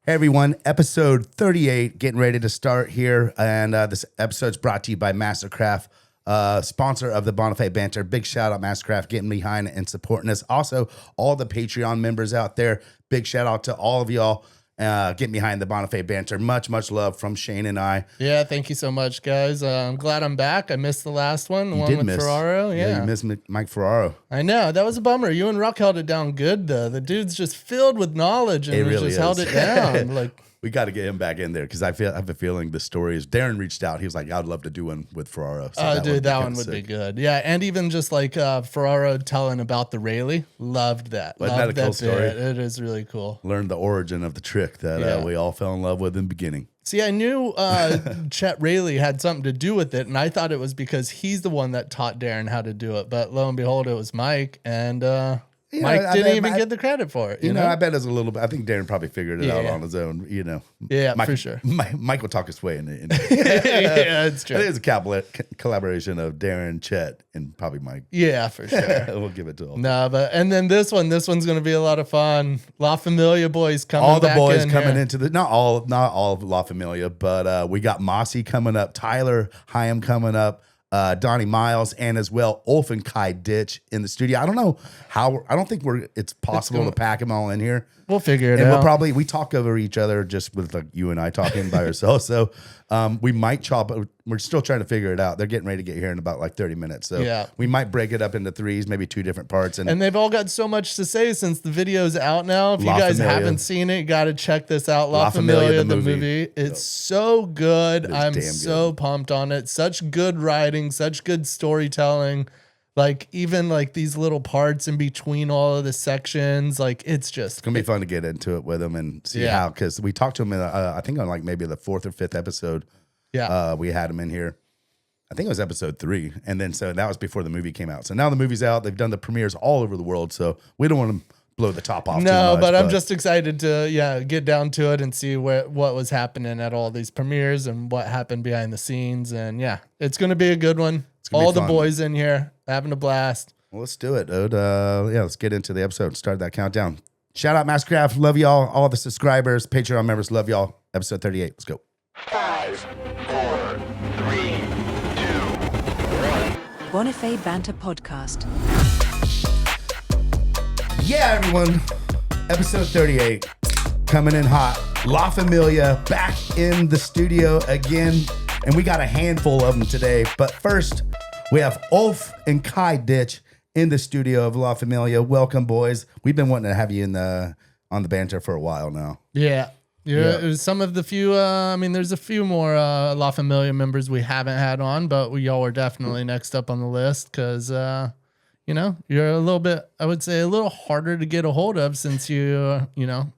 Hey everyone, episode 38, getting ready to start here. And this episode's brought to you by Mastercraft, sponsor of the Bonifay Banter. Big shout out Mastercraft, getting behind and supporting us. Also, all the Patreon members out there, big shout out to all of y'all getting behind the Bonifay Banter. Much, much love from Shane and I. Yeah, thank you so much, guys. I'm glad I'm back. I missed the last one, the You one did with miss Ferraro. Yeah, you missed Mike Ferraro. I know. That was a bummer. You and Ruck held it down good, though. The dude's just filled with knowledge and It he really just is. held it down. Like, We got to get him back in there because I have a feeling the story is. Darren reached out. He was like, "I'd love to do one with Ferraro." So that one would be good. Yeah, and even just like Ferraro telling about the Rayleigh, loved that. Wasn't Loved that a cool story? It is really cool. Learned the origin of the trick that we all fell in love with in the beginning. See, I knew Chet Rayleigh had something to do with it, and I thought it was because he's the one that taught Darren how to do it. But lo and behold, it was Mike, and Mike didn't even get the credit for it. You know, I bet it's a little bit. I think Darren probably figured it out on his own. You know, Yeah, Mike, for sure. Mike will talk his way in. Yeah, it's true. It is a collaboration of Darren, Chet, and probably Mike. Yeah, for sure. We'll give it to him. No, and then this one's going to be a lot of fun. La Familia boys coming. All the back boys in coming here. into the not all of La Familia, but we got Massi coming up, Tyler Hyam coming up. Donnie Miles, and as well Ulf and Kai Ditch in the studio. I don't know how. I don't think it's possible to pack them all in here. We'll figure it And out. we talk over each other just with like you and I talking by ourselves. So we might chop. We're still trying to figure it out. They're getting ready to get here in about like 30 minutes. So Yeah. we might break it up into threes, maybe two different parts. And they've all got so much to say since the video's out now. If La you guys Familia. haven't seen it, you got to check this out. La La Familia, Familia, the movie. It's so good. I'm damn so pumped on it. Such good writing, such good storytelling. Like even like these little parts in between all of the sections. Like it's just It's gonna be fun to get into it with them and see how, because we talked to him in I think on like maybe the fourth or fifth episode. We had him in here. I think it was episode 3, and then so that was before the movie came out. So now the movie's out. They've done the premieres all over the world. So we don't want to blow the top off. No, too much, but I'm just excited to get down to it and see what was happening at all these premieres and what happened behind the scenes. And it's gonna be a good one. gonna All be the fun. boys in here having a blast. Well, let's do it, dude. Let's get into the episode. Start that countdown. Shout out Mastercraft. Love y'all. All the subscribers, Patreon members. Love y'all. Episode 38. Let's go. 5, 4, 3, 2, 1. Bonifay Banter Podcast. Yeah, everyone. Episode 38. Coming in hot. La Familia back in the studio again. And we got a handful of them today. But first, we have Ulf and Kai Ditch in the studio of La Familia. Welcome, boys. We've been wanting to have you on the banter for a while now. Yeah. Some of the few, there's a few more La Familia members we haven't had on, but y'all are definitely next up on the list because, you're a little bit, I would say, a little harder to get a hold of since you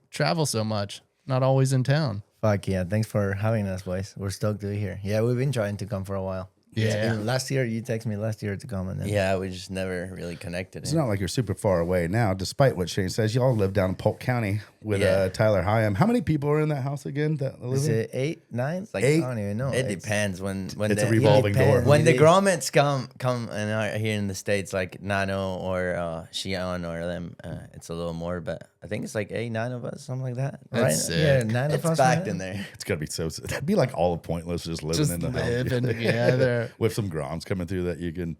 travel so much, not always in town. Fuck yeah. Thanks for having us, boys. We're stoked to be here. Yeah, we've been trying to come for a while. Yeah. And last year, you texted me last year to come. And then Yeah, we just never really connected. It's not like you're super far away now, despite what Shane says. Y'all live down in Polk County with Yeah. Tyler Hyam. How many people are in that house again that live is in? it 8, 9? like I don't even know. It depends when It's the a revolving door. when the Really? grommets come and are here in the States, like Nano or Shion or them, it's a little more, but I think it's like 8, 9 of us, something like that. That's Right? sick. Yeah, 9 of It's us. packed man. in there. It's gotta be so. That'd be like all of Pointless just living Just in the living house together. with some groms coming through that you can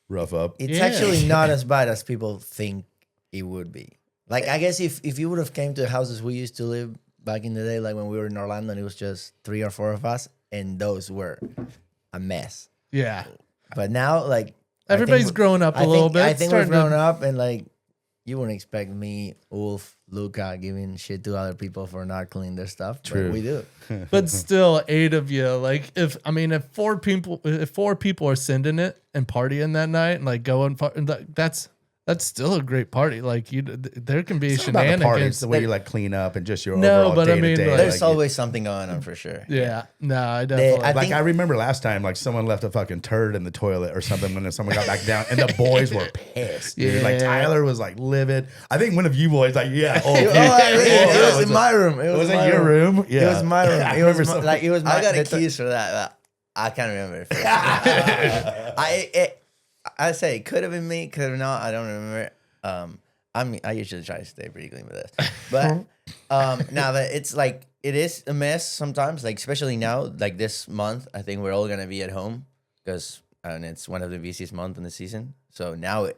rough up. It's Yeah. actually not as bad as people think it would be. Like, I guess if you would have came to the houses we used to live back in the day, like when we were in Orlando, and it was just 3 or 4 of us, and those were a mess. Yeah. But now, like, Everybody's growing up a little bit. I think we're Starting to- growing up, and like, you wouldn't expect me, Ulf, Luca, giving shit to other people for not cleaning their stuff. True. But we do. But still, 8 of you. Like, if 4 people are sending it and partying that night and like going, that's still a great party. Like there can be It's not about the party. It's shenanigans. the way you like clean up and just your No, overall but I day mean, to day. like- There's always something going on for sure. Yeah, no, I definitely. I Like think- I remember last time, like someone left a fucking turd in the toilet or something when someone got back down, and the boys were pissed. Dude. Like Yeah. Tyler was like livid. I think one of you boys like, yeah, It was in my room. It Was my it your room? It was my room. I It was remember my, something. like it was my. I got the- accused for that. But I can't remember. I say it could have been me, could have not. I don't remember. I usually try to stay pretty clean with this, but Now that it's like it is a mess sometimes, like especially now, like this month, I think we're all gonna be at home because it's one of the busiest months in the season. So now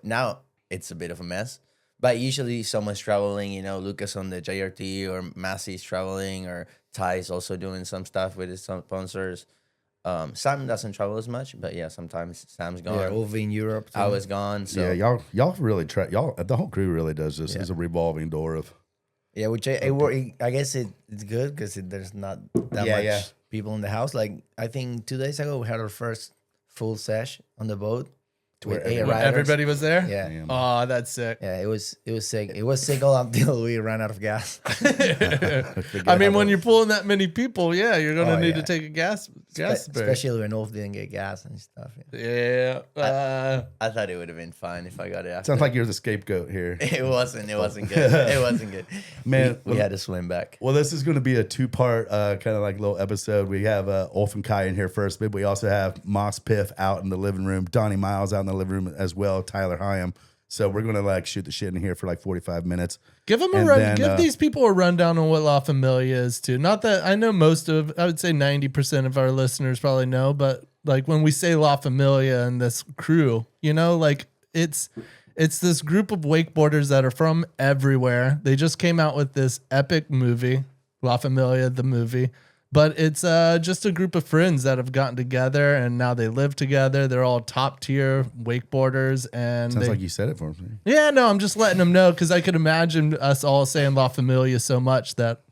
it's a bit of a mess. But usually someone's traveling, you know, Lucas on the JRT or Massi's traveling or Ty's also doing some stuff with his sponsors. Sam doesn't travel as much, but yeah, sometimes Sam's gone. Yeah, over in Europe. I was gone, so Yeah, y'all really try. Y'all, the whole crew really does this. It's a revolving door of. Yeah, which I guess it's good because there's not that much people in the house. Like I think 2 days ago we had our first full sesh on the boat with 8 riders. Everybody was there. Yeah. Damn. Oh, that's sick. Yeah, it was sick. It was sick all until we ran out of gas. I mean, when you're pulling that many people, yeah, you're gonna need to yeah. take a gas break. Especially when Wolf didn't get gas and stuff. Yeah. Yeah. I thought it would have been fine if I got it after. Sounds like you're the scapegoat here. It wasn't good. It wasn't good. Man, we had to swim back. Well, this is going to be a 2-part kind of like little episode. We have Ulf and Kai in here first, but we also have Moss Piff out in the living room, Donnie Miles out in the living room as well, Tyler Hyam. So we're going to like shoot the shit in here for like 45 minutes. Give them a run. Give these people a rundown on what La Familia is too. Not that I know I would say 90% of our listeners probably know, but like when we say La Familia and this crew, you know, like it's this group of wakeboarders that are from everywhere. They just came out with this epic movie, La Familia The Movie. But it's just a group of friends that have gotten together and now they live together. They're all top tier wakeboarders. And Sounds like you said it for me. yeah, no, I'm just letting them know because I could imagine us all saying La Familia so much that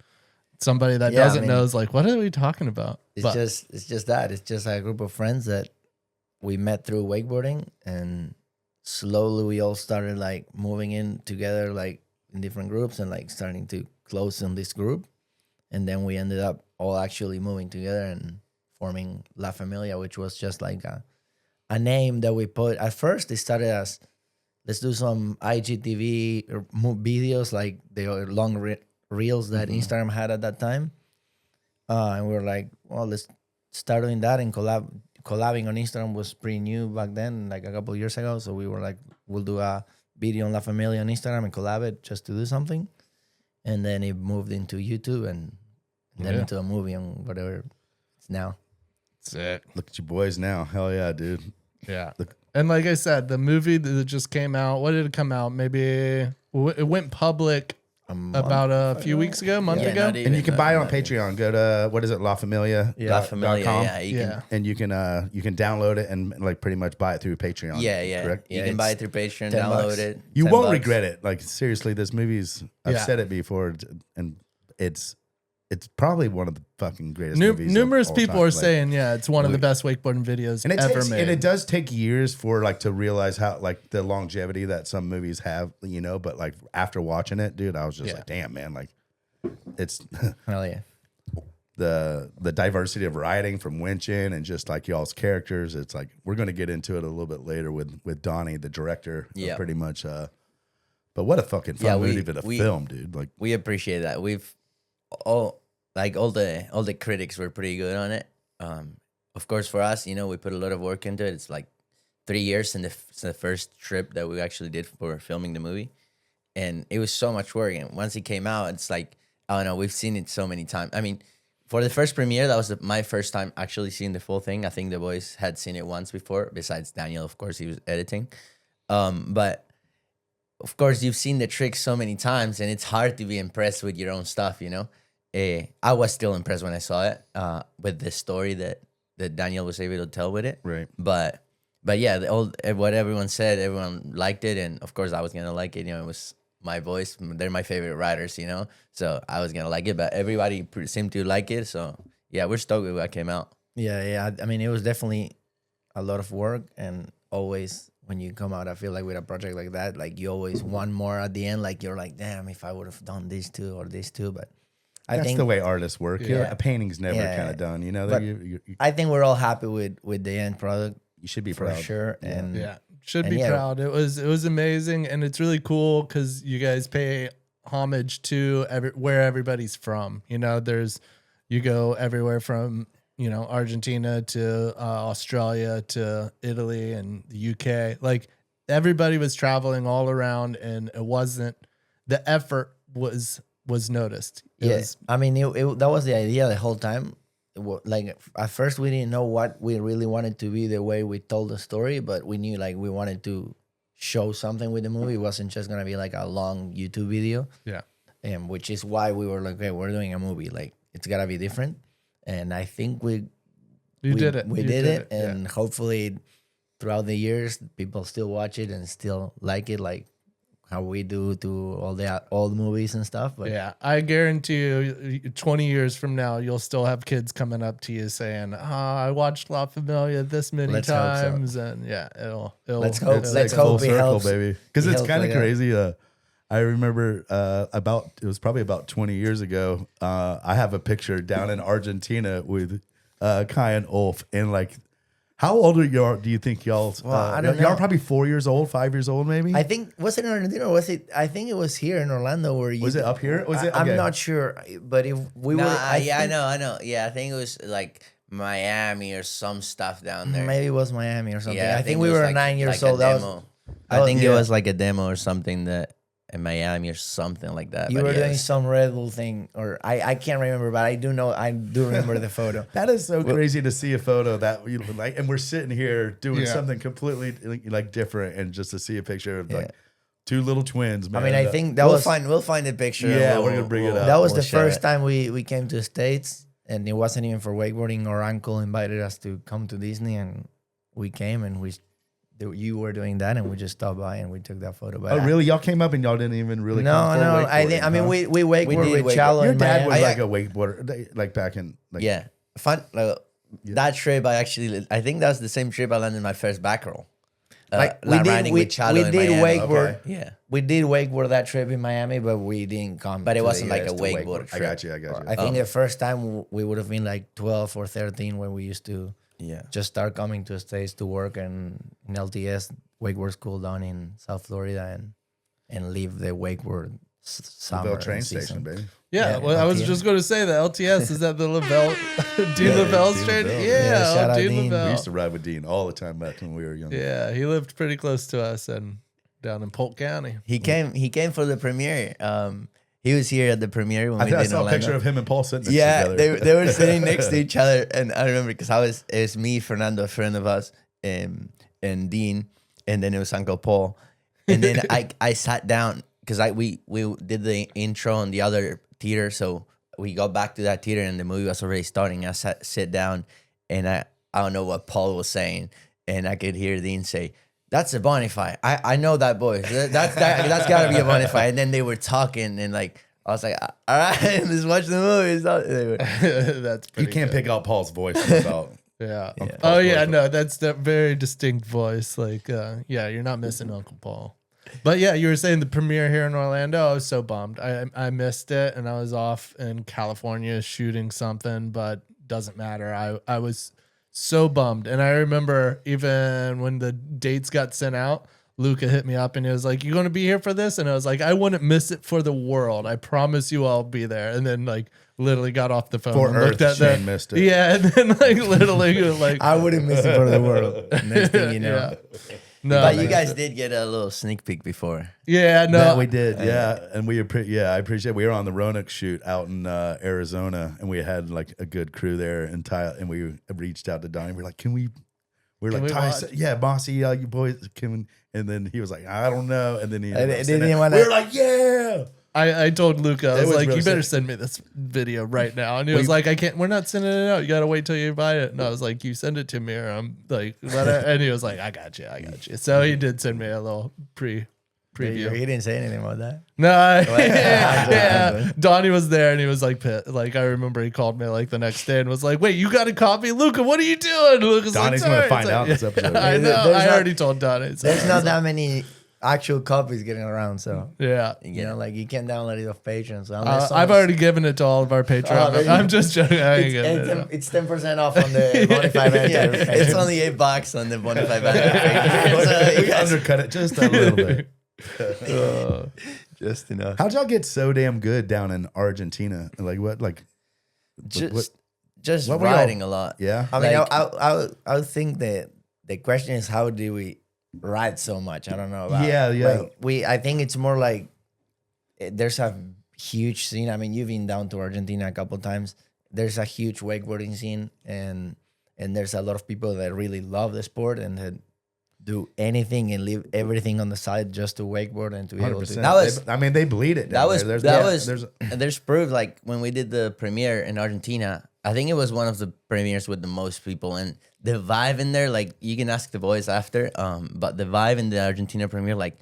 somebody that doesn't know is like, what are we talking about? It's just that. It's just a group of friends that we met through wakeboarding, and slowly we all started like moving in together, like in different groups, and like starting to close in this group. And then we ended up all actually moving together and forming La Familia, which was just like a name that we put. At first, it started as, let's do some IGTV or videos, like the long reels that Instagram had at that time. And we were like, well, let's start doing that. And collabing on Instagram was pretty new back then, like a couple of years ago. So we were like, we'll do a video on La Familia on Instagram and collab it just to do something. And then it moved into YouTube and then into a movie and whatever it's now. Sick. Look at you boys now. Hell yeah, dude. Yeah. And like I said, the movie that just came out, what did it come out? Maybe it went public about a few weeks ago, a month ago. And you can buy it on Patreon. Go to, what is it, La Familia? La Familia, And you can download it and like pretty much buy it through Patreon. Yeah. Correct? You can buy it through Patreon, download it. You $10. won't regret it. Like seriously, this movie's, I've said it before, and it's probably one of the fucking greatest movies. Numerous of all people time. are saying, it's one of the best wakeboarding videos ever made. And it does take years for like to realize how like the longevity that some movies have, you know. But like after watching it, dude, I was just like, damn, man, like it's Hell yeah. the diversity of writing from winching and just like y'all's characters. It's like we're gonna get into it a little bit later with Donnie, the director. Yeah, pretty much. But what a fucking fun movie to film, dude. Like we appreciate that. We've all the critics were pretty good on it. Of course, for us, you know, we put a lot of work into it. It's like 3 years since the first trip that we actually did for filming the movie, and it was so much work. And once it came out, it's like, I don't know, we've seen it so many times. I mean, for the first premiere, that was my first time actually seeing the full thing. I think the boys had seen it once before, besides Daniel, of course, he was editing. But of course, you've seen the tricks so many times, and it's hard to be impressed with your own stuff, you know? I was still impressed when I saw it with the story that Daniel was able to tell with it. Right. But yeah, what everyone said, everyone liked it, and of course I was gonna like it. You know, it was my voice. They're my favorite writers, you know, so I was gonna like it. But everybody seemed to like it, so yeah, we're stoked with what came out. Yeah. I mean, it was definitely a lot of work, and always when you come out, I feel like with a project like that, like you always want more at the end. Like you're like, damn, if I would have done this too or this too, but. That's the way artists work. Yeah. A painting's never kind of done, you know. But I think we're all happy with the end product. You should be for proud. sure. And should be proud. It was amazing, and it's really cool because you guys pay homage to where everybody's from. You know, you go everywhere from, you know, Argentina to Australia to Italy and the UK. Like everybody was traveling all around, and it wasn't, the effort was was noticed. I mean, that was the idea the whole time. Like at first we didn't know what we really wanted to be the way we told the story, but we knew like we wanted to show something with the movie. It wasn't just gonna be like a long YouTube video. Yeah. Which is why we were like, okay, we're doing a movie. Like it's gotta be different. And I think we did it. We You did it, yeah. and hopefully throughout the years, people still watch it and still like it, like how we do to all the old movies and stuff. But yeah, I guarantee you, 20 years from now, you'll still have kids coming up to you saying, I watched La Familia this many Let's hope so. times. And yeah, it'll let's hope. It's Let's like full hope it circle, helps. baby. Because It it's helps kind of like that. crazy. I remember it was probably about 20 years ago. I have a picture down in Argentina with Kai and Ulf, and like, how old are y'all? Do you think y'all? Well, I don't y'all know. are probably 4 years old, 5 years old, maybe. I think, was it in Argentina or was it? I think it was here in Orlando where you. Was it up here? Was it? I'm Okay. not sure, but if we Nah, were, I think know. Yeah, I think it was like Miami or some stuff down there. maybe it was Miami or something. Yeah, I think we it was were like- 9 years like a old. That was, demo. that I think was- it yeah. was like a demo or something that in Miami or something like that. You but were doing yes. some Red Bull thing, or I can't remember, but I do remember the photo. That is so crazy to see a photo that we like, and we're sitting here doing Yeah. something completely like different, and just to see a picture of like Yeah. two little twins. Man. I mean, I think that we'll was find a picture. Yeah, and we're gonna bring it up. that was we'll the share first it. time we came to the States, and it wasn't even for wakeboarding. Our uncle invited us to come to Disney, and we came, and you were doing that, and we just stopped by and we took that photo. But Oh, really? Y'all came up and y'all didn't even really. No, come for no. wakeboarding, I mean, huh? we wakeboard did with wakeboard. Chalo. Your in dad was Miami. like a wakeboarder, like back in. Like, Yeah, fun. That trip, I think that was the same trip I landed my first back roll. Like, riding with Chalo we in did Miami. wakeboard. Okay. Yeah, We did wakeboard that trip in Miami, but we didn't come. but it to wasn't the like a US to wakeboard. I got you. I got you. I think the first time we would have been like 12 or 13 when we used to Yeah, just start coming to the States to work and in LTS wakeboard school down in South Florida and leave the wakeboard summer Seville train and station, season. baby. Yeah, Yeah, well, I was LTS. just going to say the LTS is that the Lavelle, Dean Lavelle Dean straight. Lavelle. Yeah, Yeah, shout out Dean Dean. We Lavelle. used to ride with Dean all the time back when we were young. Yeah, he lived pretty close to us and down in Polk County. he came for the premiere. He was here at the premiere when I we think I did saw a Orlando. picture of him and Paul sitting next Yeah, together. they were sitting next to each other, and I remember because it was me, Fernando, a friend of us, and Dean, and then it was Uncle Paul, and then I sat down because we did the intro on the other theater, so we got back to that theater and the movie was already starting. I sit down, and I don't know what Paul was saying, and I could hear Dean say, "That's a Bonifay. I know that voice. That's gotta be a Bonifay." And then they were talking, and like I was like, "All right, let's watch the movie." So they were, That's You pretty can't good. pick out Paul's voice without. Yeah. Yeah. Oh yeah, no, that's that very distinct voice. Like, yeah, you're not missing Uncle Paul. But yeah, you were saying the premiere here in Orlando. I was so bummed. I missed it, and I was off in California shooting something. But doesn't matter. I was so bummed, and I remember even when the dates got sent out, Luca hit me up and he was like, "You going to be here for this?" And I was like, "I wouldn't miss it for the world. I promise you, I'll be there." And then like literally got off the phone For and Earth, looked at Shane that. missed it. Yeah, and then like literally like I wouldn't miss it for the world. Next thing you know. yeah. No, but you man. guys did get a little sneak peek before. Yeah, no. That we did, yeah, and I appreciate. We were on the Roanoke shoot out in Arizona, and we had like a good crew there, and we reached out to Donnie. We're like, "Can we?" We're Can like, we "Ty, watch?" yeah, Bossy, you boys can." And then he was like, "I don't know," and then he. And ended up they sending didn't it. wanna- We were like, "Yeah." I told Luca, I It was was like, really "You better sick. send me this video right now." And he was like, "I can't. We're not sending it out. You got to wait till you buy it." And I was like, "You send it to me, or I'm like," and he was like, "I got you. So he did send me a little preview. He didn't say anything about that. No, I'm yeah. good. Donnie was there and he was like, pit. Like I remember he called me like the next day and was like, "Wait, you got a copy, Luca? What are you doing?" Luca's Donnie's like, gonna "Sorry." find It's out like, this episode. I know. There's I not- already told Donnie. So There's not that many actual copies getting around, so yeah. you know, like you can't download it off Patreon. So unless I've someone's- already given it to all of our Patreon. there you I'm go. just joking. I ain't giving it. it's 10% off on the Bonifay Banter. Yeah, it's only $8 on the Bonifay Banter. So you We guys- undercut it just a little bit. just enough. How'd y'all get so damn good down in Argentina? Like what? Like Just what were y'all- riding a lot. yeah. I mean, Like- I would think that the question is how do we ride so much? I don't know. About Yeah. Like I think it's more like there's a huge scene. I mean, you've been down to Argentina a couple times. There's a huge wakeboarding scene, and there's a lot of people that really love the sport and that do anything and leave everything on the side just to wakeboard and to be able to. 100%. That was- they bleed it. That down was there. there's proof. Like when we did the premiere in Argentina, I think it was one of the premieres with the most people, and the vibe in there. Like you can ask the boys after. But the vibe in the Argentina premiere, like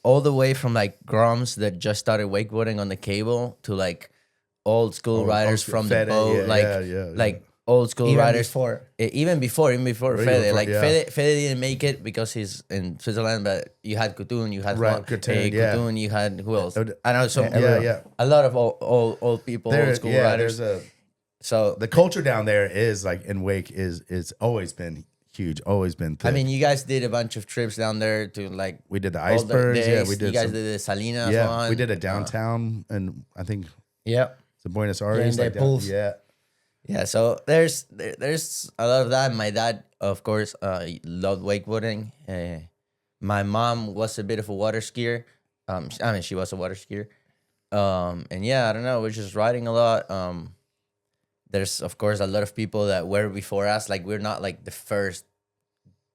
all the way from like Groms that just started wakeboarding on the cable to like old school riders from the boat, like old school Even riders before. even before Fede. before, Like yeah. Fede didn't make it because he's in Switzerland, but you had Kutun, you had Right, Kutun, yeah. Kutun, you had who else? I know some yeah. a lot of old people, old school riders. So The culture down there is like in wake is always been huge, always been thick. I mean, you guys did a bunch of trips down there to like we did the all the icebergs. days. We did. You guys some- did the Salinas yeah, one. we did a downtown, and I think Yeah. it's in Buenos Aires. their like down- pools. yeah. Yeah, so there's a lot of that. My dad, of course, loved wakeboarding. My mom was a bit of a water skier. I mean, she was a water skier. And yeah, I don't know. We're just riding a lot. There's of course a lot of people that were before us. Like we're not like the first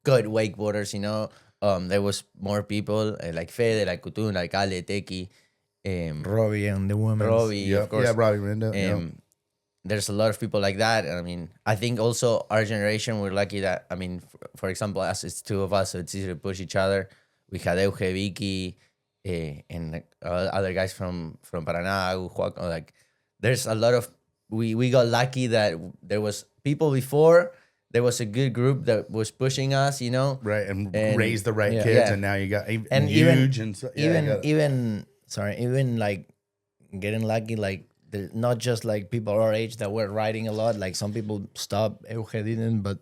good wakeboarders, you know. There was more people like Fede, like Kutun, like Ale, Teki, Robbie and the women. Robbie, Yeah, of course. yeah, Robbie Rindo. yeah. There's a lot of people like that. I mean, I think also our generation, we're lucky that, I mean, for example, us, it's two of us, so it's easy to push each other. We had Euge, Vicky, and other guys from Paraná, Juan, like, there's a lot of, we got lucky that there was people before, there was a good group that was pushing us, you know? Right, and And- raise the right yeah. kids, Yeah. and now you got And huge and so, yeah, you got- even like getting lucky, like not just like people our age that were riding a lot. Like some people stopped, Euge didn't, but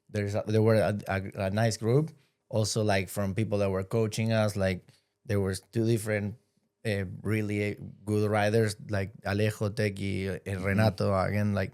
there were a nice group. Also, like from people that were coaching us, like there was two different really good riders, like Alejo, Teki, and Renato again, like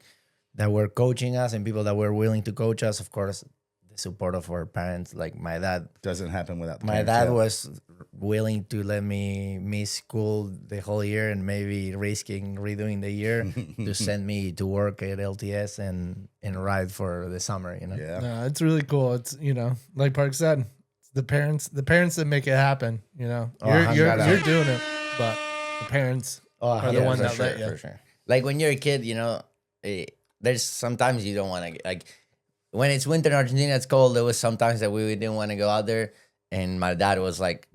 that were coaching us, and people that were willing to coach us. Of course, the support of our parents. Like my dad, doesn't happen without the my parents, dad yeah. was willing to let me miss school the whole year and maybe risking redoing the year to send me to work at LTS and ride for the summer, you know? Yeah. No, it's really cool. It's, you know, like Park said, it's the parents that make it happen. You know, you're doing it, but the parents are the one that let you. For sure. Like when you're a kid, you know, there's sometimes you don't want to, like when it's winter in Argentina, it's cold. There was sometimes that we didn't want to go out there. And my dad was like,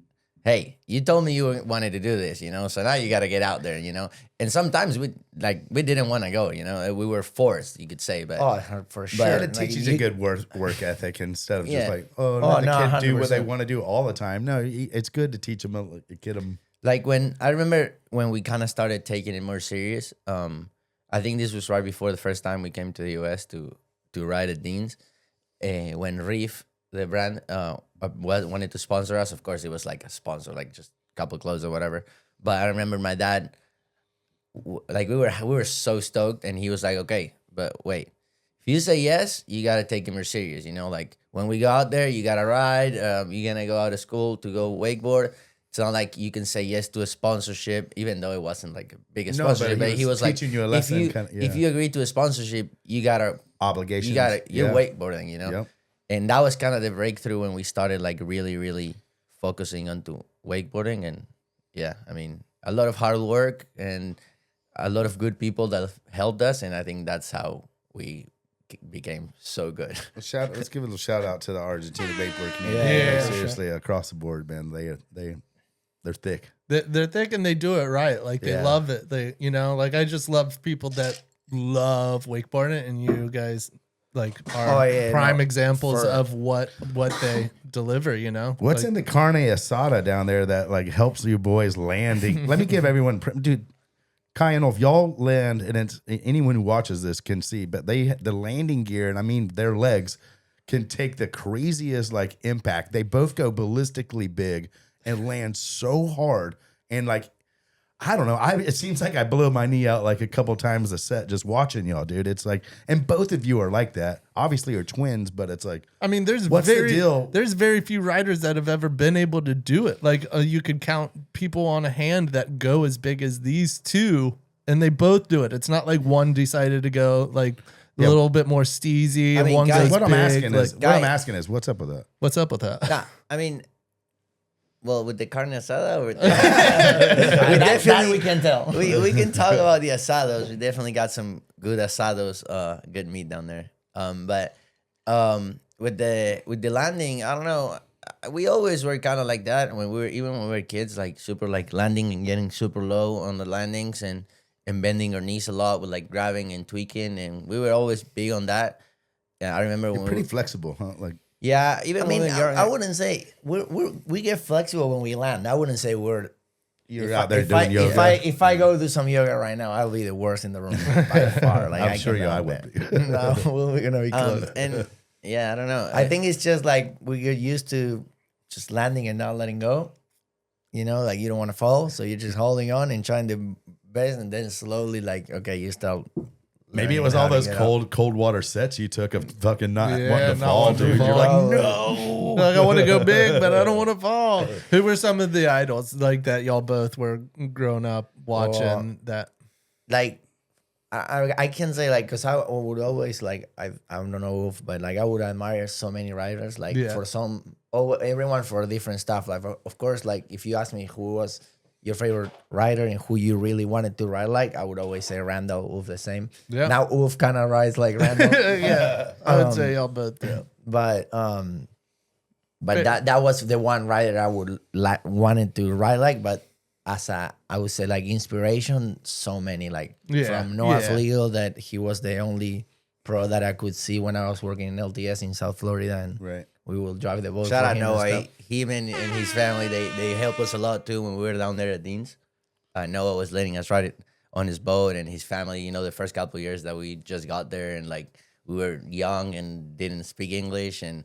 hey, you told me you wanted to do this, you know, so now you got to get out there, you know. And sometimes we didn't want to go, you know, we were forced, you could say, but For sure. Yeah, it teaches a good work ethic instead of Yeah. just like, let the kid do what they 100%. want to do all the time. No, it's good to teach them, get them. like when I remember when we kind of started taking it more serious, I think this was right before the first time we came to the US to ride at Dean's. When Reef, the brand, wanted to sponsor us, of course, it was like a sponsor, like just a couple clothes or whatever. But I remember my dad, like we were so stoked, and he was like, okay, but wait, if you say yes, you got to take it more serious, you know, like when we go out there, you got to ride, you're going to go out of school to go wakeboard. It's not like you can say yes to a sponsorship, even though it wasn't like a big No, but sponsorship. But he he was was like, teaching you a lesson, if you agree to a sponsorship, you gotta Obligations. you're Yeah. wakeboarding, you know. Yep. And that was kind of the breakthrough when we started like really, really focusing onto wakeboarding. And yeah, I mean, a lot of hard work and a lot of good people that helped us, and I think that's how we became so good. Let's give a little shout out to the Argentina wakeboard community. Yeah, for Seriously, across the board, man. They're thick. They're thick and they do it right. Like they Yeah. love it. They, you know, like I just love people that love wakeboarding, and you guys like are prime examples of what they deliver. You know, What's like, in the carne asada down there that like helps you boys landing? Let me give everyone, dude. Cayenne, if y'all land, and it's anyone who watches this can see, but the landing gear, and I mean their legs, can take the craziest like impact. They both go ballistically big and land so hard, and like I don't know. It seems like I blow my knee out like a couple times a set just watching y'all, dude. It's like, and both of you are like that. Obviously, you're twins, but it's like, I mean, what's the deal? There's very few riders that have ever been able to do it. Like you could count people on a hand that go as big as these two, and they both do it. It's not like one decided to go like a little bit more steezy, and mean, one guys, goes what big. I'm asking is, what's up with that? What's up with that? Nah, I mean, well, with the carne asada, we That we can tell. we can talk about the asados. We definitely got some good asados, good meat down there. But with the landing, I don't know. We always were kind of like that when we were kids, like super like landing and getting super low on the landings and bending our knees a lot with like grabbing and tweaking, and we were always big on that. Yeah, I remember You're when pretty flexible, huh? Like, yeah, even I mean, when you're I wouldn't say we get flexible when we land. I wouldn't say you're if out there if doing yoga. If I go do some yoga right now, I'll be the worst in the room by far. Like I'm sure cannot I would bet. be. No, we're gonna be close. and yeah, I don't know. I think it's just like we get used to just landing and not letting go. You know, like you don't want to fall, so you're just holding on and trying to best, and then slowly, like, okay, you start. Maybe it learning was how all to those get cold water sets you took of fucking not Yeah, wanting to not fall, wanting to dude. You're fall. like, no. Like I want to go big, but I don't want to fall. Who were some of the idols like that y'all both were growing up watching that? Like I can say like because I would always like I don't know if, but like I would admire so many riders like Yeah. for everyone for different stuff. Like of course, like if you ask me who was your favorite rider and who you really wanted to ride like, I would always say Randall Wolf the same. Yeah. Now Wolf kind of rides like Randall. Yeah, I would say y'all both do. But that was the one rider I would like wanted to ride like. But as I would say like inspiration, so many like from Noah Flegel that he was the only pro that I could see when I was working in LTS in South Florida, and Right. we will drive the boat. shout for out him and Noah. stuff. Him and his family, they help us a lot too when we were down there at Dean's. Noah was letting us ride it on his boat, and his family. You know, the first couple of years that we just got there, and like we were young and didn't speak English, and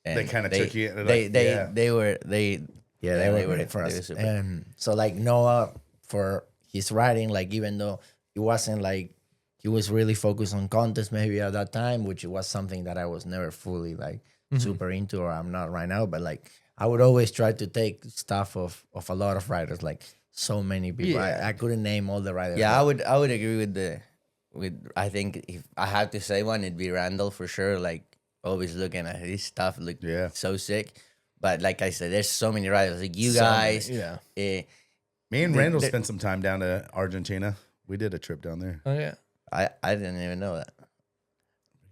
They kinda took you- They were great for they us. were super. And so like Noah for his riding, like even though it wasn't like he was really focused on contests maybe at that time, which was something that I was never fully like super into, or I'm not right now, but like I would always try to take stuff of a lot of riders, like so many people. I couldn't name all the riders. Yeah, but I would agree with I think if I had to say one, it'd be Randall for sure. Like always looking at his stuff, look so sick. But like I said, there's so many riders like you guys. Yeah. Me and Randall spent some time down to Argentina. We did a trip down there. Oh yeah. I didn't even know that.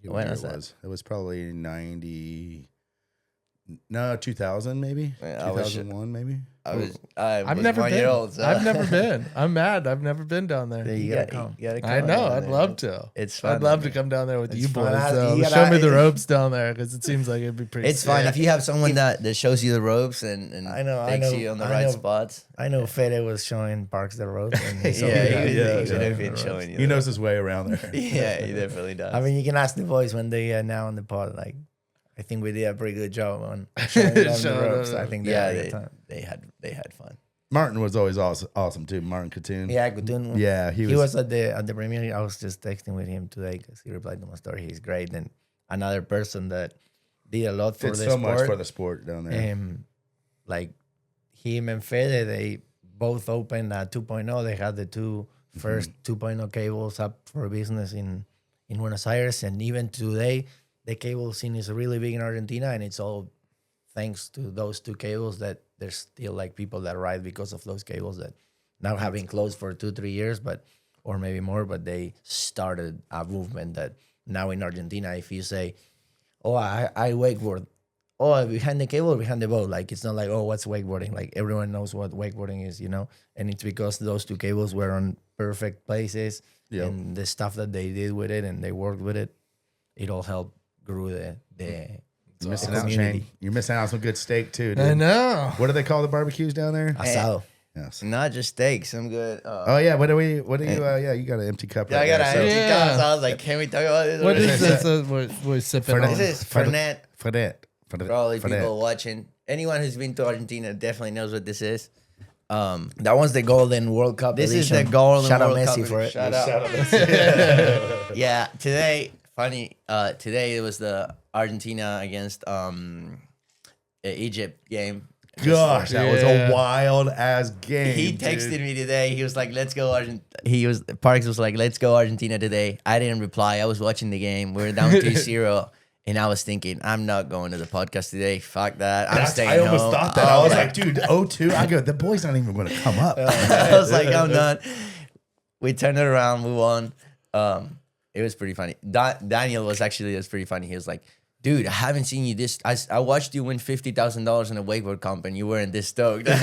When was that? It was probably 2000 maybe. Yeah, I was- 2001 maybe. I've never been. So. I've never been. I'm mad. I've never been down there. there you gotta come. I know. I'd love to. It's fun. I'd love to come down there with you fun. boys. You Show gotta- me the ropes down there because it seems like it'd be pretty. It's sick. fine if you have someone that shows you the ropes and I know, takes you on the right spots. I know Fede was showing Parks the road. And he saw me Yeah, that. he yeah, would yeah. have been showing you. He knows his way around there. Yeah, he definitely does. I mean, you can ask the boys when they are now on the pod. Like, I think we did a pretty good job on showing them the Showing ropes. them. I think they yeah, had a good time. they had fun. Martin was always awesome too. Martin Katoon. Yeah, Kutun. Yeah, he He was. was at the premiere. I was just texting with him today because he replied to my story. He's great, and another person that did a lot for Did the so sport. much for the sport down there. Like him and Fede, they both opened 2.0. They had the two first 2.0 cables up for business in Buenos Aires, and even today, the cable scene is really big in Argentina, and it's all thanks to those two cables that there's still like people that ride because of those cables that now have been closed for 2-3 years, or maybe more, but they started a movement that now in Argentina, if you say, oh, I wakeboard, oh, behind the cable, behind the boat, like it's not like, oh, what's wakeboarding? Like everyone knows what wakeboarding is, you know, and it's because those two cables were on perfect places, and the stuff that they did with it and they worked with it, it all helped grew the You're missing out, community. Shane. You're missing out on some good steak too, dude. I know. What do they call the barbecues down there? Asado. Yes. Not just steaks. I'm good. Oh yeah. What do you? Yeah, you got an empty cup. Yeah, I right got there, an so- empty Yeah. cup. So I was like, can we talk about this? What is this? We're sipping on. This is Fernet. Fernet. For all the people watching, anyone who's been to Argentina definitely knows what this is. That was the Golden World Cup. This is edition. the Golden Shout World out Cup. Messi for it. Shout out. Yeah, today, funny. Today it was the Argentina against Egypt game. Gosh, that was a Yeah. wild ass game. He texted me today. He was like, "Let's go Parks was like, "Let's go Argentina today." I didn't reply. I was watching the game. We were down 2-0. And I was thinking, I'm not going to the podcast today. Fuck that. I'm staying I almost home. thought that. I was like, dude, 0-2. I go, the boy's not even going to come up. I was like, I'm done. We turned it around. We won. It was pretty funny. Daniel was pretty funny. He was like, dude, I haven't seen you this. I watched you win $50,000 in a wakeboard comp and you weren't this stoked. It's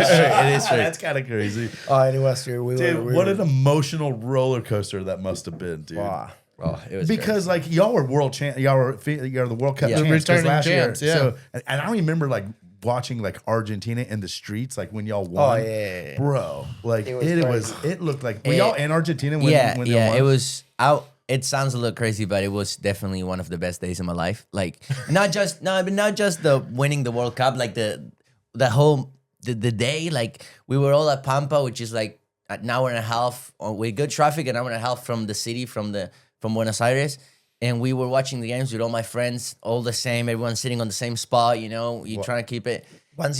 true. It is true. That's kind of crazy. Oh, it was true. Dude, what an emotional roller coaster that must have been, dude. Wow. Oh, it was Because like y'all were world champ, you're the World Cup Yeah. champs 'cause Returning last champs, year. yeah. So, and I remember like watching like Argentina in the streets, like when y'all Oh, won, yeah. bro. Like It was it looked like were y'all in Argentina when yeah, they yeah. won? It was out. It sounds a little crazy, but it was definitely one of the best days of my life. Like not just the winning the World Cup, like the day. Like we were all at Pampa, which is like an hour and a half with good traffic, an hour and a half from the city, from Buenos Aires. And we were watching the games with all my friends, all the same. Everyone sitting on the same spot. You know, you trying to keep it. Once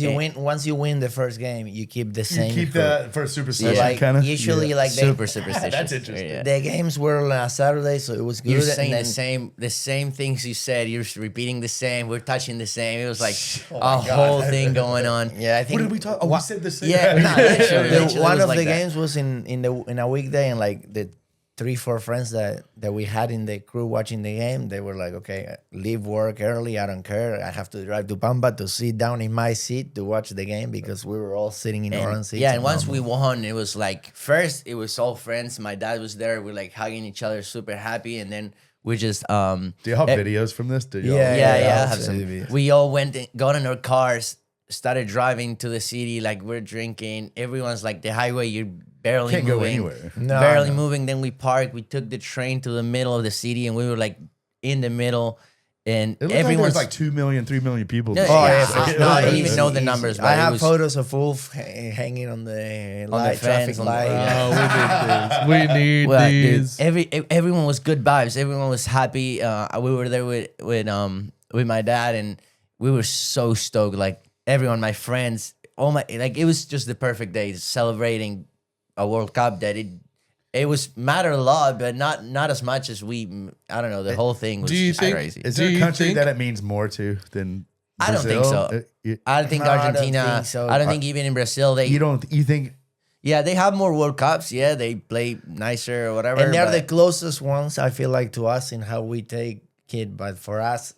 you win the first game, you keep the same. you keep crew. that for superstition, So like kind of. usually like Super superstitious. That's interesting. Yeah. the games were last Saturday, so it was good. You're saying and the same things you said. You're repeating the same. We're touching the same. It was like Oh a whole thing going on. yeah, I think What did we talk? Oh, we said the same. Yeah, nah, literally one was of like the that. games was in a weekday, and like the 3-4 friends that we had in the crew watching the game, they were like, okay, leave work early. I don't care. I have to drive to Pampa to sit down in my seat to watch the game because we were all sitting in our own seats. Yeah, and once we won, it was like first it was all friends. My dad was there. We're like hugging each other, super happy, and then we just Do you have videos from this? Do y'all? Yeah. yeah, I I'll have send some. you videos. We all got in our cars, started driving to the city, like we're drinking. Everyone's like the highway, you're barely Can't moving. go anywhere. No, barely no. moving. Then we parked. We took the train to the middle of the city, and we were like in the middle. And It looked everyone's like there was like 2 million, 3 million people. Yeah, Oh, yeah, yeah, I for don't sure. even know the Easy. numbers. But I it have was, photos of Wolf hanging on the light, fence, traffic on the- light. Oh, we need this. We need Well, dude, these. everyone was good vibes. Everyone was happy. We were there with my dad, and we were so stoked. Like everyone, my friends, it was just the perfect day celebrating a World Cup that it was mattered a lot, but not as much as I don't know. The whole thing was Do you just think- crazy. Is there Do a you country think- that it means more to than I don't think Brazil? so. I don't think No, I don't Argentina. think so. I don't think even in Brazil You think Yeah, they have more World Cups. Yeah, they play nicer or whatever. And they're the but- closest ones, I feel like, to us in how we take it. But for us,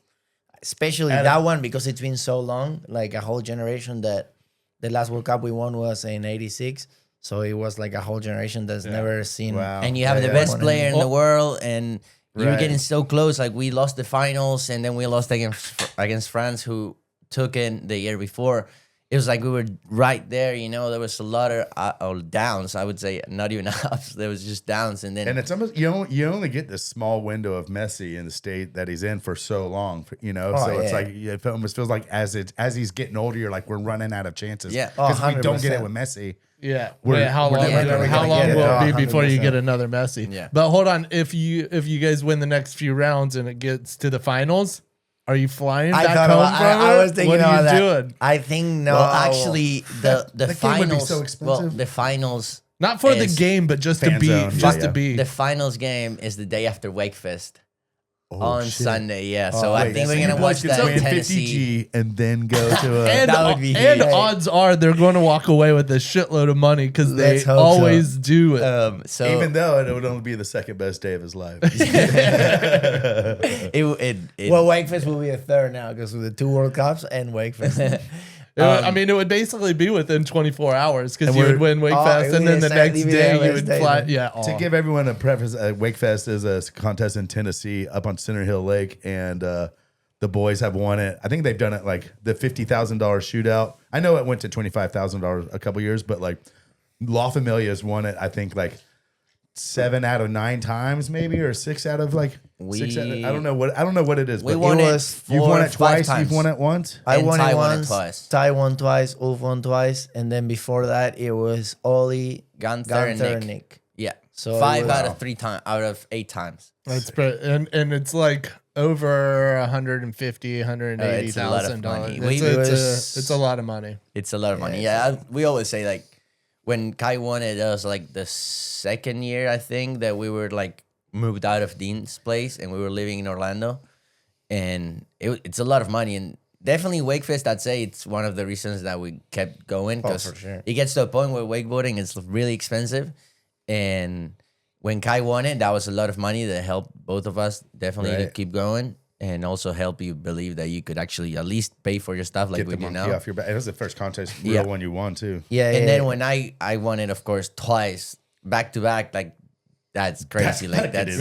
especially And- that one, because it's been so long, like a whole generation that the last World Cup we won was in '86. So it was like a whole generation that's never seen. Wow. and you have the Yeah. best player in the world, and you're Right. getting so close. Like we lost the finals, and then we lost against France, who took in the year before. It was like we were right there. You know, there was a lot of downs. I would say not even ups. There was just downs, and then And it's almost you only get this small window of Messi in the state that he's in for so long, you know. Oh, so it's yeah. like it almost feels like as he's getting older, you're like we're running out of chances. Yeah. because Oh, if we don't get it 100%. with Messi. Yeah. We're- Wait, how we're long? never How gonna long get it. will it be Oh, before you 100%. get another Messi? Yeah. But hold on, if you guys win the next few rounds and it gets to the finals, are you flying back home from I it? was thinking what are about you that. doing? I think no. well, actually, the that game would be finals. so expensive. The finals. Not for the is- game, but just to Fan be, zone. just Yeah, to be. The finals game is the day after Wakefest Oh, on shit. Sunday. Yeah, so Oh, I wait, think so we're you gonna boys watch could that win Tennessee. 50G and then go to a. and that would be and huge. odds are they're going to walk away with a shitload of money because they Let's hope so. always do it. So even though it would only be the second best day of his life. it Well, Wakefest will be a third now because of the 2 World Cups and Wakefest. I mean, it would basically be within 24 hours because And you would we're- win Wakefest, it and would then be the a next Saturday, day you Wednesday would then. fly. Yeah, To give everyone a preface, Wakefest is a contest in Tennessee up on Center Hill Lake, and the boys have won it. I think they've done it like the $50,000 shootout. I know it went to $25,000 a couple years, but like La Familia's won it. I think like 7 out of 9 times, maybe, or 6 out of like 6, 7, I don't know what it is. We but won it You've won it 5 twice. times. You've won it once. I And won Ty it won it once. twice. Ty won twice. Ulf won twice, and then before that it was Ollie, Gunther, and and Nick. Nick. Yeah. So it 5 was- out of 3 times out of 8 times. That's and it's like over 150, It's a lot of money. $180,000. It's a lot of money. It's a lot of money. Yeah, we always say like when Kai won it, was like the second year I think that we were like moved out of Dean's place and we were living in Orlando, and it's a lot of money and definitely Wakefest. I'd say it's one of the reasons that we kept going because for sure. it gets to a point where wakeboarding is really expensive, and when Kai won it, that was a lot of money that helped both of us definitely to Right. keep going. And also help you believe that you could actually at least pay for your stuff like Get we the do monkey now. off your back. It was the first contest, real Yeah. one you won too. Yeah, And yeah, then yeah. when I won it, of course, twice back to back, like that's crazy. Like that's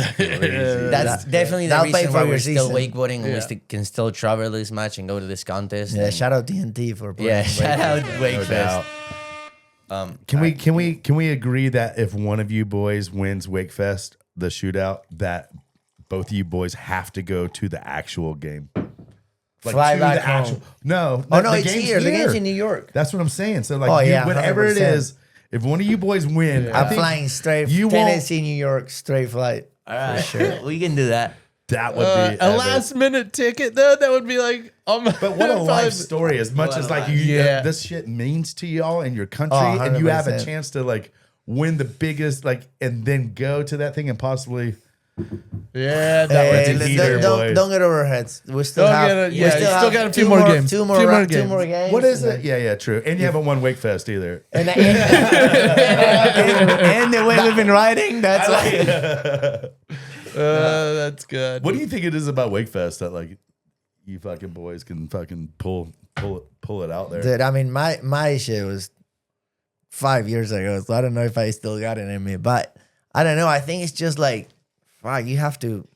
definitely the That'll pay reason for why your we're still season. wakeboarding and Yeah. we can still travel this much and go to this contest. Yeah, and- shout out TNT for putting yeah, shout out No Wakefest. doubt. Can we agree that if one of you boys wins Wakefest, the shootout, that both of you boys have to go to the actual game? Like Fly to back the actual. home. No, Oh no, the it's game's here. The game's in New York. That's what I'm saying. So like, Oh, yeah, whatever it 100%. is, if one of you boys win, I I'm think flying straight. you won't- Tennessee, New York, straight flight. All right, we can do that. that would be A epic. last minute ticket though, that would be like But what a life story! As much What as a like life. this shit means to y'all and your country, Oh, and you have a 100%. chance to like win the biggest, like, and then go to that thing and possibly. Yeah, that Hey, would a be heater, boys. don't get over our heads. We still Don't have. get it- we yeah, still you still have got a few two more games. Two more, Few more two games. more games. What is and it? Yeah, true. And you haven't won Wakefest either. And, and the way we've been riding, that's like. that's good. What do you think it is about Wakefest that like you fucking boys can fucking pull it out there? Dude, I mean, my shit was 5 years ago, so I don't know if I still got it in me. But I don't know. I think it's just like, fuck, you have to.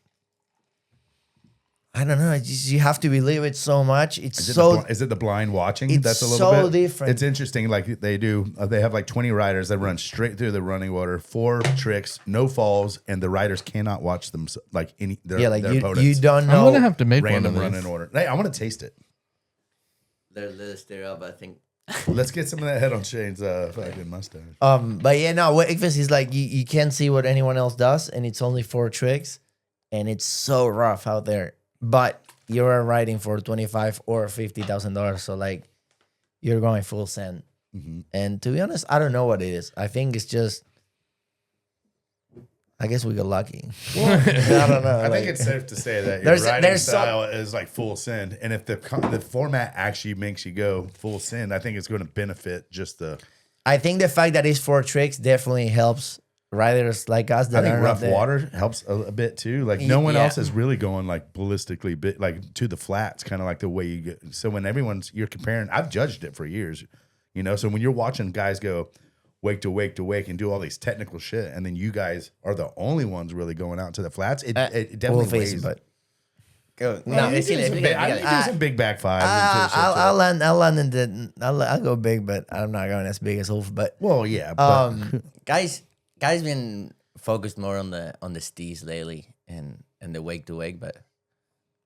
I don't know. It's just, you have to believe it so much. It's Is it the blind watching? It's That's a little so bit different. It's interesting. Like they do, they have like 20 riders that run straight through the running water, 4 tricks, no falls, and the riders cannot watch them like any their, yeah, like their you opponents. don't I'm know. gonna have to make random one run of in these. order. Hey, I want to taste it. Let us stir up. I think. Let's get some of that head on Shane's fucking mustache. But yeah, no, Wakefest is like you can't see what anyone else does, and it's only 4 tricks, and it's so rough out there. But you're riding for $25,000 or $50,000, so like you're going full send. Mm-hmm. And to be honest, I don't know what it is. I think it's just, I guess we got lucky. I don't know. I like- think it's safe to say that your There's- riding there's so- style is like full send, and if the format actually makes you go full send, I think it's going to benefit just the. I think the fact that it's 4 tricks definitely helps riders like us I that think are rough not there. water helps a bit too. Like no one Yeah. else is really going like ballistically bit like to the flats, kind of like the way you get. So when you're comparing, I've judged it for years, you know. So when you're watching guys go wake to wake to wake and do all these technical shit, and then you guys are the only ones really going out to the flats, it definitely We'll face weighs. it, but Go. No, you do some big- I think you do some big back fives. and shit, I'll too. land in the. I'll go big, but I'm not going as big as Ulf. But Well, yeah, but guys been focused more on the stees lately and the wake to wake, but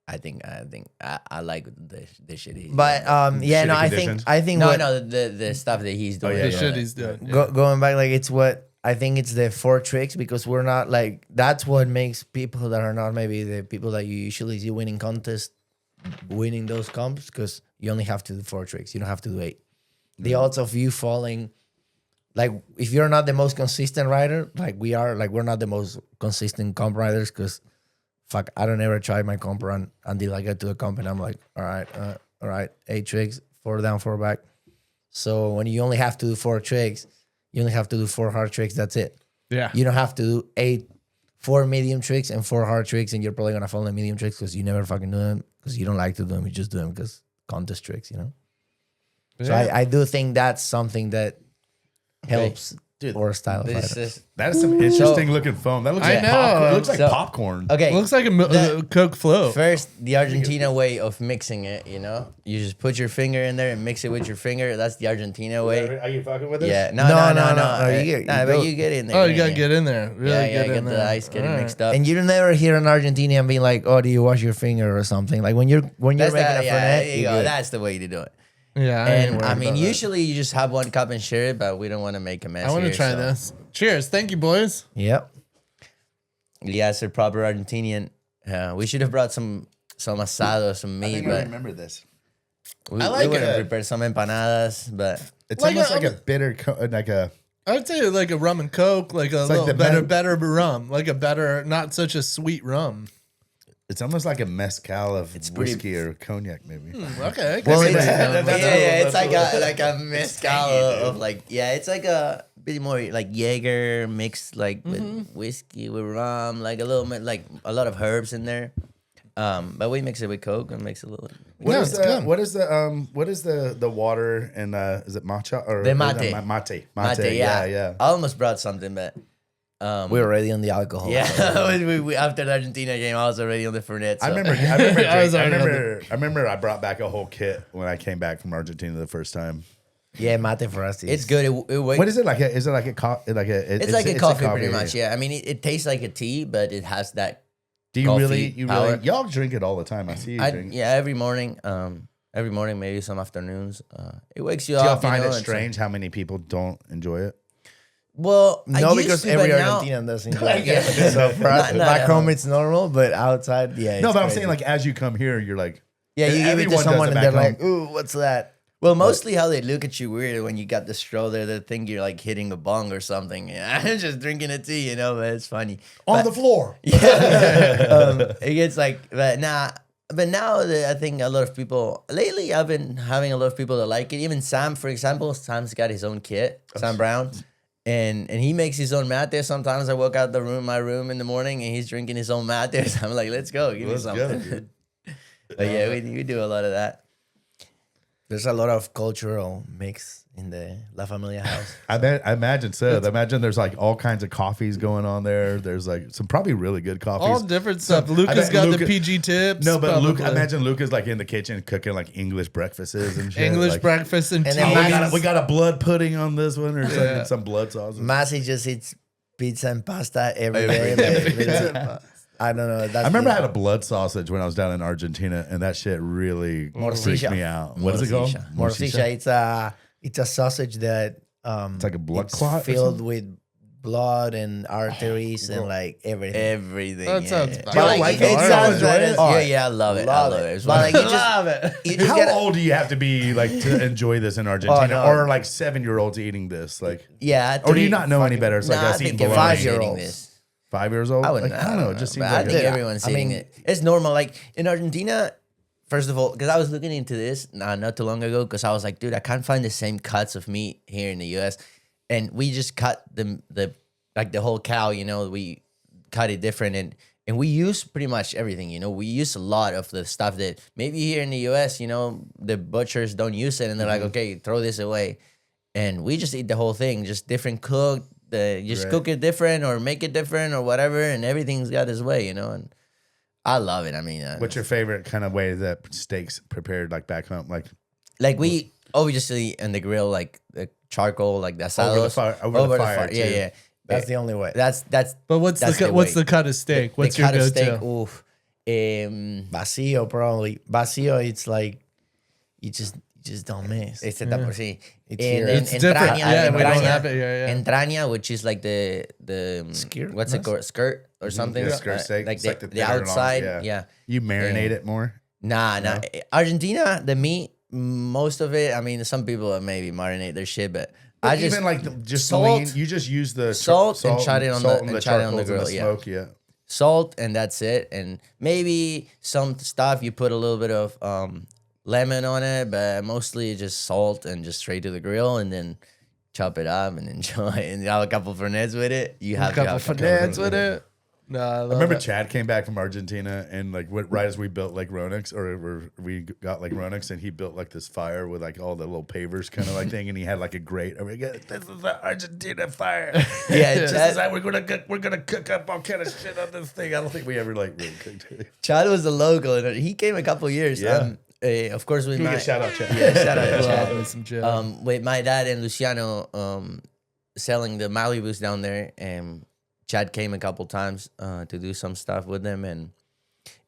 I think I like the shit he's But doing. yeah, no, Shitty I conditions? think no, what, the stuff that he's doing. yeah, The yeah. shit he's doing. Yeah. going back, like it's what I think it's the 4 tricks because we're not like that's what makes people that are not maybe the people that you usually see winning contests winning those comps because you only have to do 4 tricks. You don't have to do 8. The odds of you falling, like if you're not the most consistent rider, like we are, like we're not the most consistent comp riders because fuck, I don't ever try my comp run until I get to the comp and I'm like, all right, 8 tricks, 4 down, 4 back. So when you only have to do 4 tricks, you only have to do 4 hard tricks. That's it. Yeah. You don't have to do 4 medium tricks and 4 hard tricks, and you're probably gonna fall in medium tricks because you never fucking do them because you don't like to do them. You just do them because contest tricks, you know. So I do think that's something that helps Dude, or style of This fighter. is that is some interesting looking foam. That looks I like know. popcorn. It looks like So- popcorn. okay. It looks like a Coke float. First, the Argentina way of mixing it, you know? You just put your finger in there and mix it with your finger. That's the Argentina way. Are you fucking with this? Yeah. No, you get- Nah, you but go- you get in there. Oh, you gotta get in there. Really Yeah, get get in the there. ice, get it All right. mixed up. And you never hear an Argentinian being like, "Oh, do you wash your finger or something?" Like when you're That's making a yeah, fernet, there you you're go. good. That's the way to do it. Yeah, And I mean, usually you just have one cup and share it, but we don't want to make a mess. I want to here, try so- this. Cheers. Thank you, boys. Yep. Yeah, it's a proper Argentinian. We should have brought some asado, some I meat, think I but remember this. we, I like we would have it. prepared some empanadas, but It's Like almost a- like a bitter, like a. I would say like a rum and Coke, like a like little the better rum, like a better, not such a sweet rum. It's almost like a mezcal of pretty- whiskey or cognac, maybe. Okay. Well, Can see it's- that. it's like a mezcal of like it's like a bit more like Jaeger mixed like with whiskey with rum, like a little bit like a lot of herbs in there. But we mix it with Coke and makes it a little. What No, is it's the good. what is the water and is it matcha or The is mate. it mate? Mate, Yeah. I almost brought something, but We're already on the alcohol. yeah, we after the Argentina game, I was already on the Fernet. So. I remember I remember I brought back a whole kit when I came back from Argentina the first time. Yeah, mate for us. It's good. What is it like? Is it like a coffee? It's like a coffee, pretty much. Yeah, I mean, it tastes like a tea, but it has that. Do you coffee really power. y'all drink it all the time? I see you drink. Yeah, every morning. Every morning, maybe some afternoons. It wakes you Do y'all up. find you know, it and so- strange how many people don't enjoy it? Well, I No, used because to, every but now- Argentinian doesn't like it. So for us, Not back at home, home. it's normal, but outside, yeah. No, it's but I'm crazy. saying like as you come here, you're like, Yeah, you give it to everyone does someone it and they're back like, "Ooh, what's that?" Well, mostly how they look at you weird when you got the straw there. They think you're like hitting a bong or something. Yeah, I'm just drinking a tea, you know, but it's funny. on the floor. It gets like, but now I think a lot of people lately. I've been having a lot of people that like it. Even Sam, for example, Sam's got his own kit, Sam Brown, and he makes his own mate. Sometimes I walk out my room in the morning, and he's drinking his own mate. So I'm like, let's go, give Let's me go, something. dude. But yeah, we do a lot of that. There's a lot of cultural mix in the La Familia house. I imagine so. I imagine there's like all kinds of coffees going on there. There's like some probably really good coffees. All different stuff. I Luca's bet got Luca- the PG tips. No, but Luke, probably. I imagine Luca's like in the kitchen cooking like English breakfasts and shit. English like, breakfast and And tea. then we got a blood pudding on this one or something, some blood sauce. Massi just eats pizza and pasta every day. Like, I don't know. That's I remember I had a blood sausage when I was down in Argentina, and that shit really freaked Morcilla. me out. What is it called? morcilla. It's a sausage that It's like a blood it's clot or filled something? with blood and arteries and like everything. Everything. That sounds yeah. bad. Y'all like it? It Y'all sounds enjoy right. it? Yeah, I love it. I love it. It's But like, you just, Love it. you just How gotta- old do you have to be like to enjoy this in Argentina, no. or like 7-year-olds eating this? Like, Yeah. or do you not know any better? It's like Nah, I us eating think everyone's bologna. eating 5-year-olds. this. 5 years old? I wouldn't. Like, I don't know. It just seems but I like think a, everyone's I eating mean- it. It's normal. Like in Argentina, first of all, because I was looking into this not too long ago, because I was like, dude, I can't find the same cuts of meat here in the U.S. And we just cut the whole cow. You know, we cut it different, and we use pretty much everything. You know, we use a lot of the stuff that maybe here in the U.S. You know, the butchers don't use it, and they're like, okay, throw this away, and we just eat the whole thing, just different cooked. Just Right. cook it different or make it different or whatever, and everything's got its way, you know. And I love it. I mean, what's your favorite kind of way that steaks prepared like back home? Like we obviously in the grill, like the charcoal, like the asados, over the fire. Over the fire Yeah, too. yeah. That's the only way. That's But what's that's the the what's way. the cut of steak? What's the your cut of go-to? steak. Oof. Vacío, probably. Vacío, it's like you just don't miss. It's por sí. It's here. It's different. Yeah, we don't have it here. Yeah. Entraña, which is like the Skirt? what's it called? Skirt or something? Yeah, skirt steak. Like It's the, like the the thinner and all, outside. yeah. Yeah. you marinate it more. Nah. Argentina, the meat, most of it. I mean, some people maybe marinate their shit, but I just even like just salt- lean. You just use the salt and char it on salt the- and and char it on the charcoals and grill, yeah. smoke. Yeah. salt and that's it. And maybe some stuff you put a little bit of lemon on it, but mostly just salt and just straight to the grill and then chop it up and enjoy. And you have a couple fernets with it. You have A couple finets with it. No, I love I remember it. Chad came back from Argentina and like right as we built like Ronix or we got like Ronix and he built like this fire with like all the little pavers kind of like thing and he had like a grate. Oh my God, this is the Argentina fire. Yeah, This Chad, is how we're gonna cook up all kind of shit on this thing. I don't think we ever like really cooked it. Chad was the local. And he came a couple years. Yeah. Of course, with Can we my get shout out Chad? yeah, shout out Love Chad. me some Chad. With my dad and Luciano selling the Malibus down there, and Chad came a couple times to do some stuff with them, and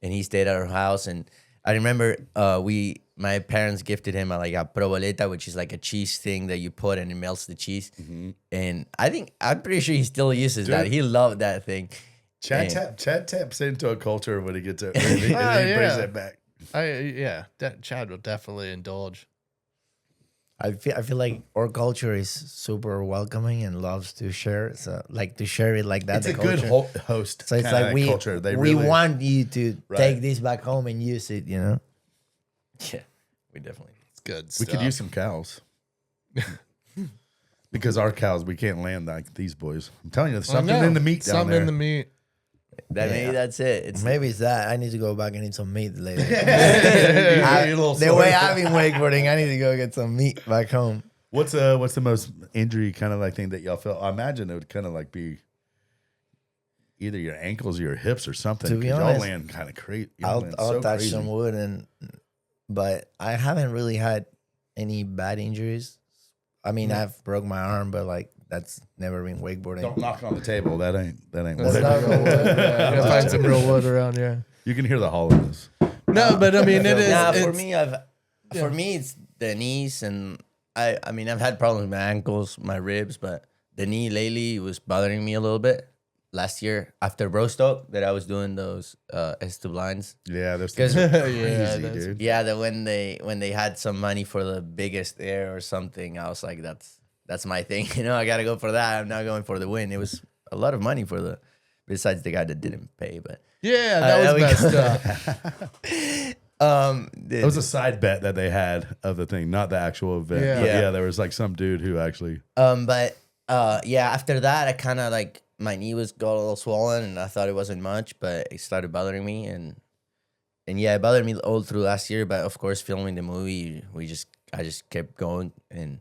he stayed at our house. And I remember my parents gifted him like a proboleta, which is like a cheese thing that you put and it melts the cheese. And I'm pretty sure he still uses that. He loved that thing. Chad taps into a culture when he gets it. And he brings it back. Chad will definitely indulge. I feel like our culture is super welcoming and loves to share. So like to share it like that. It's the a good culture. host. So it's kinda like we culture. They we really, want you to Right. take this back home and use it. You know. Yeah, we definitely. It's good we stuff. could use some cows. Because our cows, we can't land like these boys. I'm telling you, there's something in the meat down Something there. in the meat. Maybe that's it. It's Maybe it's that. I need to go back and eat some meat later. You're a little The sore. way I've been wakeboarding, I need to go get some meat back home. What's the most injury kind of like thing that y'all felt? I imagine it would kind of like be either your ankles or your hips or something. To be 'cause honest, y'all land kind of crazy. I'll touch some wood but I haven't really had any bad injuries. I mean, I've broke my arm, but like that's never been wakeboarding. Don't knock on the table. That ain't. That's wood. not real wood. Yeah, you gotta find some real wood around here. You can hear the hollowness. No, but I mean, it is. Nah, for it's- me, it's the knees, and I mean, I've had problems with my ankles, my ribs, but the knee lately was bothering me a little bit. Last year, after Brostock, that I was doing those S2 lines. Yeah, there's 'Cause- crazy, that's- dude. Yeah, that when they had some money for the biggest air or something, I was like, that's my thing. You know, I gotta go for that. I'm not going for the win. It was a lot of money for besides the guy that didn't pay, but Yeah, that was messed up. It was a side bet that they had of the thing, not the actual event. Yeah. But Yeah. yeah, there was like some dude who actually. Yeah, after that, I kind of like my knee got a little swollen, and I thought it wasn't much, but it started bothering me, and yeah, it bothered me all through last year. But of course, filming the movie, I just kept going, and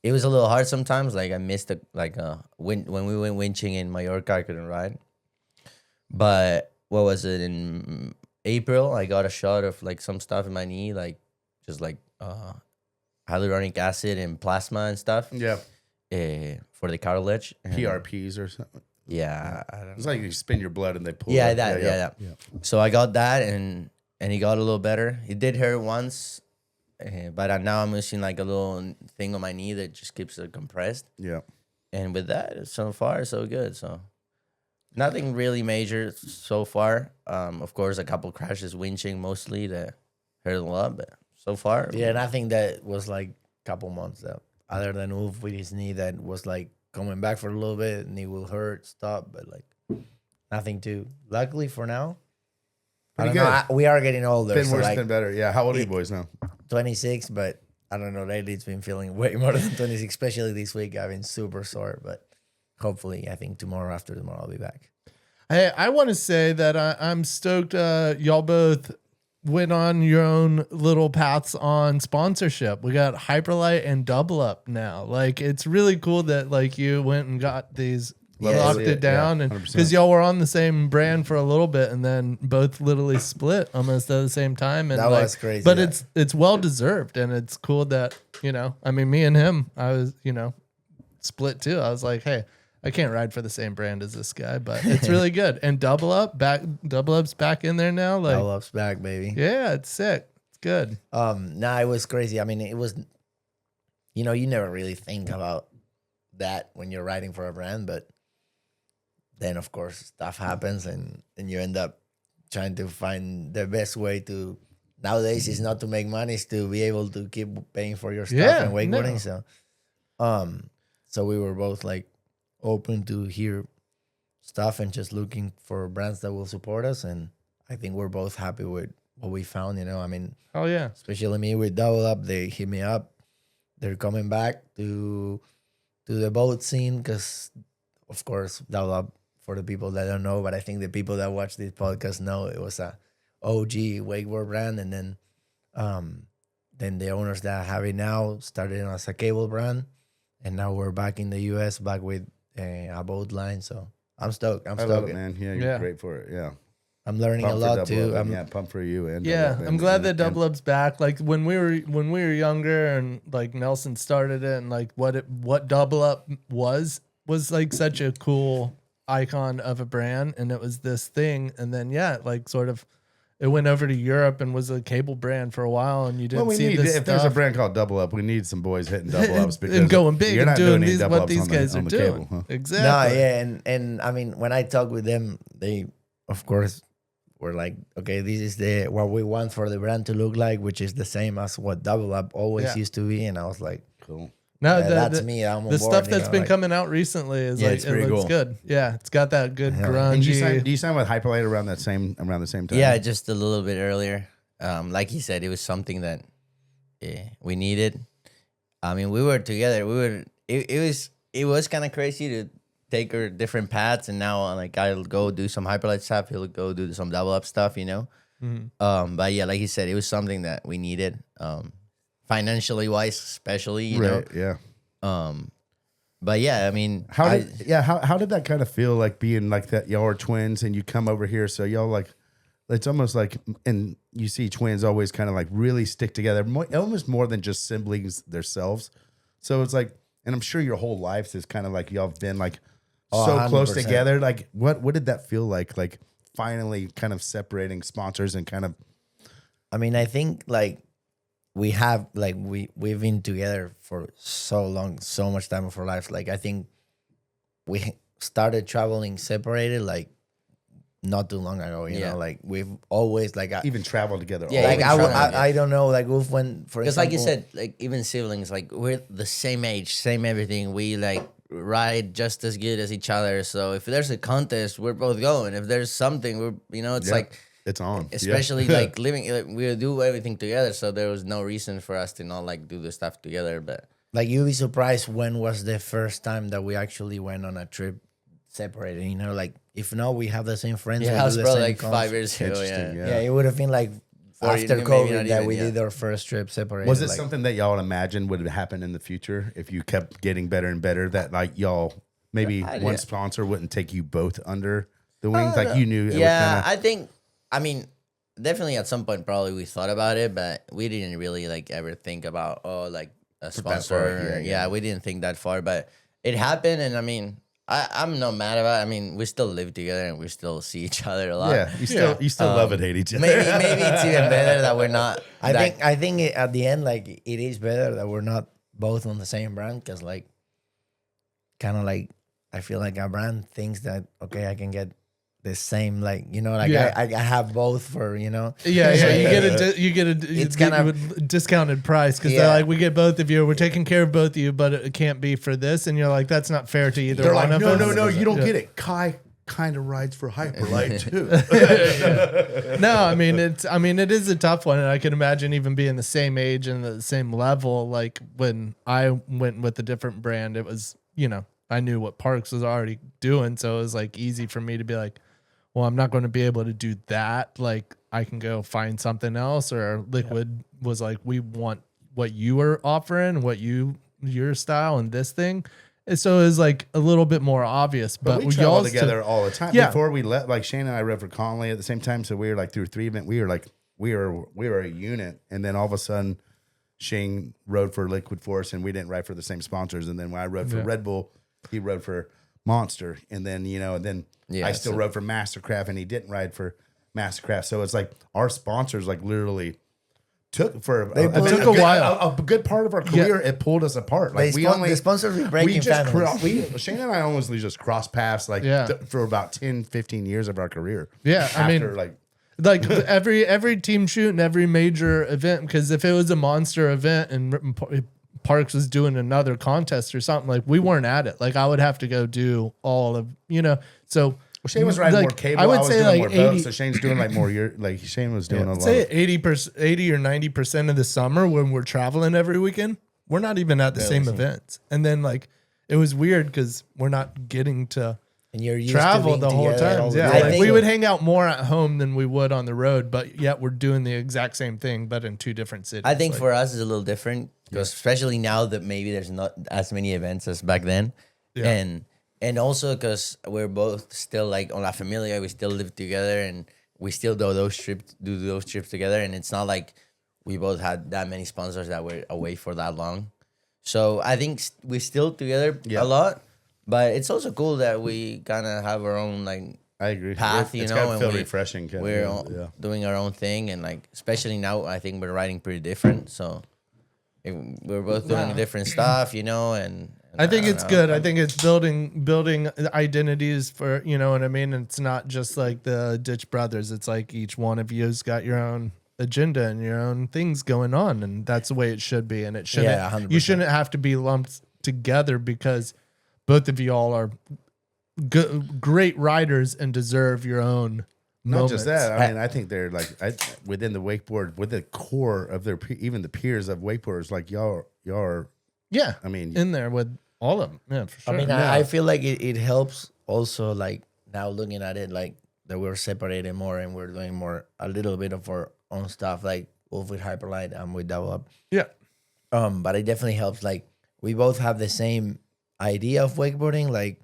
it was a little hard sometimes. Like I missed when we went winching in Mallorca, I couldn't ride. But what was it in April? I got a shot of like some stuff in my knee, like just like hyaluronic acid and plasma and stuff. Yeah. For the cartilage. And- PRPs or something. Yeah, I don't It's like you spin your blood and they pull. Yeah, it. that. So I got that, and it got a little better. It did hurt once, but now I'm using like a little thing on my knee that just keeps it compressed. Yeah. And with that, so far so good. So nothing really major so far. Of course, a couple crashes winching mostly that hurt a lot, but so far, Yeah, and I think that was like a couple months though. Other than Wolf with his knee that was like coming back for a little bit and he will hurt, stop, but like nothing too. Luckily for now, Pretty I don't know, good. we are getting older. Been So worse like than better. Yeah. How old are you boys now? 26, but I don't know. Lately, it's been feeling way more than 26, especially this week. I've been super sore, but hopefully, I think tomorrow, after tomorrow, I'll be back. Hey, I want to say that I'm stoked. Y'all both went on your own little paths on sponsorship. We got Hyperlight and Double Up now. Like, it's really cool that like you went and got these, Yeah, locked see it it. Yeah, down, and 100%. because y'all were on the same brand for a little bit, and then both literally split almost at the same time. And That like, was crazy, but that. it's well deserved, and it's cool that I mean, me and him, I was split too. I was like, hey, I can't ride for the same brand as this guy, but it's really good. And Double Up's back in there now. Like, Double Up's back, baby. yeah, it's sick. It's good. Nah, it was crazy. I mean, it was, you never really think about that when you're writing for a brand, but then of course stuff happens and you end up trying to find the best way to, nowadays is not to make money, it's to be able to keep paying for your stuff Yeah, and wakeboarding. no. So we were both like open to hear stuff and just looking for brands that will support us. And I think we're both happy with what we found, I mean, Oh yeah. especially me with Double Up, they hit me up. They're coming back to the boat scene because, of course, Double Up for the people that don't know, but I think the people that watch this podcast know it was a OG wakeboard brand, and then the owners that have it now started as a cable brand, and now we're back in the US, back with a boat line. So I'm stoked. I love it, man. Yeah, you're great for it. Yeah. I'm learning a lot too. Yeah, pumped for you. And I'm glad that Double Up's back. Like when we were younger, and like Nelson started it, and like what Double Up was like such a cool icon of a brand, and it was this thing, and then like sort of it went over to Europe and was a cable brand for a while, and you didn't see this if there's a brand called Double Up, we need some boys hitting double ups because and going big you're and not doing any these double what ups these on guys the are cable, doing. huh? Exactly. No, yeah, and I mean when I talk with them, they of course were like, okay, this is what we want for the brand to look like, which is the same as what Double Up always used to be, and I was like, cool. No, that's me. I'm on the board, stuff that's been like, coming out recently is like it's it pretty looks cool. good. Yeah, it's got that good And grungy. do you sign with Hyperlight around the same time? Yeah, just a little bit earlier. Like he said, it was something that we needed. I mean, we were together. It was kind of crazy to take our different paths, and now like I'll go do some Hyperlight stuff. He'll go do some Double Up stuff, you know. But yeah, like he said, it was something that we needed, financially wise, especially, you know. Yeah. But yeah, I mean, How did that kind of feel like being like that? Y'all are twins, and you come over here, so y'all like. It's almost like, and you see twins always kind of like really stick together, almost more than just siblings themselves. So it's like, and I'm sure your whole lives is kind of like y'all have been like so 100%. close together. Like, what did that feel like? Like finally kind of separating sponsors and kind of. I mean, I think like we have like we've been together for so long, so much time of our lives. Like I think we started traveling separated like not too long ago. You know, like we've always like Even travel together. Yeah, like even I don't know, like we've went for because example, like you said, like even siblings, like we're the same age, same everything. We like ride just as good as each other. So if there's a contest, we're both going. If there's something, it's like it's on. especially like living, like, we do everything together. So there was no reason for us to not like do the stuff together. But like you'll be surprised when was the first time that we actually went on a trip separated. You know, like if not, we have the same friends. yeah, we that was do the probably same like cons. 5 years ago. Interesting, Yeah. Yeah, it would have been like Or after maybe COVID not that even, we yeah. did our first trip separated. Was it like, something that y'all imagined would happen in the future if you kept getting better and better? That like y'all maybe one sponsor wouldn't take you both under the wings, like you knew. It Yeah, was I mean, definitely at some point probably we thought about it, but we didn't really like ever think about like a sponsor. far, Yeah, we didn't think that far, but it happened, and I mean, I'm not mad about it. I mean, we still live together and we still see each other a lot. Yeah, you still love and hate each other. Maybe it's even better that we're not. I think at the end, like it is better that we're not both on the same brand, because like kind of like I feel like our brand thinks that okay, I can get the same, like, you know, like Yeah. I have both for, you know. Yeah, you get a It's kind of- discounted price because they're Yeah. like, we get both of you, we're taking care of both of you, but it can't be for this, and you're like, that's not fair to either They're one like, of us. no, you don't Yeah. get it. Kai kind of rides for Hyperlight too. No, I mean it is a tough one, and I can imagine even being the same age and the same level. Like when I went with a different brand, it was, you know, I knew what Parks was already doing, so it was like easy for me to be like, well, I'm not going to be able to do that. Like I can go find something else. Or Liquid was like, we want what you were offering, your style and this thing. And so it was like a little bit more obvious. But we y'all travel still- together all the time. Yeah. Before we left, like Shane and I rode for Conley at the same time, so we were like through 3 events. We were a unit, and then all of a sudden, Shane rode for Liquid Force, and we didn't ride for the same sponsors. And then when I rode for Red Bull, he rode for Monster, and then I still rode for Mastercraft, and he didn't ride for Mastercraft. So it's like our sponsors like literally took a while. A good part of our career. It pulled us apart. Like the sponsors were breaking families. Shane and I honestly just crossed paths like for about 10, 15 years of our career. Yeah, I mean, like every team shoot and every major event, because if it was a monster event and Parks was doing another contest or something, like we weren't at it. Like I would have to go do all of, you know, so. Well, Shane was riding like, more cable. I would was say doing like more 80, boats, so Shane's doing like more. Like Shane was doing a lot. Say 80 or 90% of the summer when we're traveling every weekend, we're not even at the same events. And then like it was weird because we're not getting to And you're used travel to the whole time. Yeah, I like think we would hang out more at home than we would on the road, but yet we're doing the exact same thing, but in two different cities. I think like, for us it's a little different because especially now that maybe there's not as many events as back then, and also because we're both still like on La Familia, we still live together and we still do those trips together, and it's not like we both had that many sponsors that were away for that long. So I think we're still together a lot, but it's also cool that we kind of have our own like I agree. path, It's you gotta know, feel and refreshing. we're doing our own thing, and like especially now, I think we're riding pretty different. So we're both doing different stuff, you know, and I think don't it's know. good. I think it's building identities for, you know what I mean? It's not just like the Ditch brothers. It's like each one of you's got your own agenda and your own things going on, and that's the way it should be. And it shouldn't. Yeah, 100%. You shouldn't have to be lumped together because both of you all are great riders and deserve your own. Not moments. just that. I mean, I think they're like within the wakeboard, with the core of their even the peers of wakeboarders. Like y'all are. Yeah, I mean, in there with all of them. Yeah, for sure. I mean, I feel like it helps also, like now looking at it, like that we're separated more and we're doing more, a little bit of our own stuff, like Wolf with Hyperlight and with Double Up. Yeah. But it definitely helps. Like we both have the same idea of wakeboarding. Like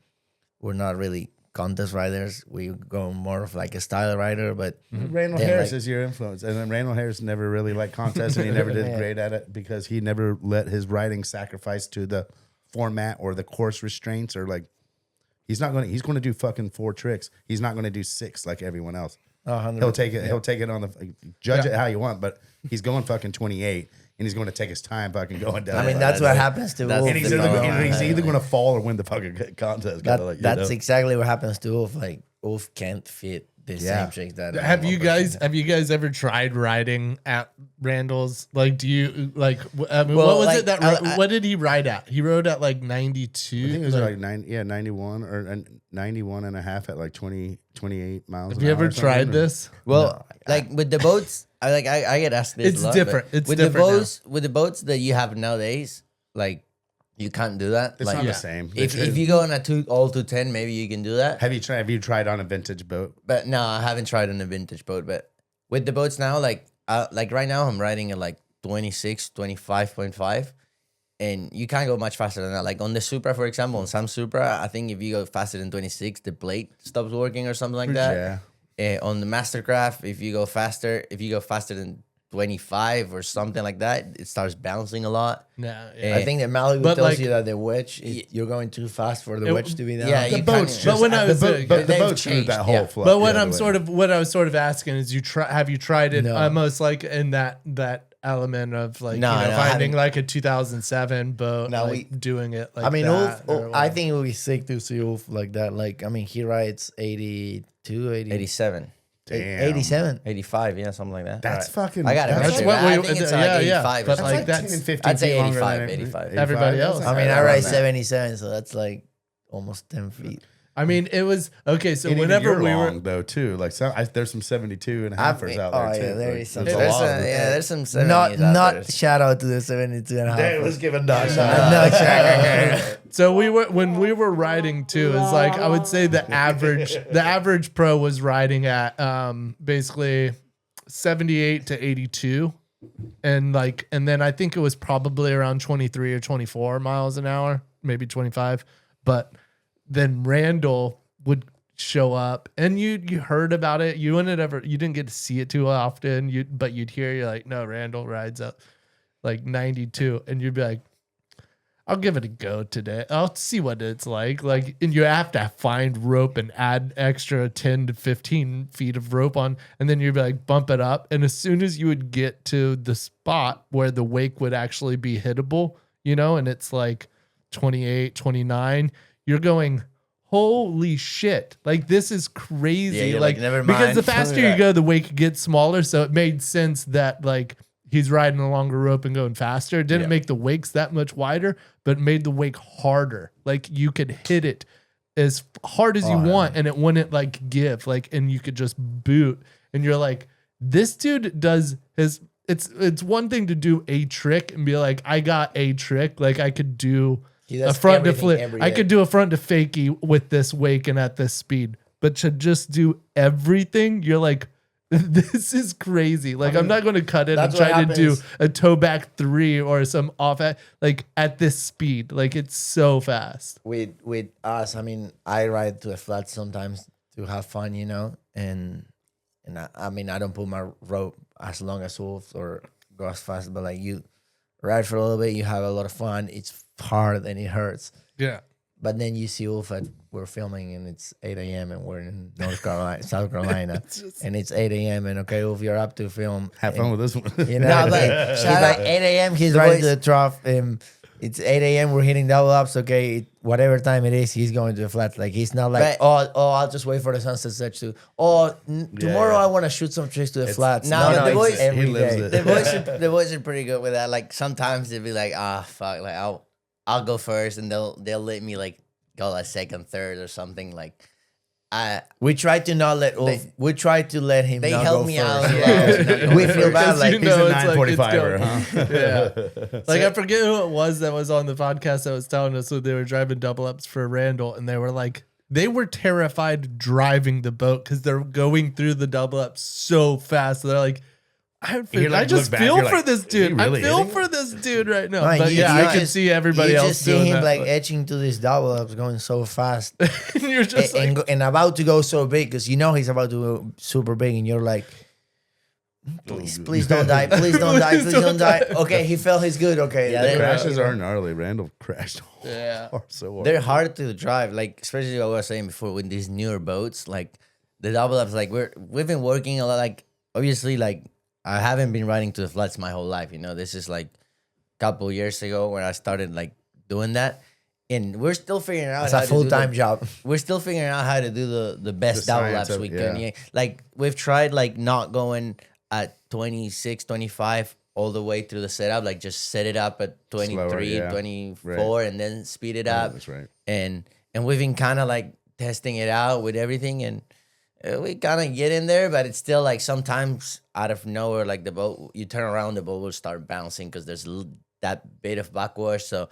we're not really contest riders. We go more of like a style rider, but Randall then, Harris like- is your influence, and then Randall Harris never really liked contests, and he never did great at it because he never let his riding sacrifice to the format or the course restraints, or like he's going to do fucking 4 tricks. He's not going to do 6 like everyone else. 100%. He'll take it. He'll take it on the judge it how you want, but he's going fucking 28, and he's going to take his time fucking going down. I mean, that's what happens to Wolf. and he's either going to fall or win the fucking contest. That's exactly what happens to Wolf. Like Wolf can't fit the same tricks that. Have you guys ever tried riding at Randall's? Like, do you like? I mean, Well, what was like, it that? What did he ride at? He rode at like 92. I think it was like 91 or 91 and a half at like 28 miles. Have you ever tried this? Well, like with the boats, I get asked this. It's a lot, different. but It's with different with the boats that you have nowadays, like you can't do that. It's like not the same. if you go on a 210, maybe you can do that. Have you tried on a vintage boat? But no, I haven't tried on a vintage boat. But with the boats now, like right now, I'm riding at like 26, 25.5. And you can't go much faster than that. Like on the Supra, for example, on some Supra, I think if you go faster than 26, the blade stops working or something like that. Yeah. On the Mastercraft, if you go faster than 25 or something like that, it starts bouncing a lot. No, I think that Malibu But, tells like- you that the wedge, you're going too fast for the wedge to be down. Yeah, the you boats. kinda- But when I was the they've boat screwed changed, that whole yeah. flow. but what the I'm other way. what I was sort of asking is, have you tried it No. almost like in that element of like No, you know, no, I finding haven't. like a 2007 boat, No, like doing it like I mean, that, Wolf, or I think it would be sick to see Wolf like that. Like, I mean, he rides 82, 87, 87. 85, yeah, something like that. That's fucking. I got it. That's That's what I we- think it's yeah, like yeah, 85 or but something. like that's 10 and 15 I'd say feet longer 85, than 85. Everybody That's else. like I mean, I around ride that. 77, so that's like almost 10 feet. I mean, it was okay. So And even whenever you're we long, were, though too, like there's some 72 and a halfers out oh, there too. yeah, there Like, is some- there's a There's lot of them. there's some 70s Not out there. shout out to the 72 and a half. Let's give a nod. No, shout out. so when we were riding too, is like I would say the average pro was riding at basically 78 to 82, and then I think it was probably around 23 or 24 miles an hour, maybe 25, but then Randall would show up, and you heard about it. You didn't get to see it too often. But you'd hear, you're like, no, Randall rides up like 92, and you'd be like, I'll give it a go today. I'll see what it's like. Like, and you have to find rope and add extra 10 to 15 feet of rope on, and then you'd be like, bump it up. And as soon as you would get to the spot where the wake would actually be hittable, and it's like 28, 29, you're going, holy shit. Like, this is crazy. Yeah, you're like, like, never because mind. the faster you go, the wake gets smaller. So it made sense that like he's riding a longer rope and going faster. It didn't make the wakes that much wider, but made the wake harder. Like, you could hit it as hard as you want, and it wouldn't like give, like, and you could just boot. And you're like, this dude does it's one thing to do a trick and be like, I got a trick. Like, I could do He does a front to everything flip. every I day. could do a front to fakie with this wake and at this speed, but to just do everything, you're like, this is crazy. Like, I'm not going to cut it and that's what try to do happens. a toe back 3 or some off at, like at this speed. Like, it's so fast. With us, I mean, I ride to the flat sometimes to have fun, you know, and I mean, I don't put my rope as long as Wolf or go as fast, but like you ride for a little bit, you have a lot of fun. It's hard and it hurts. Yeah. But then you see Wolf we're filming and it's 8 a.m. and we're in South Carolina, and it's 8 a.m. and okay, Wolf, you're up to film. Have fun with this one. You know, like it's like 8 a.m. He's riding to the trough. It's 8 a.m. We're hitting double ups. Okay, whatever time it is, he's going to the flat. Like he's not like, But- I'll just wait for the sunset set to. Tomorrow yeah. I want to shoot some tricks to the flats. no, the it's boys- every he lives day. it. The boys are pretty good with that. Like sometimes they'll be like, fuck, like I'll go first, and they'll let me like go like second, third, or something. Like We try to not let Wolf. We try to let him. they not held go me first. out. Yeah. We feel bad. Because Like you He's know, a it's like, it's 945er, going- huh? Like, I forget who it was that was on the podcast that was telling us that they were driving double ups for Randall, and they were like, they were terrified driving the boat because they're going through the double ups so fast. They're like, You're like, I just look back, feel you're for like, this "Is he dude. really I feel hitting for this dude right now." Man, But you- yeah, you I can just- see everybody you else just see doing him that. like but- etching to this double ups, going so fast, and you're just and, like, and about to go so big because you know he's about to go super big, and you're like, please don't die, please don't die, please don't die. Okay, he fell, he's good. Okay, Yeah, The they're- crashes are gnarly. Randall crashed Yeah. so hard. they're hard to drive. Like especially what I was saying before with these newer boats, like the double ups. Like we've been working a lot. Like obviously, like I haven't been riding to the flats my whole life. You know, this is like a couple years ago where I started like doing that, and we're still figuring out. it's how a to do full time the- job. We're still figuring out how to do the best The double science laps of we it, can. yeah. Yeah. Like we've tried like not going at 26, 25 all the way through the setup. Like just set it up at 23, Slower, yeah. 24 and then speed it Yeah, up. that's right. And we've been kind of like testing it out with everything, and we kind of get in there, but it's still like sometimes out of nowhere, like the boat, you turn around, the boat will start bouncing because there's that bit of backwash. So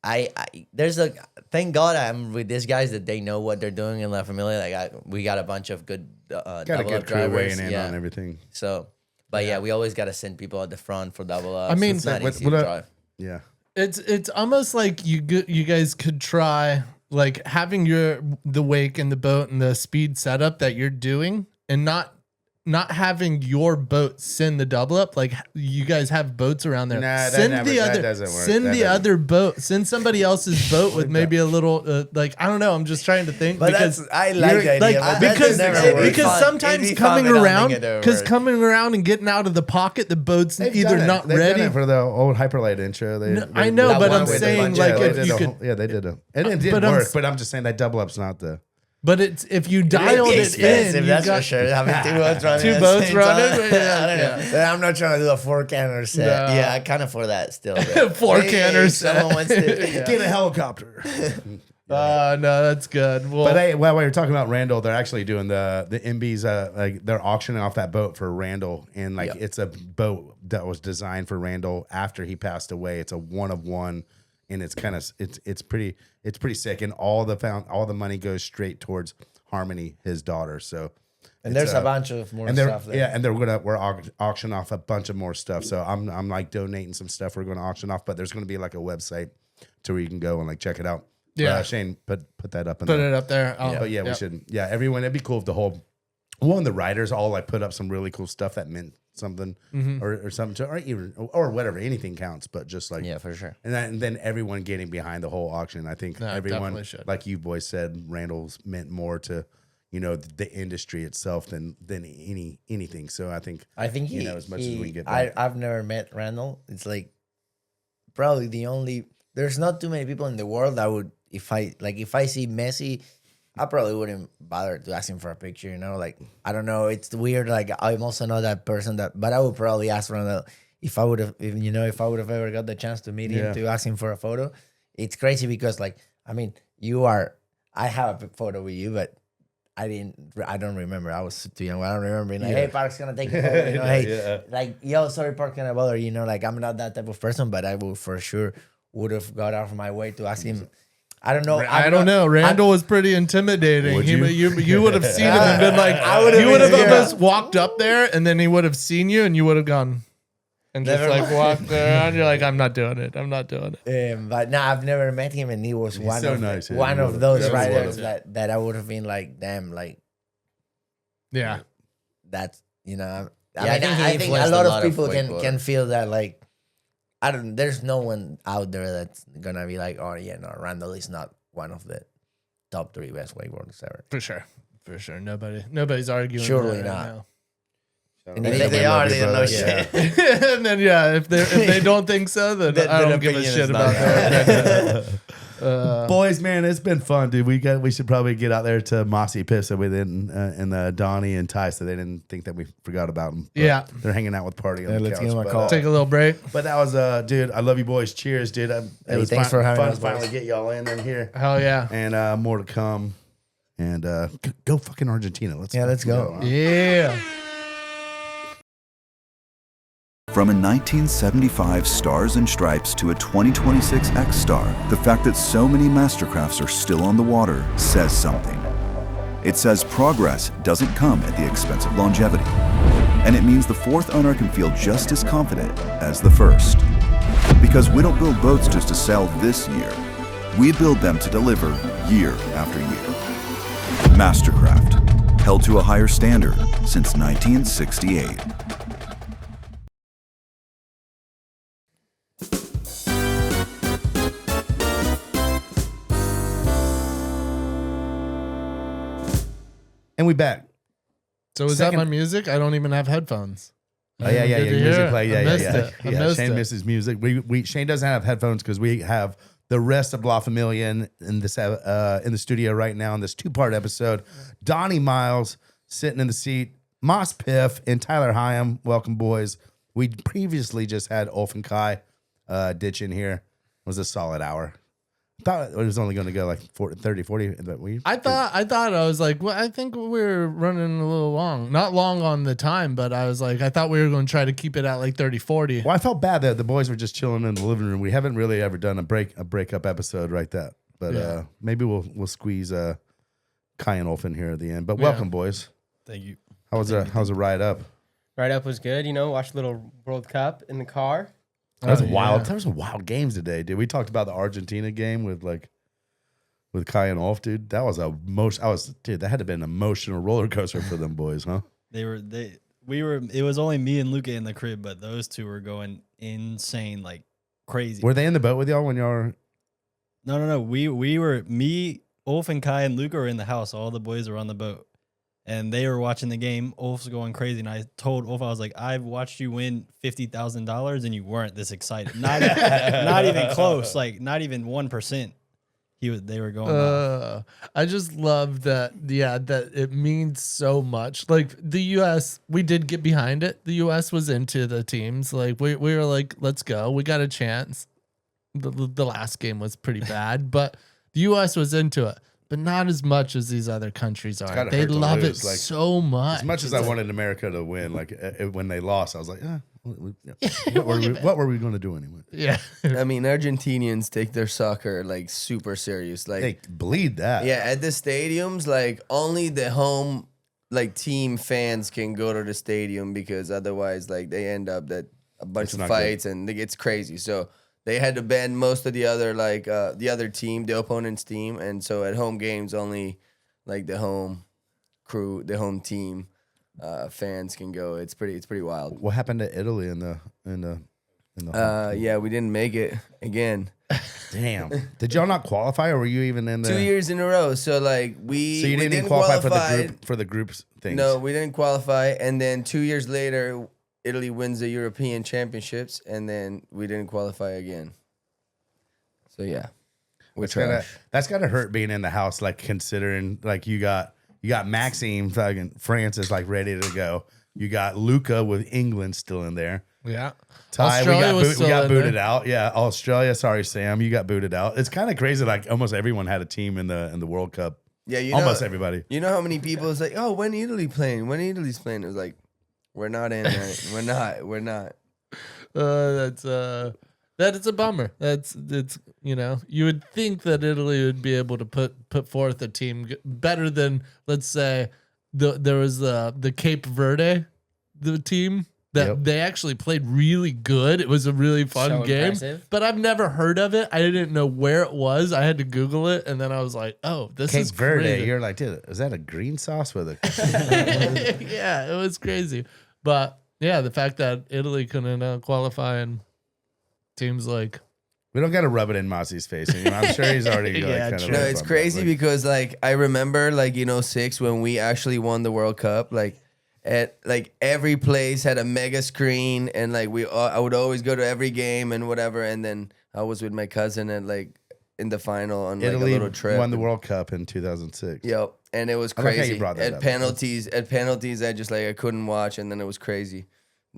I there's a thank God I'm with these guys that they know what they're doing in La Familia. Like we got a bunch of good Got a double good up crew drivers. weighing in Yeah. on everything. So, but yeah, we always got to send people at the front for double ups. I mean, it's not what- easy what to I- drive. Yeah. It's almost like you guys could try like having the wake and the boat and the speed setup that you're doing, and not having your boat send the double up. Like you guys have boats around there. Nah, that send never- the that other. doesn't work. Send That the doesn't- other boat. Send somebody else's boat with maybe a little like I don't know. I'm just trying to think But because that's I like the idea. like but that because never it'd be works. because fun. sometimes It'd be fun, coming but I don't around think it'll because work. coming around and getting out of the pocket, the boat's They've either done it. not They've ready. done it for the old Hyperlight intro. I know, that but one I'm with the saying bunch of like they if did you a could. whole- they did it. And it did but I'm work, s- but I'm just saying that double up's not the. But it's if you dialed it in, Expensive, you that's got for sure. Having two boats running. two at the boats same running. time. Yeah, I don't know. yeah. I'm not trying to do a 4-canner set. No. Yeah, I kind of for that still. but- Four Hey, canners. Someone wants to. Get a helicopter. No, that's good. Well, But hey, while you're talking about Randall, they're actually doing the MBs. Like they're auctioning off that boat for Randall, and like it's a boat that was designed for Randall after he passed away. It's a one of one, and it's kind of it's pretty sick. And all the money goes straight towards Harmony, his daughter. So. And it's, there's a bunch of more and they're stuff there. yeah, and we're auction off a bunch of more stuff. So I'm like donating some stuff we're going to auction off, but there's going to be like a website to where you can go and like check it out. Yeah. Shane, put that up in put there. it up there. Oh, But yeah, we yep. should. Yeah, everyone. It'd be cool if the whole the writers all like put up some really cool stuff that meant something or something to, or even or whatever. Anything counts, but just like Yeah, for sure. and then everyone getting behind the whole auction. I think No, everyone, definitely should. like you boys said, Randall's meant more to the industry itself than anything. So I think he, as much as we can get I, back. I've never met Randall. It's like probably the only. There's not too many people in the world that would. If I see Messi, I probably wouldn't bother to ask him for a picture. Like I don't know. It's weird. Like I'm also not that person but I would probably ask Randall if I would have ever got the chance to meet him Yeah. to ask him for a photo. It's crazy because I have a photo with you, but. I don't remember. I was too young. I don't remember being like, hey, Park's gonna take a photo. Hey, like, yo, sorry, Park, can I bother you? Like, I'm not that type of person, but I will for sure would have got out of my way to ask him. I don't know. I don't know. Randall was pretty intimidating. Would You would have seen him and been like, you would have almost walked up there, and then he would have seen you, and you would have gone and just like walked around. You're like, I'm not doing it. I'm not doing it. But no, I've never met him, and he was one so of nice, yeah. one He of would've- those yeah, riders would've. that I would have been like, damn, like Yeah. that's I Yeah, I think he think a influenced lot a of lot of people can wakeboarders. feel that like there's no one out there that's gonna be like, oh yeah, no, Randall is not one of the top 3 best wakeboarders ever. For sure. For sure. Nobody's arguing. Surely that not. right And if they are, they don't know shit. now. And then if they don't think so, then I don't give a opinion shit is about not their Boys, man, it's been fun, dude. We should probably get out there to Massi Pissa with it and Donnie and Ty, so they didn't think that we forgot about them. But Yeah. they're hanging out with party on the let's couch. give them a but, call. Take a little break. but that was dude. I love you, boys. Cheers, dude. It was thanks for having fun us, to finally boys. get y'all in here, Hell yeah. and more to come. And go fucking Argentina. Let's Let's go. Yeah. From a 1975 Stars and Stripes to a 2026 X-Star, the fact that so many Mastercrafts are still on the water says something. It says progress doesn't come at the expense of longevity. And it means the fourth owner can feel just as confident as the first. Because we don't build boats just to sell this year. We build them to deliver year after year. Mastercraft, held to a higher standard since 1968. And we back. So is Second- that my music? I don't even have headphones. Oh yeah, Good to music hear. play. I Yeah, missed yeah. it. I Yeah, missed Shane it. misses music. We Shane doesn't have headphones because we have the rest of La Familia in this in the studio right now in this 2-part episode. Donnie Miles sitting in the seat, Moss Piff and Tyler Hyam. Welcome, boys. We previously just had Ulf and Kai Ditch in here. It was a solid hour. Thought it was only going to go like 30, 40, but we. I was like, well, I think we're running a little long. Not long on the time, but I was like, I thought we were going to try to keep it at like 30, 40. Well, I felt bad that the boys were just chilling in the living room. We haven't really ever done a breakup episode like that, but Yeah. maybe we'll squeeze Kai and Ulf in here at the end. But welcome, boys. Thank you. How's the ride up? Ride up was good. Watched a little World Cup in the car. That was Oh, wild. yeah. There was some wild games today, dude. We talked about the Argentina game with Kai and Ulf, dude. That was that had to be an emotional roller coaster for them boys, huh? It was only me and Luca in the crib, but those two were going insane, like crazy. Were they in the boat with y'all when y'all were? No. We were me, Ulf and Kai and Luca were in the house. All the boys were on the boat. And they were watching the game. Ulf's going crazy. And I told Ulf, I was like, I've watched you win $50,000 and you weren't this excited. Not even close. Like not even 1%. They were going off. I just love that. Yeah, that it means so much. Like the U.S., we did get behind it. The U.S. was into the teams. Like we were like, let's go. We got a chance. The last game was pretty bad, but the U.S. was into it. But not as much as these other countries are. gotta They hurt to love lose, it like, so much. As much as I wanted America to win, when they lost, I was like, what were we going to do anyway? Yeah. I mean, Argentinians take their soccer like super serious. Like, They bleed that. yeah, at the stadiums, like only the home like team fans can go to the stadium because otherwise, like they end up that a bunch It's of not fights and it's crazy. So they had to ban most of the other the other team, the opponent's team, and so at home games only like the home crew, the home team fans can go. It's pretty wild. What happened to Italy in the Yeah, we didn't make it again. Damn. Did y'all not qualify, or were you even in the 2 years in a row. So like we So you we didn't even qualify for the groups things. No, we didn't qualify, and then 2 years later, Italy wins the European Championships, and then we didn't qualify again. So yeah, That's gotta hurt being in the house, like considering like you got Maxime fucking France is like ready to go. You got Luca with England still in there. Yeah. Ty, Australia was we still got in booted there. out. Yeah, Australia. Sorry, Sam, you got booted out. It's kind of crazy. Like almost everyone had a team in the World Cup. Yeah, Almost everybody. You know how many people is like, oh, when Italy playing? When Italy's playing? It was like, we're not in. Right? We're not. That's That it's a bummer. It's you would think that Italy would be able to put forth a team better than, let's say, there was the Cape Verde, the team that they actually played really good. It was a really fun game, but I've never heard of it. I didn't know where it was. I had to Google it, and then I was like, "Oh, this Cape is Verde." crazy. You're like, dude, is that a green sauce with a? Yeah, it was crazy. But yeah, the fact that Italy couldn't qualify and teams like. We don't got to rub it in Massi's face. I'm sure he's already Yeah, kind of. No, it's crazy because like I remember like 06 when we actually won the World Cup. Like at like every place had a mega screen, and like I would always go to every game and whatever. And then I was with my cousin and like in the final on like Italy a little trip. won the World Cup in 2006. Yep, and it was I like how you crazy. brought that up. At penalties, I just like I couldn't watch, and then it was crazy.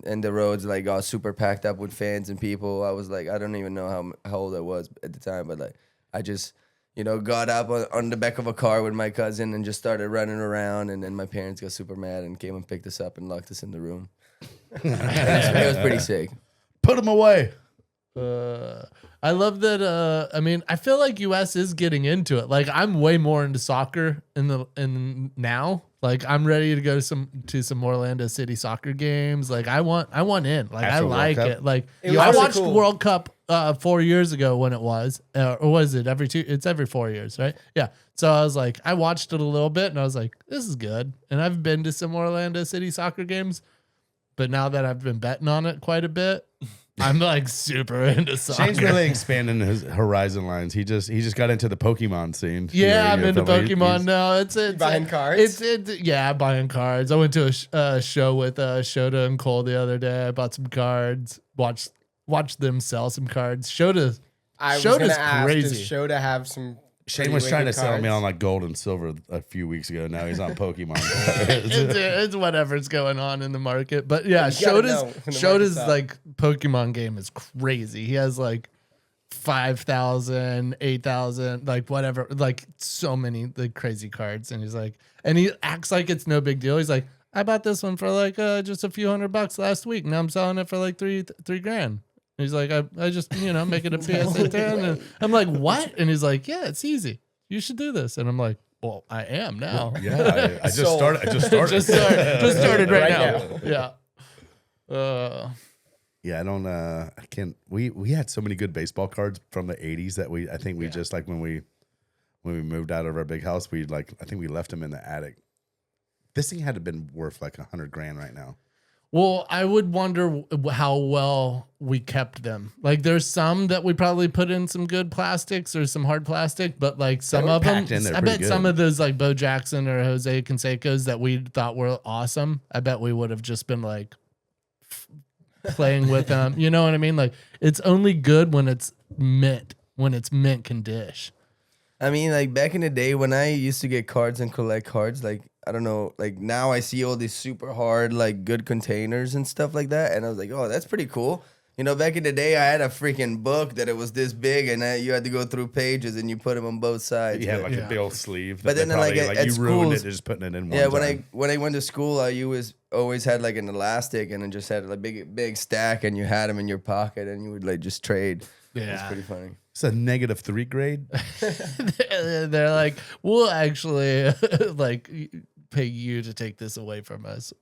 And the roads like got super packed up with fans and people. I was like, I don't even know how old I was at the time, but like I just got up on the back of a car with my cousin and just started running around. And then my parents got super mad and came and picked us up and locked us in the room. It was pretty sick. Put him away. I love that. I mean, I feel like US is getting into it. Like I'm way more into soccer in now. Like I'm ready to go to some Orlando City soccer games. Like I want in. Like After I like World it. Cup? Like It I was watched cool. World Cup 4 years ago when it was, or was it every 2? It's every 4 years, right? Yeah. So I was like, I watched it a little bit, and I was like, this is good. And I've been to some Orlando City soccer games, but now that I've been betting on it quite a bit, I'm like super into soccer. Shane's really expanding his horizon lines. He just got into the Pokemon scene. Yeah, I'm into Pokemon Pokemon now. It's buying cards? Yeah, buying cards. I went to a show with Shota and Cole the other day. I bought some cards. Watched them sell some cards. Shota's I was going Shota's to ask, crazy. does Shota have some Shane was trying to sell me cards? on like gold and silver a few weeks ago. Now he's on Pokemon. It's whatever's going on in the market. But yeah, You gotta know when the Shota's market's up. like Pokemon game is crazy. He has like 5,000, 8,000, like whatever, like so many like crazy cards. And he's like, and he acts like it's no big deal. He's like, I bought this one for like just a few $100 last week. Now I'm selling it for like three grand. He's like, I just, make it a PSA 10. And I'm like, what? And he's like, yeah, it's easy. You should do this. And I'm like, well, I am now. Yeah, I just Sold. started. I just started. just started right, Right now. Yeah. Yeah, I don't. I can't. We had so many good baseball cards from the '80s that I think we just like when we moved out of our big house, I think we left them in the attic. This thing had to have been worth like $100,000 right now. Well, I would wonder how well we kept them. Like, there's some that we probably put in some good plastics or some hard plastic, but like some were of them, packed in there I pretty bet good. some of those like Bo Jackson or Jose Canseco's that we thought were awesome, I bet we would have just been like playing with them. You know what I mean? Like, it's only good when it's mint condition. I mean, like back in the day when I used to get cards and collect cards, like I don't know, like now I see all these super hard, like good containers and stuff like that, and I was like, oh, that's pretty cool. Back in the day, I had a freaking book that it was this big, and you had to go through pages, and you put them on both sides. You had But- like a big old sleeve. But that then, they like, probably, at you ruined it schools- just putting it in one. Yeah, time. when I went to school, I always had like an elastic, and it just had a big stack, and you had them in your pocket, and you would like just trade. It was Yeah. pretty funny. It's a -3 grade. They're like, we'll actually like pay you to take this away from us,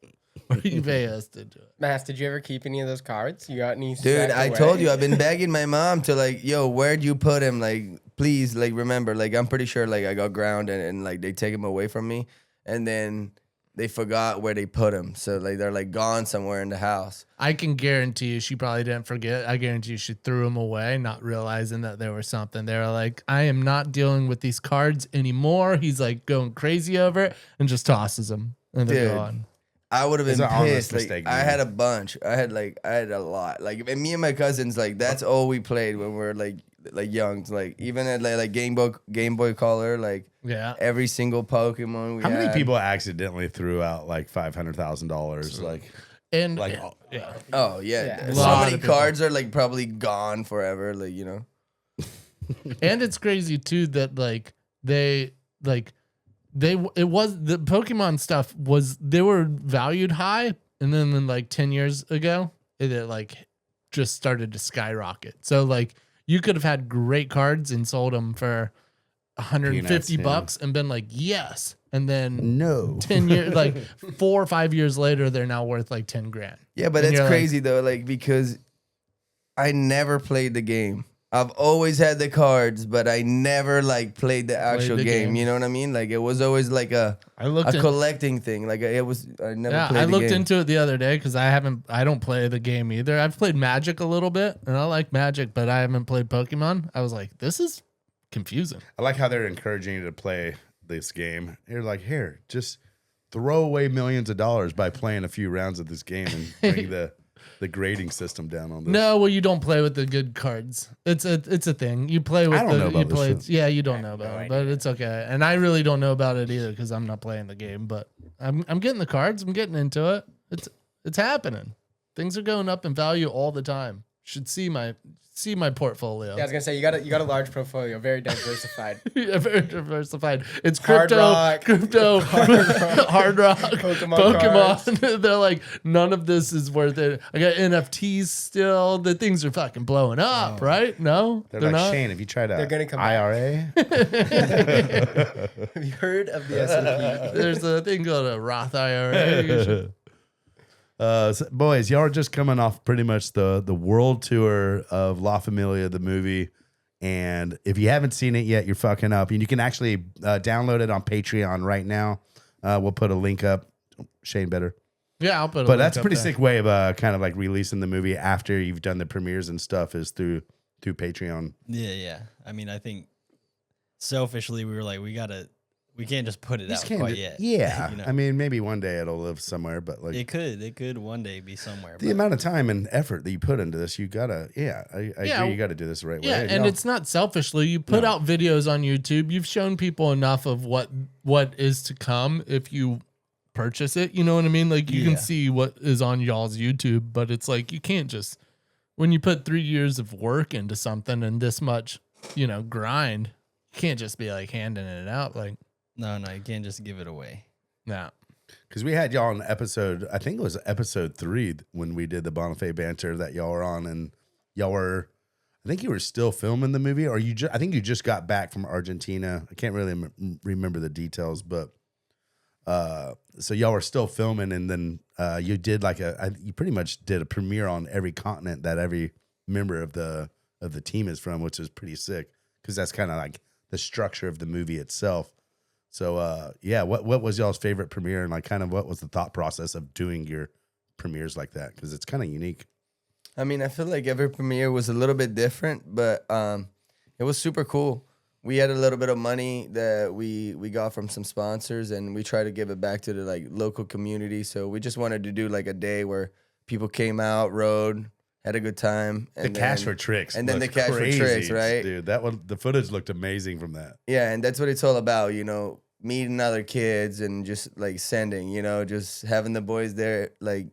or you pay us to do it. Mass, did you ever keep any of those cards? You got any? Dude, stacked I away? told you I've been begging my mom to like, yo, where'd you put him? Like, please, like, remember, like, I'm pretty sure like I got grounded and like they take him away from me, and then they forgot where they put him, so like they're like gone somewhere in the house. I can guarantee you she probably didn't forget. I guarantee you she threw them away, not realizing that there was something. They were like, I am not dealing with these cards anymore. He's like going crazy over it and just tosses them. And they're Dude. gone. I would have It's been an honest pissed. Like, mistake, I man. had a bunch. I had a lot. Like, and me and my cousins, like, that's all we played when we were like young. Like, even at like Game Boy Color, like Yeah. every single Pokemon we How many had. people accidentally threw out like $500,000? Like, And Like, yeah. Oh yeah, Yeah. so Lot many of people. cards are like probably gone forever. Like And it's crazy too that like it was the Pokemon stuff they were valued high, and then like 10 years ago it like just started to skyrocket. So like you could have had great cards and sold them for 150 Peanuts, bucks and been like, yes. And then No. 10 years, like 4 or 5 years later, they're now worth like 10 grand. Yeah, but And it's you're crazy though, like because I never played the game. I've always had the cards, but I never like played the actual the game. game. You know what I mean? Like it was always like a collecting thing. Like it was. I never. Yeah, played I the looked game. into it the other day because I don't play the game either. I've played Magic a little bit, and I like Magic, but I haven't played Pokemon. I was like, this is confusing. I like how they're encouraging you to play this game. They're like, here, just throw away millions of dollars by playing a few rounds of this game and bring the grading system down on this. No, well, you don't play with the good cards. It's a thing. You play with I don't know about this shit. Yeah, you don't know about it, but it's okay. And I really don't know about it either because I'm not playing the game. But I'm getting the cards. I'm getting into it. It's happening. Things are going up in value all the time. Should see my portfolio. Yeah, I was gonna say you got a large portfolio, very diversified. Yeah, very diversified. It's Hard crypto, rock. hard rock, Pokemon They're like, none of this is worth it. I got NFTs still. The things are fucking blowing up, right? No, They're like, not. Shane, have you tried They're gonna come back. IRA? Have you heard of the S&P? There's a thing called a Roth IRA. You should- So, boys, y'all are just coming off pretty much the world tour of La Familia, the movie. And if you haven't seen it yet, you're fucking up. And you can actually download it on Patreon right now. We'll put a link up. Shane better. Yeah, I'll put. But that's a pretty sick way of kind of like releasing the movie after you've done the premieres and stuff is through Patreon. Yeah. I mean, I think selfishly we were like, we can't just put it out quite yet. Yeah. You know? I mean, maybe one day it'll live somewhere, but like It could one day be somewhere. the amount of time and effort that you put into this, you gotta, I agree, you gotta do this the right Yeah, way. and it's not selfishly. You put out videos on YouTube. You've shown people enough of what is to come if you purchase it. You know what I mean? Like you can see what is on y'all's YouTube, but it's like you can't just when you put 3 years of work into something and this much, grind, you can't just be like handing it out. Like No, you can't just give it away. nah. Because we had y'all on episode, I think it was episode 3 when we did the Bonifay Banter that y'all were on, and y'all were, I think you were still filming the movie, or I think you just got back from Argentina. I can't really remember the details, but so y'all were still filming, and then you did you pretty much did a premiere on every continent that every member of the team is from, which is pretty sick because that's kind of like the structure of the movie itself. So what was y'all's favorite premiere, and like kind of what was the thought process of doing your premieres like that? Because it's kind of unique. I mean, I feel like every premiere was a little bit different, but it was super cool. We had a little bit of money that we got from some sponsors, and we tried to give it back to the like local community. So we just wanted to do like a day where people came out, rode, had a good time. And the cash for tricks, and then the looked cash crazy, for tricks, right? Dude, the footage looked amazing from that. Yeah, and that's what it's all about, meeting other kids and just like sending, just having the boys there, like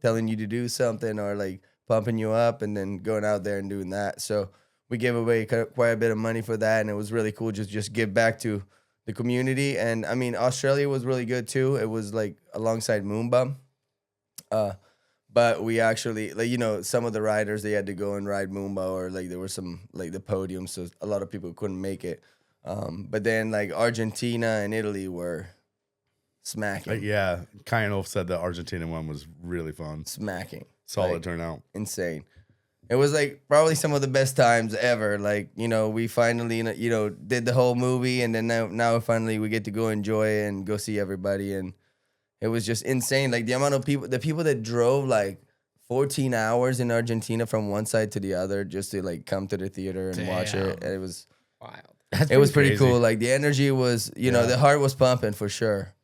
telling you to do something or like pumping you up, and then going out there and doing that. So we gave away quite a bit of money for that, and it was really cool. Just give back to the community. And I mean, Australia was really good too. It was like alongside Moomba. But we actually, like, some of the riders, they had to go and ride Moomba, or like there were some like the podium, so a lot of people couldn't make it. But then like Argentina and Italy were smacking. Yeah, Kai and Ulf said the Argentina one was really fun. Smacking. Solid Like, turnout. Insane. It was like probably some of the best times ever. Like, we finally, did the whole movie, and then now finally we get to go enjoy it and go see everybody. And it was just insane. Like the amount of people, the people that drove like 14 hours in Argentina from one side to the other just to like come to the theater and watch it. And it was Wild. it was pretty crazy. cool. Like the energy was, the heart was pumping for sure.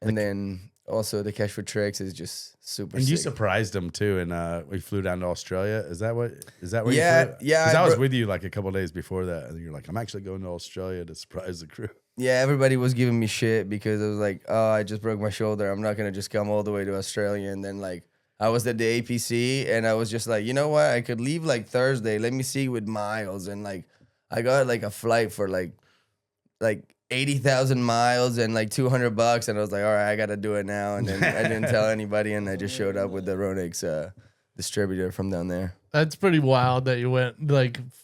And then also the Cash for Tricks is just super And you sick. surprised them too, and we flew down to Australia. Is that where Yeah, you flew? yeah, 'Cause I I was bro- with you like a couple of days before that, and you're like, I'm actually going to Australia to surprise the crew. Yeah, everybody was giving me shit because I was like, oh, I just broke my shoulder. I'm not going to just come all the way to Australia. And then, like, I was at the APC, and I was just like, you know what? I could leave, like, Thursday. Let me see with miles. And, like, I got, like, a flight for, like 80,000 miles and, like, $200. And I was like, all right, I got to do it now. And then I didn't tell anybody, and I just showed up with the Ronex distributor from down there. That's pretty wild that you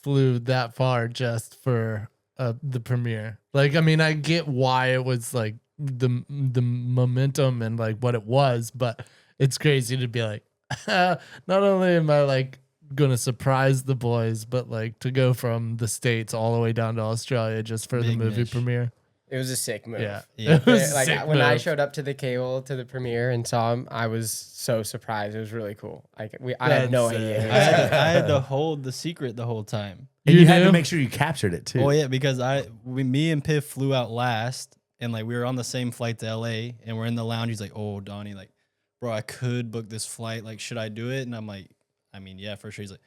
flew that far just for the premiere. Like, I mean, I get why it was like the momentum and like what it was, but it's crazy to be like, not only am I like gonna surprise the boys, but like to go from the States all the way down to Australia just for the movie premiere. It was a sick move. Yeah. It was like sick when I move. showed up to the cable to the premiere and saw him, I was so surprised. It was really cool. I had no That's idea. I had to hold the secret the whole time. And you had knew? to make sure you captured it too. Oh yeah, because me and Piff flew out last, and like we were on the same flight to LA, and we're in the lounge. He's like, "Oh, Donnie, like, bro, I could book this flight. Like, should I do it?" And I'm like, "I mean, yeah, for sure." He's like,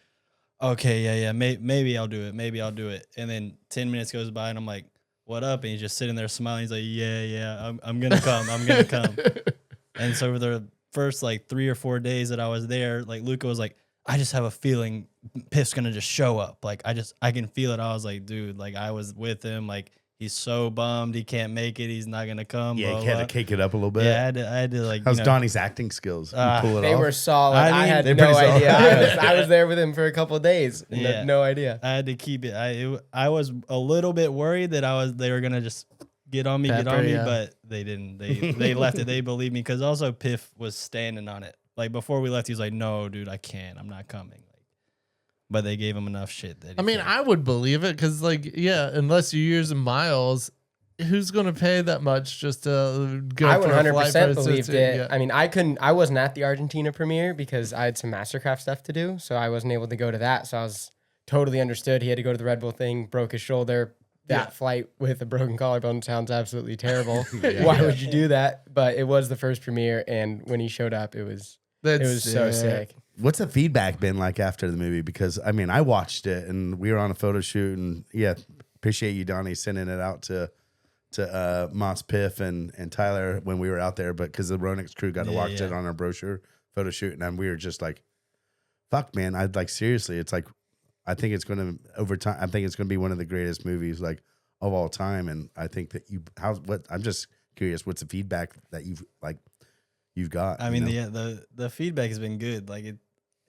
"Okay, yeah, maybe I'll do it. Maybe I'll do it." And then 10 minutes goes by, and I'm like, "What up?" And he's just sitting there smiling. He's like, "Yeah, I'm gonna come. I'm gonna come." And so for the first like 3 or 4 days that I was there, like Luca was like, "I just have a feeling Piff's gonna just show up. Like I can feel it." I was like, "Dude, like I was with him. Like he's so bummed he can't make it. He's not gonna come." Yeah, blah, you had blah. to cake it up a little bit. Yeah, I had to like. How's you know, Donnie's acting skills? You pull it They off? were solid. I I, mean, had they're no pretty solid. idea. I was there with him for a couple of days. Yeah. No idea. I had to keep it. I was a little bit worried that they were gonna just get on me, Pepper, yeah. but they didn't. They left it. They believed me because also Piff was standing on it. Like before we left, he was like, "No, dude, I can't. I'm not coming." Like, but they gave him enough shit that. I mean, I would believe it because, like, yeah, unless you're using miles, who's going to pay that much just to go? I for a flight 100% price? believed it. Yeah. I mean, I wasn't at the Argentina premiere because I had some Mastercraft stuff to do, so I wasn't able to go to that. So I was totally understood. He had to go to the Red Bull thing, broke his shoulder. That flight with a broken collarbone sounds absolutely terrible. Why would you do that? But it was the first premiere, and when he showed up, it was so sick. What's the feedback been like after the movie? Because I mean, I watched it and we were on a photo shoot, and yeah, appreciate you, Donnie, sending it out to Moss, Piff, and Tyler when we were out there. But because the Ronix crew got to watch it on our brochure photo shoot, and we were just like, "Fuck, man!" I'd like seriously. It's like, I think it's going to over time. I think it's going to be one of the greatest movies like of all time. And I think that I'm just curious, what's the feedback that you've got? I mean, the feedback has been good. Like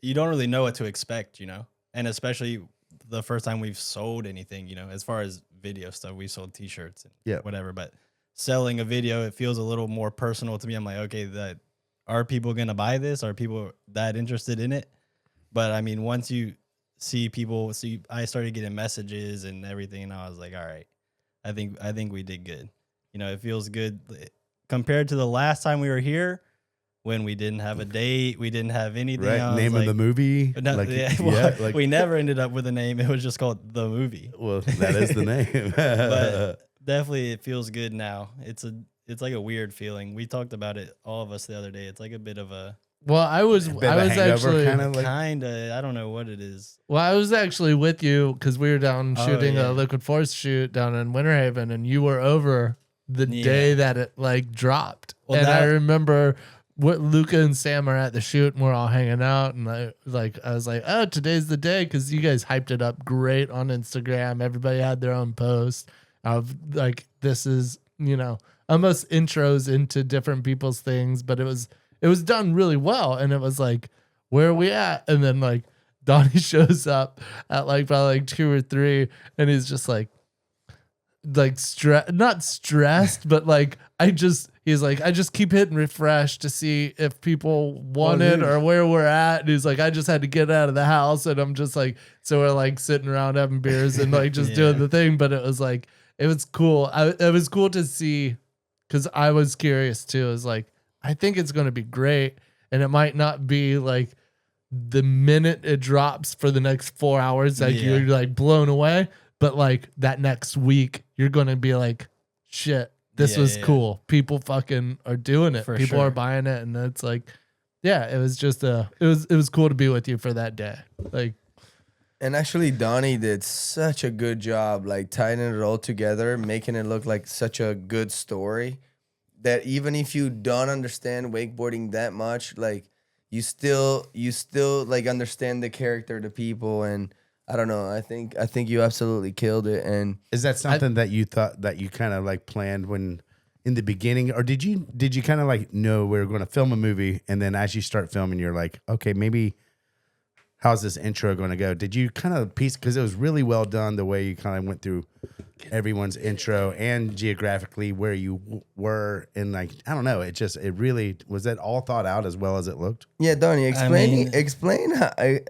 you don't really know what to expect, you know, and especially the first time we've sold anything, you know, as far as video stuff, we sold T-shirts and whatever. But selling a video, it feels a little more personal to me. I'm like, okay, are people gonna buy this? Are people that interested in it? But I mean, once you see people, I started getting messages and everything, and I was like, all right, I think we did good. You know, it feels good compared to the last time we were here when we didn't have a date, we didn't have anything. Right, name of the movie. We never ended up with a name. It was just called The Movie. Well, that is the name. But definitely, it feels good now. It's like a weird feeling. We talked about it, all of us, the other day. It's like a bit of a. Well, I was actually kind of, I don't know what it is. Well, I was actually with you because we were down shooting a Liquid Force shoot down in Winter Haven, and you were over the day that it like dropped. Well, and I remember what Luca and Sam are at the shoot, and we're all hanging out, and I was like, oh, today's the day, because you guys hyped it up great on Instagram. Everybody had their own post of like, this is, you know, almost intros into different people's things, but it was done really well. And it was like, where are we at? And then like Donnie shows up at like probably like 2 or 3, and he's just like not stressed, but like he's like, I just keep hitting refresh to see if people want it or where we're at. And he's like, I just had to get out of the house, and I'm just like, so we're like sitting around having beers and like just doing the thing. But it was like, it was cool. It was cool to see, because I was curious too. It was like, I think it's going to be great, and it might not be like the minute it drops for the next 4 hours, like you're like blown away, but like that next week, you're going to be like, shit, this was cool. People fucking are doing it. People are buying it. And it's like, yeah, it was just it was cool to be with you for that day. Like, and actually Donnie did such a good job, like tying it all together, making it look like such a good story, that even if you don't understand wakeboarding that much, like you still like understand the character, the people, and I don't know. I think you absolutely killed it. And is that something that you thought that you kind of like planned when in the beginning, or did you kind of like know we were going to film a movie, and then as you start filming, you're like, okay, maybe how's this intro going to go? Did you kind of piece, because it was really well done the way you kind of went through everyone's intro and geographically where you were, and like, I don't know, it really was that all thought out as well as it looked? Yeah, Donnie, explain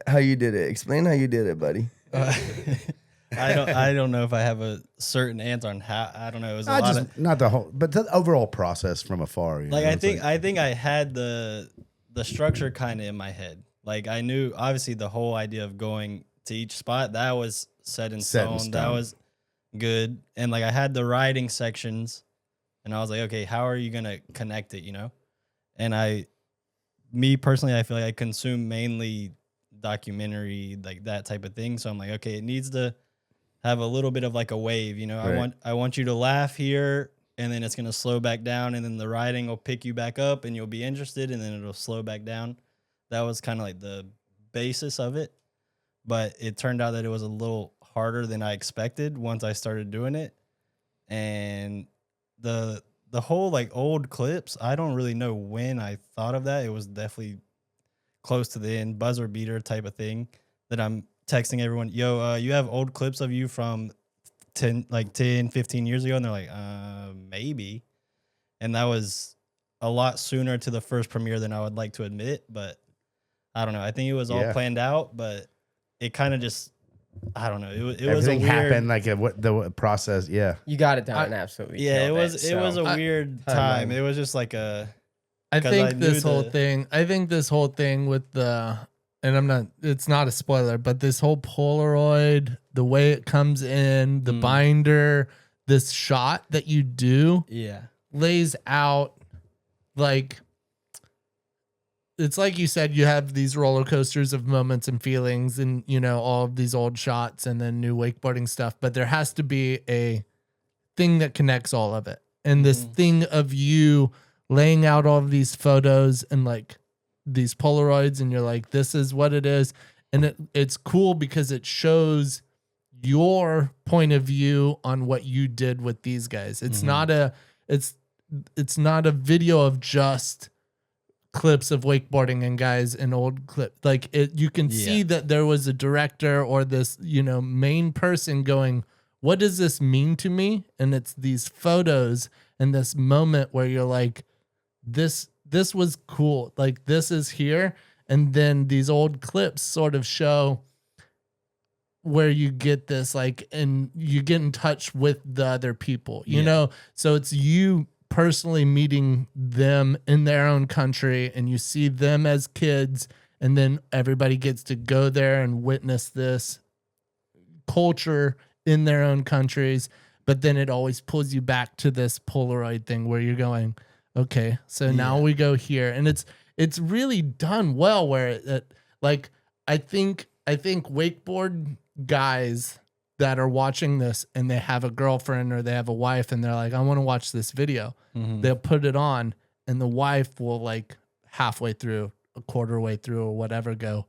how you did it. Explain how you did it, buddy. I don't know if I have a certain answer on how. I don't know. It was not the whole, but the overall process from afar. Like I think I had the structure kind of in my head. Like I knew obviously the whole idea of going to each spot that was set in stone. That was good. And like I had the riding sections, and I was like, okay, how are you gonna connect it? You know, and me personally, I feel like I consume mainly documentary, like that type of thing. So I'm like, okay, it needs to have a little bit of like a wave, you know. Right. I want you to laugh here, and then it's gonna slow back down, and then the riding will pick you back up, and you'll be interested, and then it'll slow back down. That was kind of like the basis of it, but it turned out that it was a little harder than I expected once I started doing it. And the whole like old clips, I don't really know when I thought of that. It was definitely close to the end, buzzer beater type of thing, that I'm texting everyone, yo, you have old clips of you from 10, 15 years ago? And they're like, maybe. And that was a lot sooner to the first premiere than I would like to admit, but I don't know. I think it was all planned out, but it kind of just, I don't know. It was a weird, happened like the process. Yeah. You got it down absolutely. Yeah, it was a weird time. It was just like I think this whole thing with the, and it's not a spoiler, but this whole Polaroid, the way it comes in, the binder, this shot that you do lays out like, it's like you said, you have these roller coasters of moments and feelings and, you know, all of these old shots and then new wakeboarding stuff, but there has to be a thing that connects all of it. And this thing of you laying out all of these photos and like these Polaroids, and you're like, this is what it is. And it's cool because it shows your point of view on what you did with these guys. It's not it's not a video of just clips of wakeboarding and guys in old clip. Like you can see that there was a director or this, you know, main person going, what does this mean to me? And it's these photos and this moment where you're like, this was cool. Like this is here. And then these old clips sort of show where you get this, like, and you get in touch with the other people, you know? So it's you personally meeting them in their own country, and you see them as kids, and then everybody gets to go there and witness this culture in their own countries. But then it always pulls you back to this Polaroid thing where you're going, okay, so now we go here. And it's really done well where like, I think wakeboard guys that are watching this and they have a girlfriend or they have a wife and they're like, I want to watch this video. They'll put it on, and the wife will, like, halfway through, a quarter way through or whatever, go,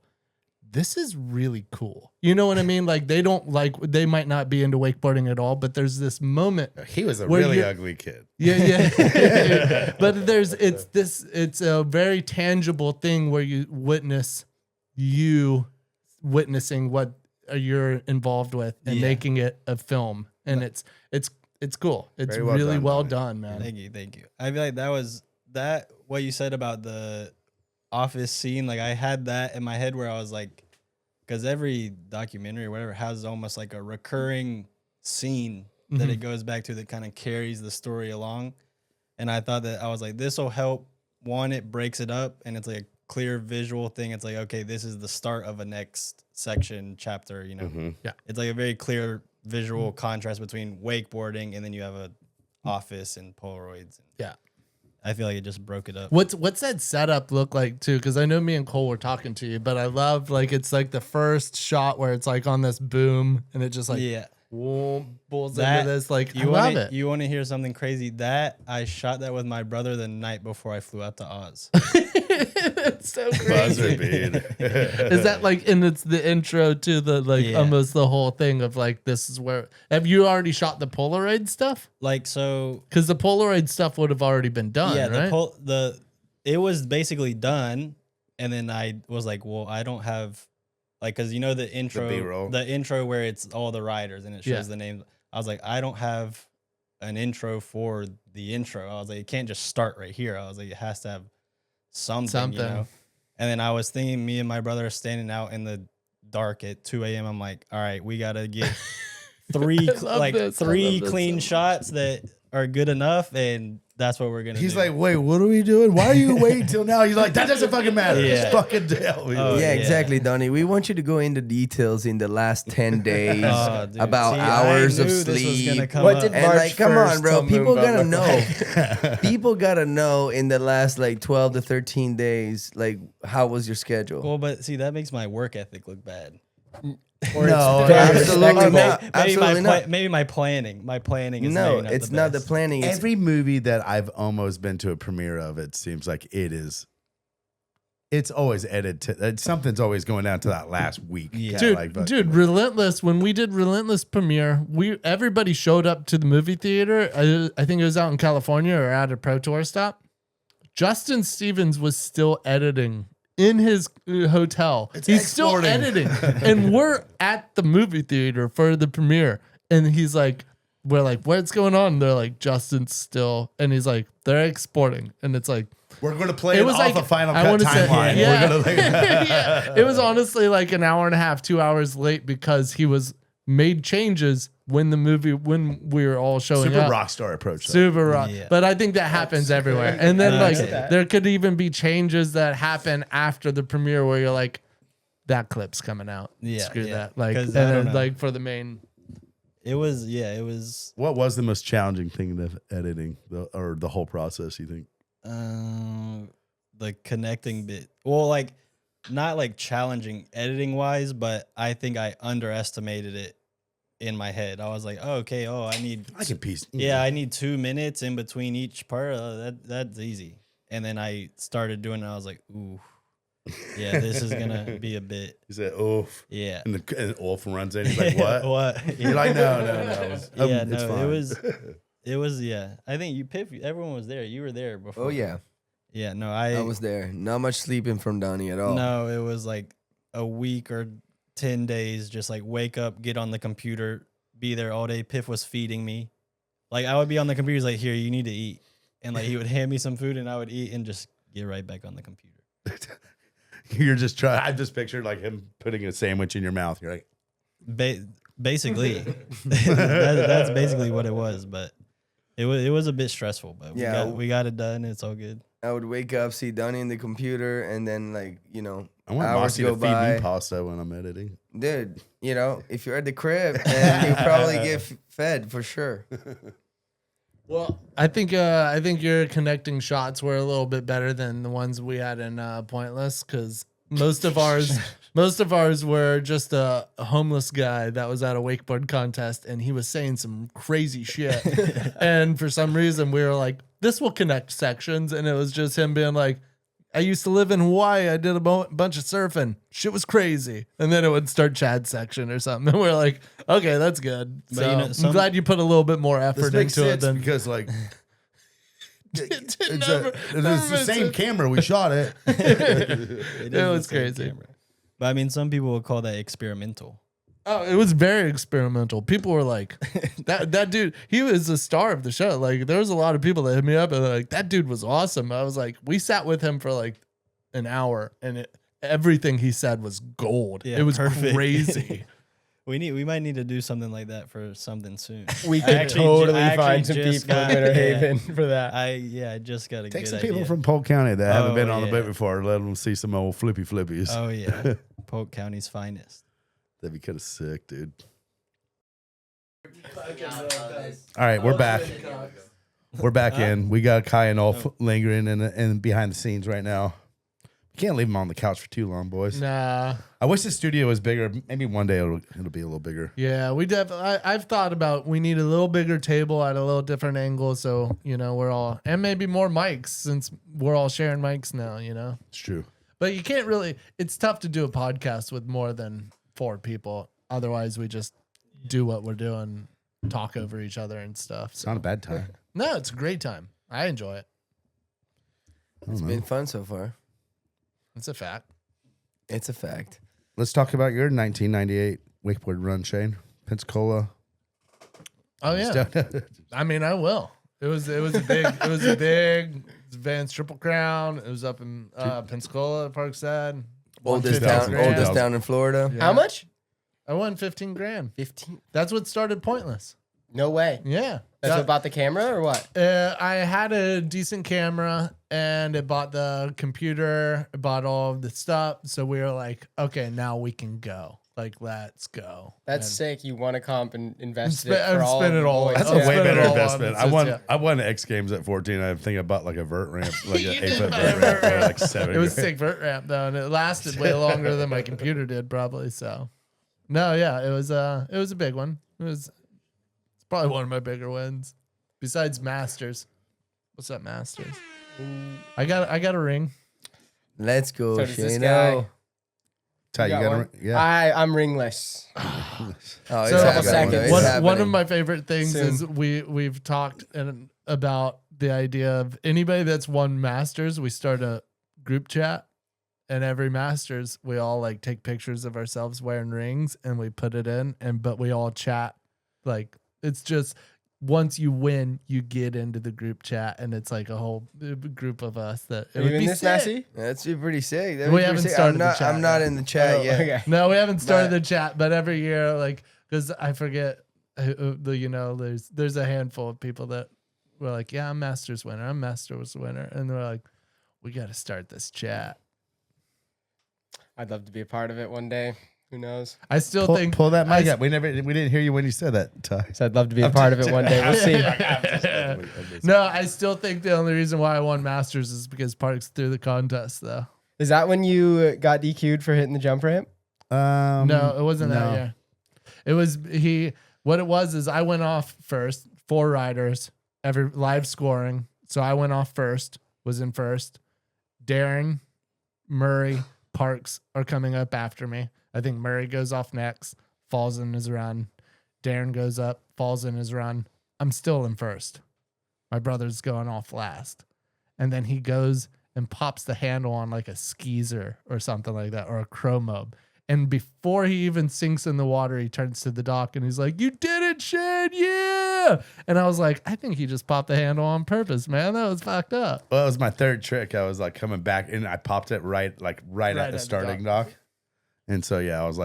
this is really cool. You know what I mean? Like, they might not be into wakeboarding at all, but there's this moment. He was a really ugly kid. Yeah. But it's a very tangible thing where you witnessing what you're involved with and making it a film. And it's cool. It's really well done, man. Thank you. I feel like that what you said about the office scene, like I had that in my head where I was like, because every documentary or whatever has almost like a recurring scene that it goes back to that kind of carries the story along. And I thought that I was like, this will help. One, it breaks it up and it's like a clear visual thing. It's like, okay, this is the start of a next section chapter, you know? Yeah. It's like a very clear visual contrast between wakeboarding and then you have a office and Polaroids. Yeah. I feel like it just broke it up. What's that setup look like too? Because I know me and Cole were talking to you, but I love, like, it's like the first shot where it's like on this boom and it just like pulls into this. Like, I love it. You want to hear something crazy? That I shot that with my brother the night before I flew out to Oz. That's so crazy. Is that like, and it's the intro to the almost the whole thing of like, this is where, have you already shot the Polaroid stuff? Like, so, because the Polaroid stuff would have already been done, right? It was basically done, and then I was like, well, I don't have Like, cause you know the intro, B-roll. the intro where it's all the riders and it shows Yeah. the names. I was like, I don't have an intro for the intro. I was like, it can't just start right here. I was like, it has to have something. You know? And then I was thinking, me and my brother are standing out in the dark at 2 a.m. I'm like, all right, we gotta get three clean shots that are good enough, and that's what we're gonna do. He's like, wait, what are we doing? Why are you waiting till now? He's like, that doesn't fucking matter. Yeah. Just fucking tell me. Oh, yeah, yeah. exactly, Donnie. We want you to go into details in the last 10 days Oh, dude. about See, hours I of knew this was gonna sleep. come What up. did And March like, come on, 1st bro. tell me People about gotta my know. People gotta know in the last like 12 to 13 days, like how was your schedule? Well, but see, that makes my work ethic look bad. Or No, it's very absolutely respectable. not. Absolutely not. Maybe my planning. My planning is No, maybe not it's the not the best. planning. It's Every movie that I've almost been to a premiere of, it seems like it is. It's always edited. Something's always going down to that last week. Yeah. Dude, Relentless. When we did Relentless premiere, everybody showed up to the movie theater. I think it was out in California or at a Pro Tour stop. Justin Stevens was still editing in his hotel. He's still editing, and we're at the movie theater for the premiere. And he's like, "We're like, what's going on?" And they're like, "Justin's still," and he's like, "They're exporting," and it's like. We're going to play It it was off like a Final I Cut wanna say, timeline. yeah. We're gonna Yeah. It was honestly like an hour and a half, 2 hours late because he was made changes when we were all showing Super up. rock star approach. though. Super rock. Yeah. But I think that happens everywhere. And then like Okay. there could even be changes that happen after the premiere where you're like, that clip's coming out. Yeah, Screw yeah. that. Like, 'Cause and I don't then know. like for the main. It was What was the most challenging thing of editing, or the whole process? You think? the connecting bit. Well, like not like challenging editing wise, but I think I underestimated it in my head. I was like, oh, okay, I need I can piece. I need 2 minutes in between each part. That's easy. And then I started doing it. I was like, ooh, yeah, this is gonna be a bit. He said, "Oof." Yeah. And Ulf runs in. He's like, "What?" What? You're like, "No." Yeah, it's no, fine. it was. Yeah, I think everyone was there. You were there before. oh yeah, Yeah. No, I was there. Not much sleeping from Donnie at all. No, it was like a week or 10 days. Just like wake up, get on the computer, be there all day. Piff was feeding me. Like I would be on the computer. He's like, "Here, you need to eat," and like he would hand me some food, and I would eat and just get right back on the computer. You're just trying. I just pictured like him putting a sandwich in your mouth. You're like, Basically, that's basically what it was. But it was a bit stressful. But Yeah. we got it done. It's all good. I would wake up, see Donnie in the computer, and then I want hours Massi go to feed by. me pasta when I'm editing. Dude, if you're at the crib, then you probably get fed for sure. Well, I think your connecting shots were a little bit better than the ones we had in Pointless because most of ours were just a homeless guy that was at a wakeboard contest and he was saying some crazy shit, and for some reason we were like, this will connect sections, and it was just him being like, I used to live in Hawaii. I did a bunch of surfing. Shit was crazy. And then it would start Chad's section or something. And we're like, okay, that's good. But So I'm glad you put a little bit more This effort makes into it sense than because like it's it's the same camera we shot it. It It was the same crazy. camera. But I mean, some people will call that experimental. Oh, it was very experimental. People were like, that dude, he was the star of the show. Like, there was a lot of people that hit me up and they're like, that dude was awesome. I was like, we sat with him for like an hour and everything he said was gold. Yeah, it was perfect. crazy. We might need to do something like that for something soon. We I could actually totally ju- find some just people in got- Winter yeah. Haven for that. I just got a Take good some idea. people from Polk County that haven't Oh, been on the yeah. boat before. Let them see some old flippy flippies. Oh yeah, Polk County's finest. That'd be kind of sick, dude. All right, we're back. We're back in. We got Kai and Ulf lingering in behind the scenes right now. We can't leave them on the couch for too long, boys. Nah. I wish the studio was bigger. Maybe one day it'll be a little bigger. Yeah, I've thought about we need a little bigger table at a little different angle. So, we're all, and maybe more mics since we're all sharing mics now, It's true. But you can't really, it's tough to do a podcast with more than 4 people. Otherwise, we just do what we're doing, talk over each other and stuff. It's not a bad time. No, it's a great time. I enjoy it. It's been fun so far. It's a fact. It's a fact. let's talk about your 1998 wakeboard run, Shane. Pensacola. Oh yeah. I mean, I will. It was a big advanced triple crown. It was up in Pensacola, Parkside. Oldest 150,000. town in Florida. Yeah. How much? I won 15 grand. 15. That's what started Pointless. No way. Yeah. That's what bought the camera or what? I had a decent camera and it bought the computer, it bought all of the stuff. So we were like, okay, now we can go. Like, let's go. That's And sick. You won a comp and invested Spend- it for all. spend it all. boys. That's Oh, a way spend it better all on investment. it. I won X Games at 14. I think I bought like a vert ramp, like an You 8-foot did buy vert a ramp, vert for ramp. like 7 It was grand. sick vert ramp though, and it lasted way longer than my computer did probably. So, no, yeah, it was a big one. It's probably one of my bigger wins, besides Masters. What's up, Masters? I got a ring. Let's go, So does this Shano. guy. Ty, you got got one? a, yeah. I'm ringless. Oh, it's So happening. seconds. It's one happening. of my favorite things Soon. is we've talked about the idea of anybody that's won Masters, we start a group chat, and every Masters we all like take pictures of ourselves wearing rings and we put it in, but we all chat. Like, it's just once you win, you get into the group chat, and it's like a whole group of us that it Are would you in be this, sick. Massey? That's pretty sick. That'd We be pretty haven't sick. started the I'm not, chat I'm not yet. in the chat Oh, yet. okay. No, we haven't started But- the chat, but every year, like, because I forget, there's a handful of people that were like, yeah, I'm Masters winner, and they're like, we got to start this chat. I'd love to be a part of it one day. Who knows? I still Pull, think pull that mic up. We didn't hear you when you said that, Ty. So I'd love to be a part of it one day. We'll see. No, I still think the only reason why I won Masters is because Parks threw the contest, though. Is that when you got DQ'd for hitting the jump ramp? No, it wasn't no. that year. It was what it was is I went off first, 4 riders, every live scoring. So I went off first, was in first. Darren, Murray, Parks are coming up after me. I think Murray goes off next, falls in his run. Darren goes up, falls in his run. I'm still in first. My brother's going off last. And then he goes and pops the handle on like a skeezer or something like that, or a chromobe. And before he even sinks in the water, he turns to the dock and he's like, "You did it, Shane, yeah!" And I was like, I think he just popped the handle on purpose, man. That was fucked up. Well, it was my third trick. I was like coming back and I popped it right at at the the starting dock. And so, yeah, I was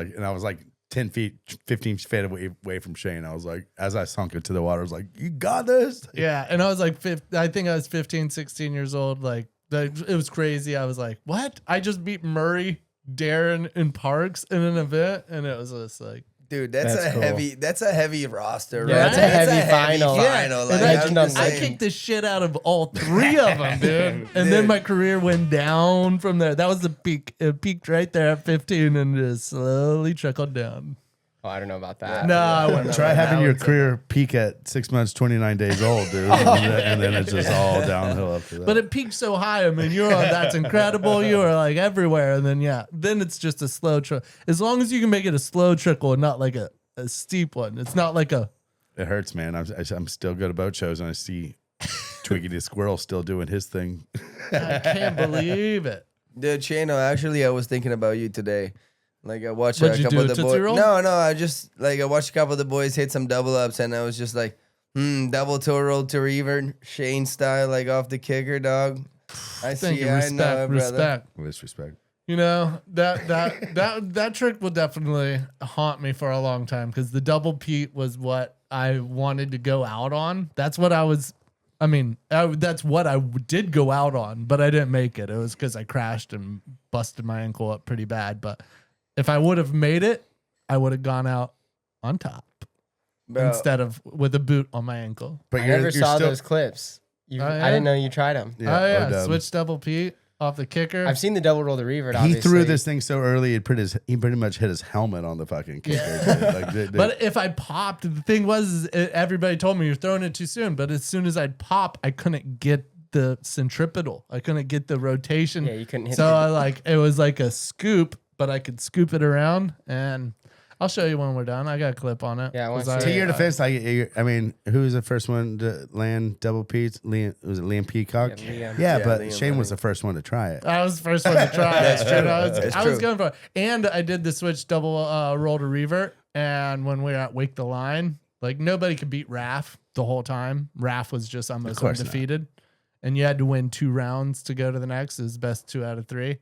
like 10 feet, 15 feet away from Shane. I was like, as I sunk into the water, I was like, you got this. Yeah. And I was like, I think I was 15, 16 years old. Like, it was crazy. I was like, what? I just beat Murray, Darren, and Parks in an event. And it was just like, Dude, that's That's a heavy roster, Yeah, right? that's a heavy final. final. Yeah, Like, legend I'm on just I saying. kicked the shit out of all 3 of them, dude. And then Dude. my career went down from there. That was the peak. It peaked right there at 15 and just slowly trickled down. Oh, I don't know about that. No, I wouldn't. Try having Now your it's- career peak at 6 months, 29 days old, dude. And then it's just all downhill after that. But it peaked so high. I mean, you're on That's Incredible. You were like everywhere. And then, then it's just a slow trickle. As long as you can make it a slow trickle and not like a steep one. It's not like a. It hurts, man. I'm still good at boat shows, and I see Twiggy the squirrel still doing his thing. I can't believe it. Dude, Shano, actually, I was thinking about you today. Like, I watched What'd a you couple do, of a the Tootsie boys. Roll? No, I watched a couple of the boys hit some double ups, and I was just like, double toe roll to reaver, Shane style, like off the kicker, dog. I Thank see, you. I know, Respect. brother. Respect. With respect. You know, that trick will definitely haunt me for a long time because the double Pete was what I wanted to go out on. That's what I was. I mean, that's what I did go out on, but I didn't make it. It was because I crashed and busted my ankle up pretty bad. But if I would have made it, I would have gone out on top Bro, instead of with a boot on my ankle. But I never saw still, those clips. Oh, yeah? I didn't know you tried them. Yeah, oh yeah, O-dub. switch double Pete off the kicker. I've seen the double roll the revert. He Obviously. threw this thing so early, he pretty much hit his helmet on the fucking kicker. Dude. Like, But if I popped, the thing was, everybody told me you're throwing it too soon. But as soon as I'd pop, I couldn't get the centripetal. I couldn't get the rotation. Yeah, you couldn't hit So the- it was like a scoop, but I could scoop it around. And I'll show you when we're done. I got a clip on it. Yeah, I wanna 'Cause see To it. your defense, I mean, who was the first one to land double P's? Was it Liam Peacock? Yeah, Liam. Yeah, Yeah, but Liam, Shane I was think. the first one to try it. I was the first one to try it. true. And That's I was true. going for it. And I did the switch double roll to revert. And when we were at Wake the Line, like nobody could beat Raph the whole time. Raph was just almost course not. undefeated. And you had to win 2 rounds to go to the next. It was best 2 out of 3.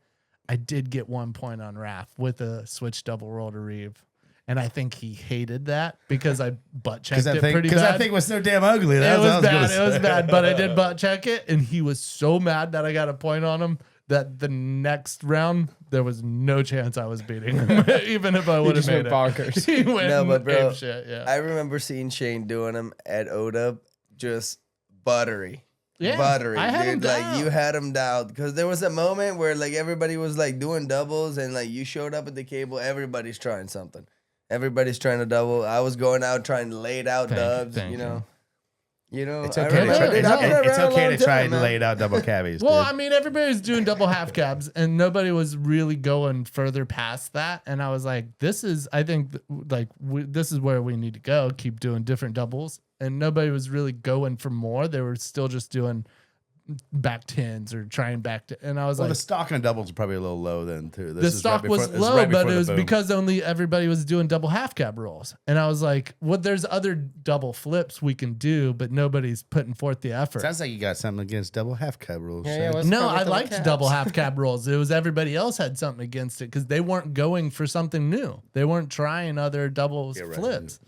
I did get 1 point on Raph with a switch double roll to reeve. And I think he hated that because I butt checked it pretty Because bad. that thing was so damn ugly. It That's what I was gonna bad. It was say. bad, but I did butt check it, and he was so mad that I got a point on him that the next round there was no chance I was beating him, even if I would have just made went it. bonkers. He went No, but bro, apeshit, yeah. I remember seeing Shane doing them at ODUB, just buttery. Yeah, Buttery, I had him dude. Like down. you had him down because there was a moment where like everybody was like doing doubles and like you showed up at the cable. Everybody's trying something. Everybody's trying to double. I was going out trying to lay it out dubs. thank You know. You know. It's I okay. remember- To dude, I've been it's around a okay long to try time, and man. lay it out double cabbies. Well, dude. I mean, everybody was doing double half cabs, and nobody was really going further past that. And I was like, "This is, I think, this is where we need to go. Keep doing different doubles." And nobody was really going for more. They were still just doing back tens or trying back to. And I was Well, like, the stock on doubles is probably a little low then too. the stock was low, but it was because only everybody was doing double half cab rolls. And I was like, well, there's other double flips we can do, but nobody's putting forth the effort. Sounds like you got something against double half cab rules. Yeah, Shane. yeah, what's No, wrong with I double liked cabs? double half cab rolls. It was everybody else had something against it because they weren't going for something new. They weren't trying other doubles right, flips.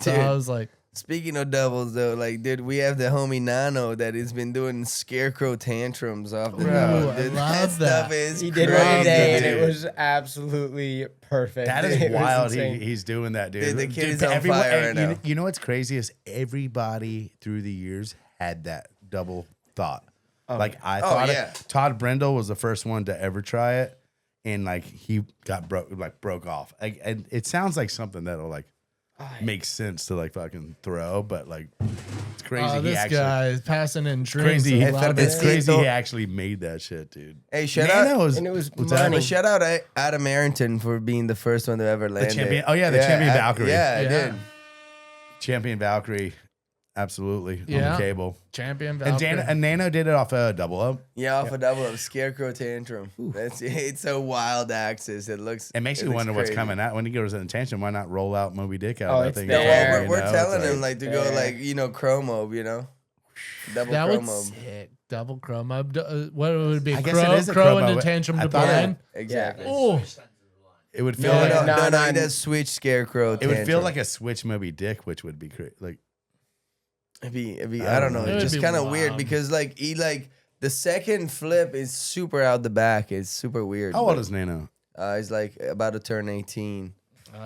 So Dude. I was like, Speaking of doubles, though, like, dude, we have the homie Nano that has been doing scarecrow tantrums off the Ooh, double. I Dude, love that. stuff is He did crazy, one today, and it dude. was absolutely perfect. That It is was wild. insane. He's doing that, dude. Dude, the kid is Dude, on everyone- fire right you, now. you know what's crazy is everybody through the years had that double thought. Like I thought yeah. it. Todd Brindle was the first one to ever try it, and like he got broke off. Like, and it sounds like something that'll like make sense to like fucking throw, but like it's crazy. oh, he this actually, guy is passing in drinks. crazy. I love It's it. crazy. He actually made that shit, dude. Hey, shout out. Nanos. And it was What's money. that? But shout out Adam Arrington for being the first one to ever land champion- it. oh, yeah, the champion I- Valkyrie. Yeah, I Yeah. did. Champion Valkyrie, absolutely on Yeah. the cable. Champion And, Valkyrie. and Nano did it off a double up. Yeah, off a double up scarecrow tantrum. It's a wild axis. It looks. It makes you looks wonder what's crazy. coming out when he goes in attention. Why not roll out Moby Dick out Oh, of that it's thing? there. No, Yeah, well, You we're know, telling it's him like to go Yeah. like chromo, double that was chromo. sick. Double chroma. What would it be? I guess crow, it is a crow chromo, into but tantrum I to thought- blind. Exactly. Oh, it would feel No, like no, No, he no, does switch scarecrow. it would feel tantrum. like a switch Moby Dick, which would be like It'd be I I don't don't know. know. It's It'd just be kind of weird wild. because like the second flip is super out the back. It's super weird. how old but, is Nano? he's like about to turn 18.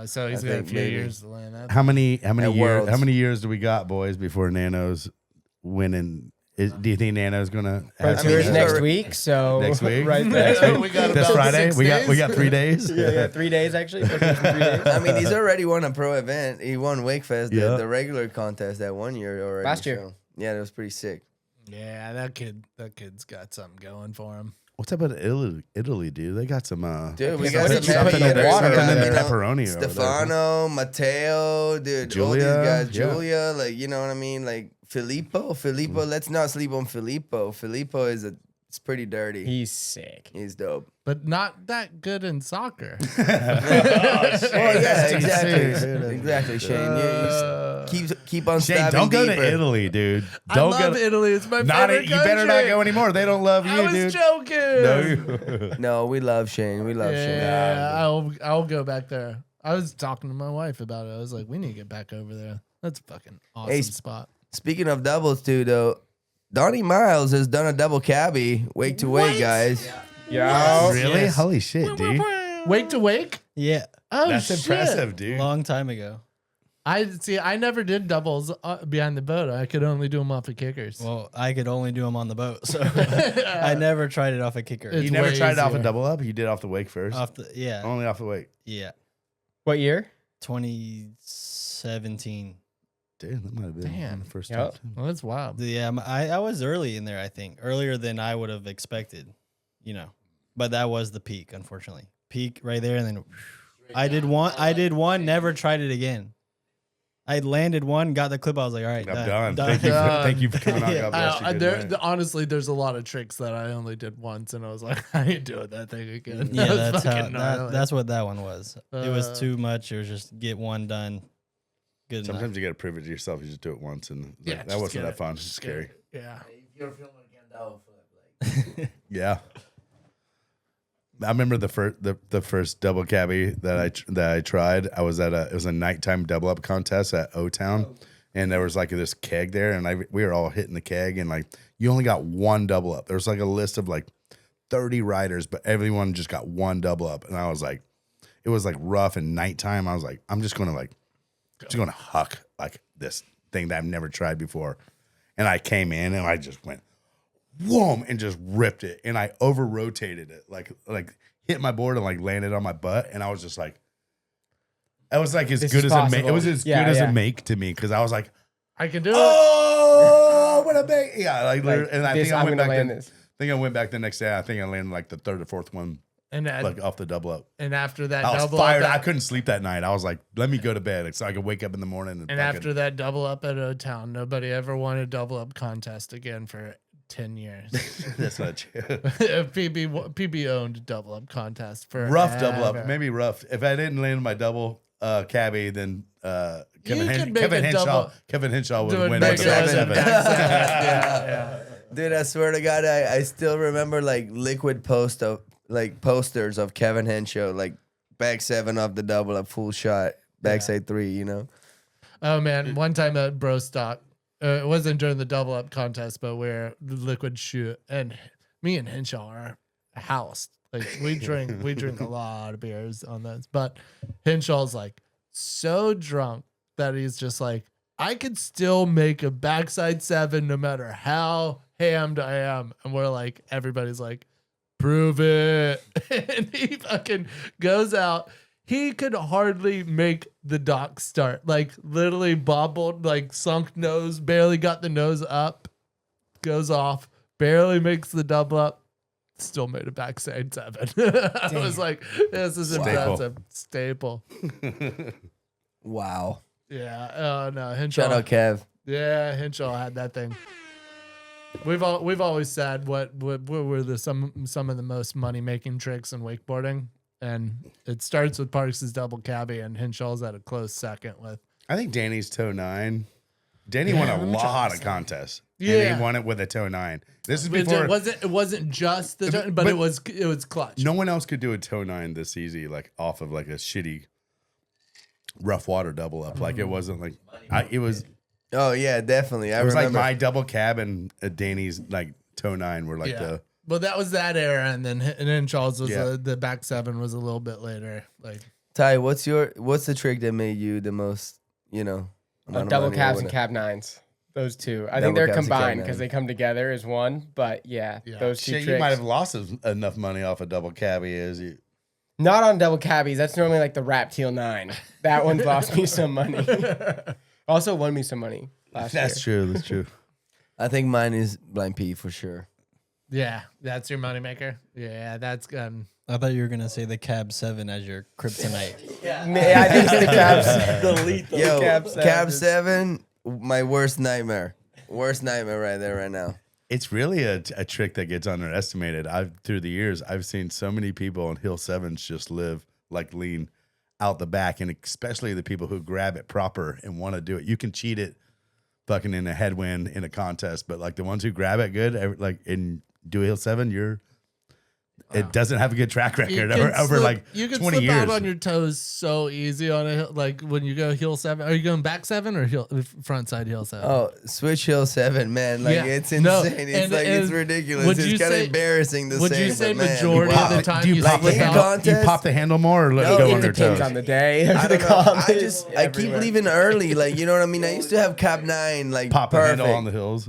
so he's I got a think few maybe. years to land that. How many At years? Worlds. How many years do we got, boys, before Nano's winning? Do you think Nano's gonna Pro have Tours he's next already- week, so Next week? right Next there. week? We got this about Friday? 6 We days. got 3 days. yeah, 3 days actually. Pro Tours in 3 days. I mean, he's already won a pro event. He won Wakefest, Yeah. the regular contest that 1 year already. Last year. so, yeah, that was pretty sick. Yeah, that kid's got something going for him. What's up with Italy, dude? They got some Dude, we Yeah, got what some did you heavy put in the hitters. water We got, over and there? then pepperoni. over there. Stefano, Matteo, dude, all Julia, these guys, yeah. Julia, like you know what I mean, like Filippo. Let's not sleep on Filippo. Filippo it's pretty dirty. He's sick. He's dope. But not that good in soccer. Oh yeah, too exactly, serious. exactly. Shane, keep on Shane, stabbing don't go deeper. to Italy, dude. I Don't love go. Italy. It's my Not favorite you better not country. go anymore. They don't love you, I was dude. joking. No, you- No, we love Shane. We love Shane. Yeah, I'll go back there. I was talking to my wife about it. I was like, we need to get back over there. That's a fucking awesome Hey, spot. Speaking of doubles, too, though, Donnie Miles has done a double cabbie, wake to wake, guys. Yeah. really? Yes. Holy shit, dude. Wake to wake? Yeah, Oh, That's shit. impressive, dude. long time ago. I never did doubles behind the boat. I could only do them off of kickers. Well, I could only do them on the boat, so I never tried it off a kicker. It's You never way tried it off a easier. double up? You did off the wake first? Off the Only off the wake. yeah, What year? 2017. Dude, that might have been Damn. the first Yep. time. too. Well, that's wild. Yeah, I was early in there. I think earlier than I would have expected, but that was the peak. Unfortunately, peak right there, and then I did one, never tried it again. I landed one, got the clip. I was like, all right, I'm done. Thank you for coming on. God bless you. Good night. Honestly, there's a lot of tricks that I only did once, and I was like, I ain't doing that thing again. Yeah, That was that's fucking gnarly. that's what that one was. It was too much. It was just get one done. Good enough. Sometimes you got to prove it to yourself. You just do it once, and Yeah, that just wasn't get that it. fun. It's scary. Yeah. If you're filming again, that will flip. Like, Yeah. I remember the first double cabbie that I tried. I was at it was a nighttime double up contest at O Town, and there was like this keg there, and we were all hitting the keg, and like you only got one double up. There was like a list of like 30 riders, but everyone just got one double up, and I was like, it was like rough and nighttime. I was like, I'm just gonna huck like this thing that I've never tried before, and I came in and I just went. Whoom, and just ripped it, and I over rotated it, like hit my board and like landed on my butt, and I was just like, that was like as good as a make. It was as good as a make to me because I was like, I can do it. Oh, what a make! Yeah, like and I think I went back. I went back the next day. I think I landed like the third or fourth one, and like off the double up. And after that, I was double fired. up, I couldn't sleep that night. I was like, let me go to bed so I could wake up in the morning. And after that double up at O Town, nobody ever won a double up contest again for 10 years. That's not true. PB owned a double up contest for rough double up, maybe rough. If I didn't land my double cabbie, then Kevin Henshaw would win with the back seven. Yeah. Dude, I swear to God, I still remember like liquid posters of Kevin Henshaw, like back seven off the double up, full shot, backside three, you know? Oh man, one time at Bro Stock, it wasn't during the double up contest, but where the liquid shoot, and me and Henshaw are housed. Like we drink a lot of beers on this, but Henshaw's like so drunk that he's just like, I could still make a backside seven no matter how hammed I am. And we're like, everybody's like, prove it. And he fucking goes out. He could hardly make the dock start. Like literally bobbled, like sunk nose, barely got the nose up, goes off, barely makes the double up, still made a backside seven. I was like, this is impressive. Staple. Wow. Yeah. Oh no. Henshaw. Shout out Kev. Yeah, Henshaw had that thing. We've always said what were some of the most money making tricks in wakeboarding. And it starts with Parks' double cabbie, and Henshaw's at a close second with. I think Danny's toe 9. Danny won a lot of contests. Yeah, and he won it with a toe 9. This is before. It wasn't just the toe, but it was clutch. No one else could do a toe 9 this easy, like off of like a shitty rough water double up. Like it wasn't like it was. Oh yeah, definitely. It was remember. Like my double cab and Danny's like toe 9 were like the. Well, that was that era, and then Charles was the back seven was a little bit later. Like Ty, what's the trick that made you the most? Double cabs and cab 9s. Those two. I think they're combined because they come together as one. But yeah. Those two tricks. You might have lost enough money off a double cabbie as you. Not on double cabbies. That's normally like the Rap Teal 9. That one's lost me some money. Also won me some money last year. That's true. That's true. I think mine is Blind P for sure. Yeah, that's your moneymaker. Yeah, that's I thought you were gonna say the Cab 7 as your kryptonite. Yeah, I think the Cabs, the lethal Cab 7. Cab 7, my worst nightmare. Worst nightmare right there, right now. It's really a trick that gets underestimated. Through the years, I've seen so many people on Hill 7s just live like lean out the back, and especially the people who grab it proper and want to do it. You can cheat it fucking in a headwind in a contest, but like the ones who grab it good, like in do a Hill 7, it doesn't have a good track record over like 20 years. You can slip out on your toes so easy on a hill. Like when you go Hill 7, are you going back 7 or front side Hill 7? Oh, switch Hill 7, man. Like it's insane. No, it's ridiculous. It's kind of embarrassing to say. Would you say but, majority of the time you pop the handle more or let it go on your toes? On the day. I don't know. I keep leaving early. Like, you know what I mean? I used to have Cab 9, like pop perfect. a handle on the hills.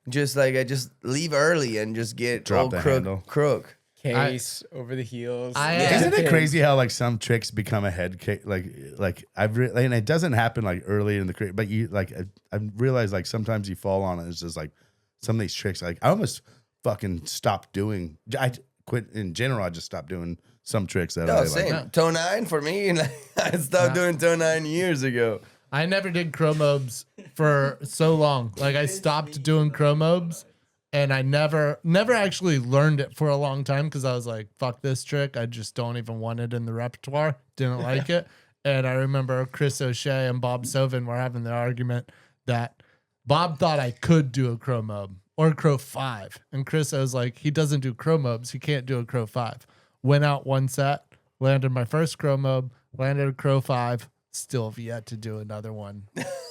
Just like I just leave early and just get drop the handle. Crook. Case over the heels. Isn't it crazy how like some tricks become a head kick? Like and it doesn't happen like early in the career, but you like I realized like sometimes you fall on it. It's just like some of these tricks. Like I almost fucking stopped doing. I quit in general. I just stopped doing some tricks that No, I like. same. Toe 9 for me. Like, I stopped doing toe 9 years ago. I never did chromobes for so long. Like I stopped doing chromobes, and I never actually learned it for a long time because I was like, "Fuck this trick! I just don't even want it in the repertoire." Didn't like it, and I remember Chris O'Shea and Bob Sovin were having the argument that Bob thought I could do a chromobe or crow 5, and Chris was like, "He doesn't do chromobes. He can't do a crow 5." Went out one set, landed my first chromobe, landed a crow 5. Still have yet to do another one.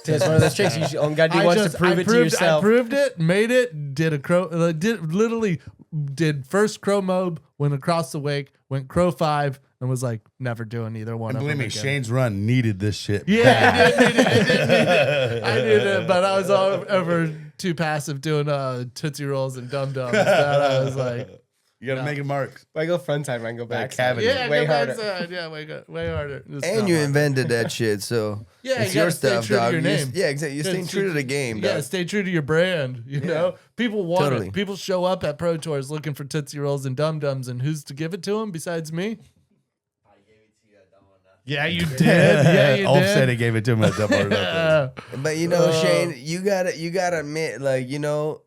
It's one of those tricks you only got to do once to prove it to yourself. I proved it, made it, did a crow, did first crow mob, went across the wake, went crow 5, and was like, never doing either one. And of believe them me, again. Shane's run needed this shit. Yeah, I did need it. I did it, but I was over too passive doing Tootsie Rolls and Dum Dums. That I was like, You got to make it marks. If I go front side, I can go back cavity. side. yeah, way go harder. backside. Yeah, way harder. It's And not you hard. invented that shit, so Yeah, it's you your gotta stay stuff, true to dog. your name. Yeah, exactly. You're staying true to the game, Yeah, dog. stay true to your brand. You know, people want Totally. it. People show up at Pro Tours looking for Tootsie Rolls and Dum Dums, and who's to give it to them besides me? Yeah, you did. Yeah, you Ulf did. said he gave it to him at double or nothing. But you know, Shane, you gotta admit, like, you know,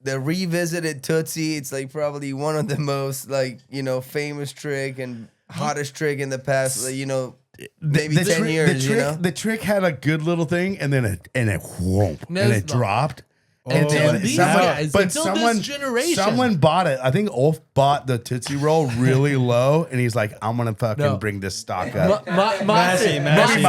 the revisited Tootsie, it's like probably one of the most, like, you know, famous trick and hottest trick in the past, like, you know, maybe 10 years, you know? The trick had a good little thing, and then it whoomp, and it No. dropped. And then these someone- guys, but until someone, this generation. someone bought it. I think Ulf bought the Tootsie Roll really low, and he's like, "I'm gonna fucking No. bring this stock up." Massi. Massi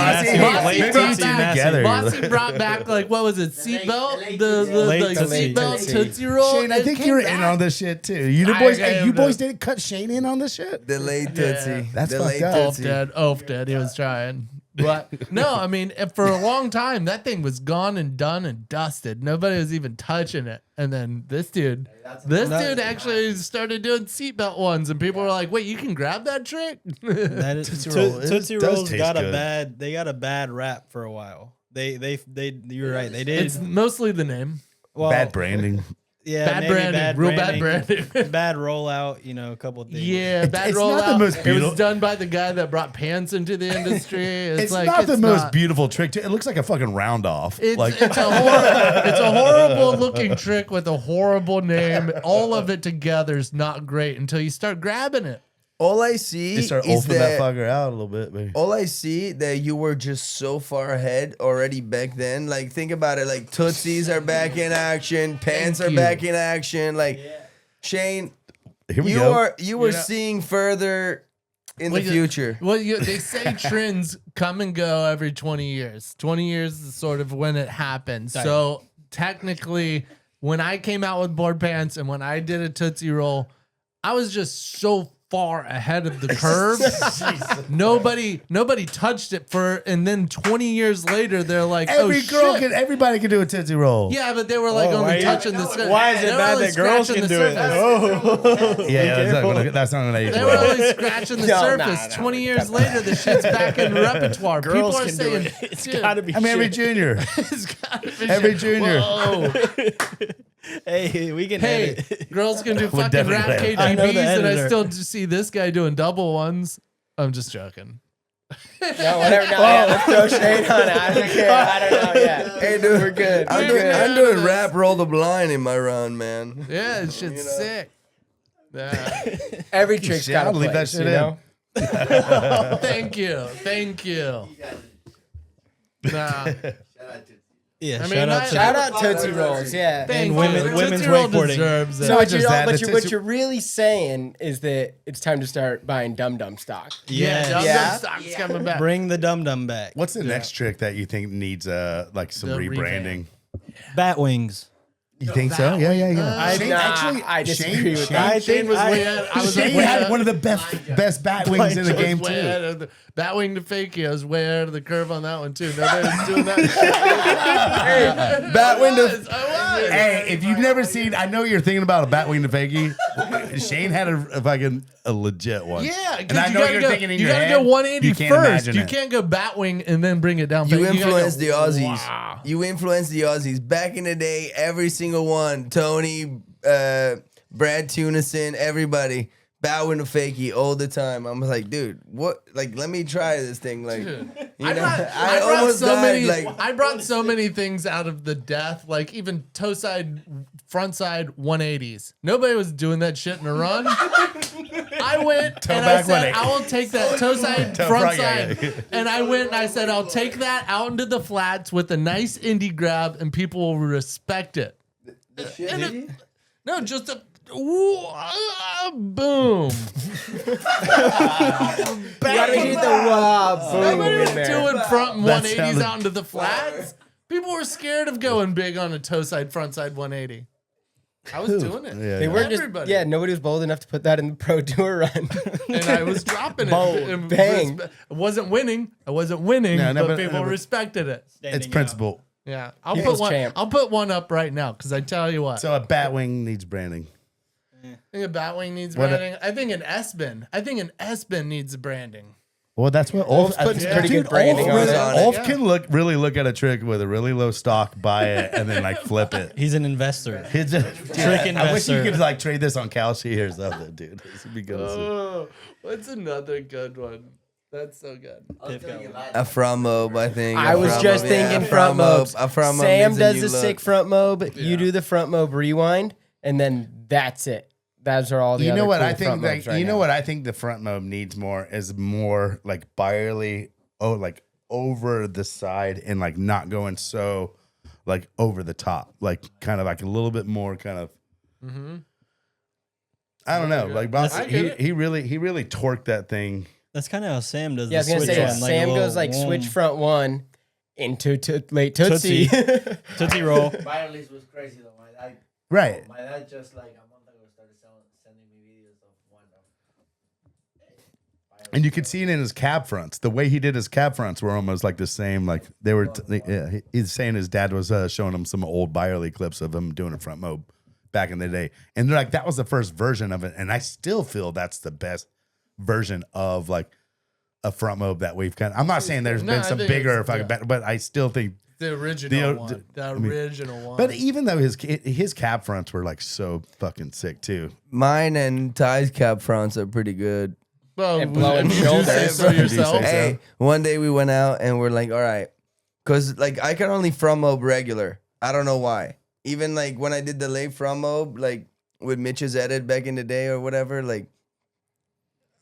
brought back, like, what was it, seatbelt? The Late seatbelt Tootsie. Tootsie Roll. Shane, I It think came you were back. in on this shit too. You I boys, gave you them- boys didn't cut Shane in on this shit. The late Tootsie. That's the fucked late up. Tootsie. Ulf did. He was trying. But no, I mean, for a long time, that thing was gone and done and dusted. Nobody was even touching it. And then this dude actually started doing seatbelt ones, and people were like, "Wait, you can grab that trick?" That is, Tootsie Roll Tootsie does Rolls taste got good. a bad rap for a while. They you're right. They did. It's mostly the name. well, Bad branding. Yeah, Bad maybe branding. Real bad branding. Bad rollout. You know, a couple of things. Yeah, bad it's rollout. not the most It beautiful- was done by the guy that brought pants into the industry. It's like, not the most not- beautiful trick. It looks like a fucking round off. It's a horrible looking trick with a horrible name. All of it together is not great until you start grabbing it. All I see they start is opening that that fucker out a little bit, baby. all I see that you were just so far ahead already back then. Like, think about it. Like, Tootsies are back in action. Pants Thank are you. back in action. Like, Shane, Here we you go. were Yeah. seeing further in Well, the future. Well, they say trends come and go every 20 years. 20 years is sort of when it happens. So technically, when I came out with board pants and when I did a Tootsie Roll, I was just so far ahead of the curve. Nobody touched it and then 20 years later, they're like, Everybody can do a Tootsie Roll. Yeah, but they were like only touching the surface. Why is it bad that girls can do it? Oh, Yeah, that's not gonna age They were well. only scratching the surface. 20 years later, the shit's back in repertoire. girls People are can saying, do it. It's dude, gotta be. I mean, every shit. junior. it's gotta be Every shit. junior. Whoa. Hey, we can Hey, edit. girls can do We're fucking rap definitely I know the KGBs, and I editor. still see this guy doing double ones. I'm just joking. No, whatever. No, yeah, let's throw shade on it. I don't care. I don't know. Yeah. Hey, dude, We're good. I'm We're doing, good. rap roll the blind in my run, man. Yeah, this shit's sick. Yeah. Every trick's Shit, got to I'll leave play. that shit you in. know? Thank you. Thank you. Nah. Yeah, I mean, shout out to Shout out Tootsie Rolls. Yeah. Thank women- you. women's Tootsie Roll wakeboarding. deserves it. So Not what, just that, the what Tootsie- you're really saying is that it's time to start buying Dum Dum stock. Yeah, Dum Yeah. Dum Stock's coming back. bring the dum dum back. What's the next trick that you think needs like some The rebranding? Bat wings. You think so? Yeah. I disagree with Shane, that. Shane was I- way ahead. I was Shane way had ahead. one of the best bat wings in the game Way too. ahead of the- Batwing to fakie. I was way ahead of the curve on that one too. Nobody was doing that. Batwing to I was. Hey, if you've never seen, I know you're thinking about a bat wing to fakie. Shane had a fucking legit one. Yeah, and I know you're thinking in your head. You gotta go 180 you can't first. imagine You it. can't go Batwing and then bring it down. You gotta go, influenced the Aussies. wow. You influenced the Aussies. Back in the day, every single one, Tony, Brad Tunison, everybody bowing to fakie all the time. I'm like, dude, what? Like, let me try this thing. Like, I brought so many things out of the death, like even toe side, front side 180s. Nobody was doing that shit in a run. I went and I said, I will take that toe side, front side. And I went and I said, I'll take that out into the flats with a nice indie grab and people will respect it. No, just a boom. Nobody was doing front 180s out into the flats. People were scared of going big on a toe side, front side 180. I was doing it. They weren't Everybody. just, nobody was bold enough to put that in the Pro Tour run. And I was dropping it. Bold. Bang. I wasn't winning, but people but- respected it. It's principle. Yeah. People's champ. I'll put one up right now because I tell you what. So a Batwing needs branding. I think a Batwing needs What a- branding. I think an S-Bin needs branding. Well, that's what Wolf's putting some pretty good branding on it. Ulf can really look at a trick with a really low stock, buy it, and then like flip it. He's an investor. He's a Trick I wish you investor. could like trade this on Kalshi or something, dude. This would be good. Oh, what's another good one? That's so good. A front mob, I think. I was just thinking front mobs. A front mob Sam means a does new the look. sick front mob. You do the front mob rewind, and then that's it. Those are all the You know other what cool I think? front Like, mobs right you know now. what I think the front mob needs more is more like barely, like over the side and like not going so like over the top, like kind of like a little bit more kind of. I don't know, like Boss, I get it. he really torqued that thing. That's kind of how Sam does Yeah, I was the gonna switch say one. Like a Sam little goes like warm switch front one into late Tootsie. Tootsie roll. Wireless was crazy though. Right. My dad just like a month ago started sending me videos of one of. And you could see it in his cab fronts. The way he did his cab fronts were almost like the same. Like they were. He's saying his dad was showing him some old Byerly clips of him doing a front mob back in the day, and they're like, that was the first version of it. And I still feel that's the best version of like a front mob that we've kind of. I'm not saying there's No, been I some think bigger, it's- fucking better, but I still think. The original one. I mean, Original one. But even though his cab fronts were like so fucking sick too. Mine and Ty's cab fronts are pretty good. well, and blowing would you say shoulders. so yourself? Hey, one day we went out and we're like, all right, because like I can only front mob regular. I don't know why. Even like when I did the late front mob, like with Mitch's edit back in the day or whatever, like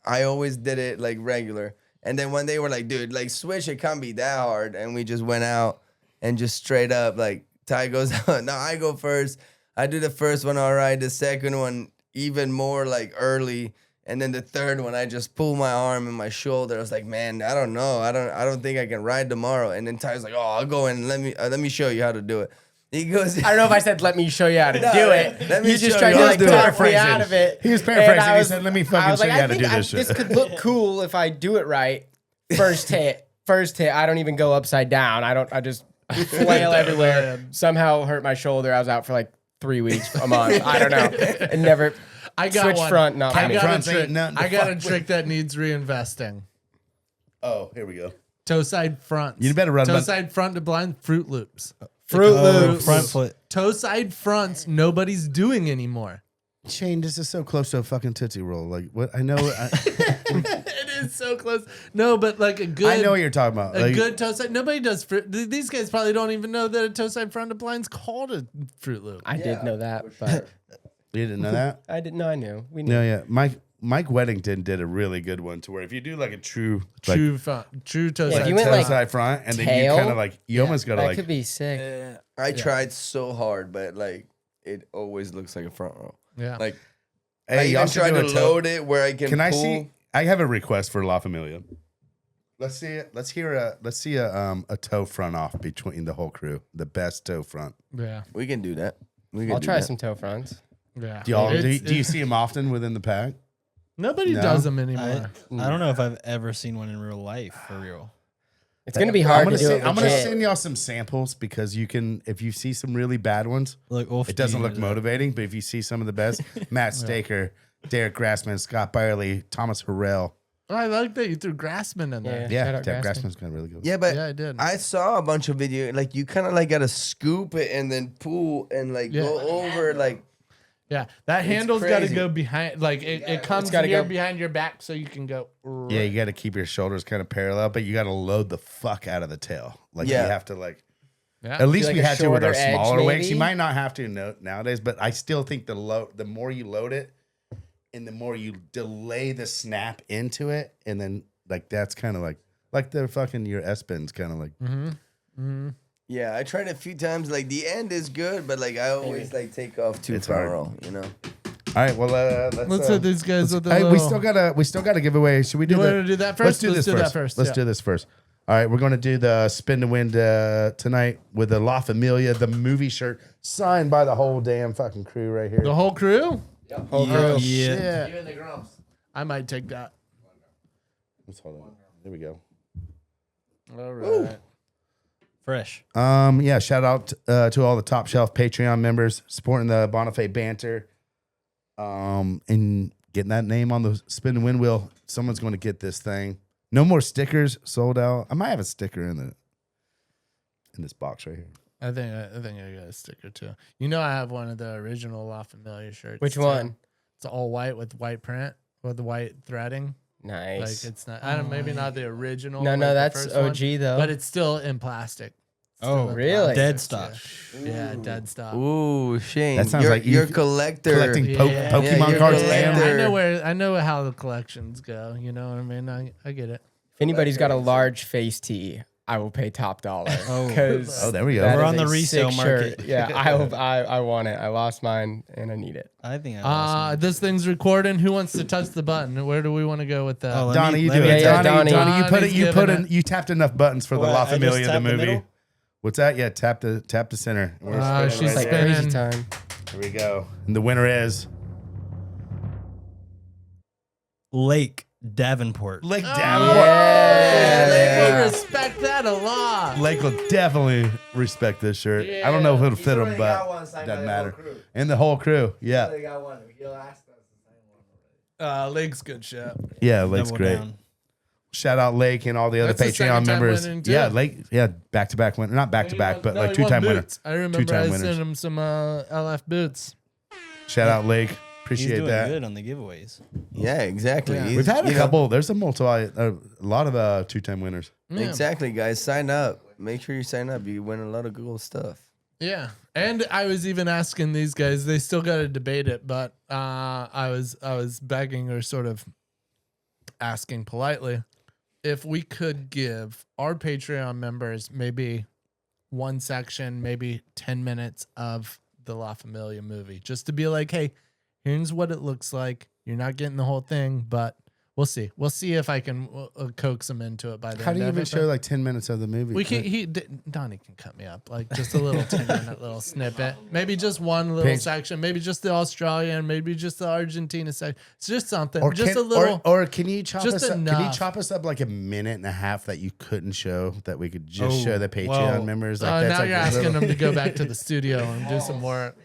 I always did it like regular. And then one day we're like, dude, like switch, it can't be that hard. And we just went out and just straight up like Ty goes out. No, I go first. I do the first one all right. The second one even more like early. And then the third one, I just pull my arm and my shoulder. I was like, man, I don't know. I don't think I can ride tomorrow. And then Ty's like, oh, I'll go in and let me show you how to do it. He goes, I don't know if I said let me show you how to No, do it. let me You just show tried you to how like to do it. talk me out of it. He was And paraphrasing. I He was- said, "Let me I fucking was show like, you how to think do this shit." This could look cool if I do it right. First hit. I don't even go upside down. I just flail everywhere. Somehow hurt my shoulder. I was out for like 3 weeks, a month. I don't know. And never. I got Switch one. front, not I funny. got Fronts a ain't trick. nothing to I got a fuck trick that needs reinvesting. Oh, here we go. Toe side fronts. You better run toe my- side front to blind Fruit Loops. Fruit Oh, Loops. front foot. Toe side fronts. Nobody's doing anymore. Shane, this is so close to a fucking Tootsie Roll. Like, what? I know. It is so close. No, but like a good. I know what you're talking about. A Like, good toe side. Nobody does. These guys probably don't even know that a toe side front to blind's called a Fruit Loop. I did know that, but you didn't know that? I didn't know. I knew. We knew. No, yeah. Mike Weddington did a really good one to where if you do like a true True front. True toe Yeah, if side. you went toe like side front, and then tail, you kind of like you almost gotta That like could be sick. I tried so hard, but like it always looks like a front row. Yeah. Like hey, I y'all even should tried do to a toe. load it where I can. Can I pull. see? I have a request for La Familia. Let's see it. Let's see a toe front off between the whole crew. The best toe front. Yeah. We can do that. We can I'll do try that. some toe fronts. Yeah. Do y'all It's- do you see them often within the pack? Nobody No. does them I anymore. don't know if I've ever seen one in real life for real. It's gonna be hard to do it. I'm gonna legit. send y'all some samples because you can. If you see some really bad ones, Like it doesn't look motivating. But if you see some of the best, Matt Staker, Derek Grassman, Scott Byerly, Thomas Harrell. Oh, I like that you threw Grassman in there. Yeah, shout out Derek Grassman. Grassman's kind of really good. Yeah, but Yeah, I did. I saw a bunch of video. Like you kind of like gotta scoop it and then pull and like Yeah. go over. Like Yeah, that handle's got to crazy. go behind. Like it comes gotta here go. behind your back, so you can go. Yeah, you got to keep your shoulders kind of parallel, but you got to load the fuck out of the tail. Like Yeah. you have to like. Yeah. At least like we a had to with our shorter edge, smaller weights. You maybe? might not have to nowadays, but I still think the more you load it, and the more you delay the snap into it, and then like that's kind of like the fucking your S-bends kind of like. Yeah, I tried a few times. Like the end is good, but like I always like take off too It's far. hard. You know. All right, well Let's hit these guys with a Hey, little. we still gotta give away. Should we do You that? wanna do that Let's first? do Let's this do that first. first, Let's yeah. do this first. All right, we're gonna do the spin to win tonight with the La Familia the movie shirt signed by the whole damn fucking crew right here. The whole crew? Whole crew. Yeah. Shit. I might take that. Let's hold on. There we go. All right. Fresh. Yeah, shout out to all the top shelf Patreon members supporting the Bonifay Banter. And getting that name on the spin and win wheel. Someone's going to get this thing. No more stickers sold out. I might have a sticker in this box right here. I think I got a sticker too. You know, I have one of the original La Familia shirts. Which too. one? It's all white with white print with the white threading. Nice. Like it's not. I don't. Maybe not the original. No, like no, the that's first OG one, though. but it's still in plastic. Oh, Still in really? Dead plastic, stock. Yeah, dead stock. Ooh, Shane. That sounds like you're you collector. collecting Yeah. Pokemon you're cards collector. and I know how the collections go. You know what I mean? I get it. If anybody's got a large face tee, I will pay top dollar. Oh. 'Cause Oh, there we go. that We're is on the a resale sick market. shirt. Yeah, I want it. I lost mine and I need it. I think I lost mine. This thing's recording. Who wants to touch the button? Where do we want to go with that? Oh, let Donnie, me- you let do me- it. Yeah, Donnie, Donnie. you put it. You Donnie's put giving in. You tapped enough buttons for the What, La I just Familia the tap the movie. middle? What's that? Yeah, tap the center. We're spinning she's right Like there. crazy spinning. time. Here we go. And the winner is Lake Davenport. Lake Oh, Davenport. Lake will respect that a lot. Lake will definitely respect this shirt. I don't know if it'll fit him, but doesn't matter. And the whole crew. Yeah. Lake's good shit. Yeah, Lake's Double great. down. Shout out Lake and all the other That's the Patreon second time members. winning, too. Yeah, Lake. Yeah, back to back winner. Not back to back, but like two-time winner. I remember Two-time I winners. sent him some LF boots. Shout out Lake. He's Appreciate doing that. good on the giveaways. Yeah, exactly. Yeah. He's- We've had a you know, couple. There's a lot of two-time winners. Yeah. Exactly, guys. Sign up. Make sure you sign up. You win a lot of cool stuff. Yeah, and I was even asking these guys. They still got to debate it, but I was begging or sort of asking politely if we could give our Patreon members maybe one section, maybe 10 minutes of the La Familia movie, just to be like, hey, here's what it looks like. You're not getting the whole thing, but we'll see. We'll see if I can coax them into it by the How end do you of even it, show but- like 10 minutes of the movie? we can. Donnie can cut me up, like just a little 10-minute little snippet. Maybe just one little Pinch. section. Maybe just the Australian. Maybe just the Argentina section. It's just something. Or just can, a little. or can you chop just us up? Can you enough. chop us up like a minute and a half that you couldn't show that we could just show the Patreon well, members? Like now like you're a asking little- them to go back to the studio and do some more.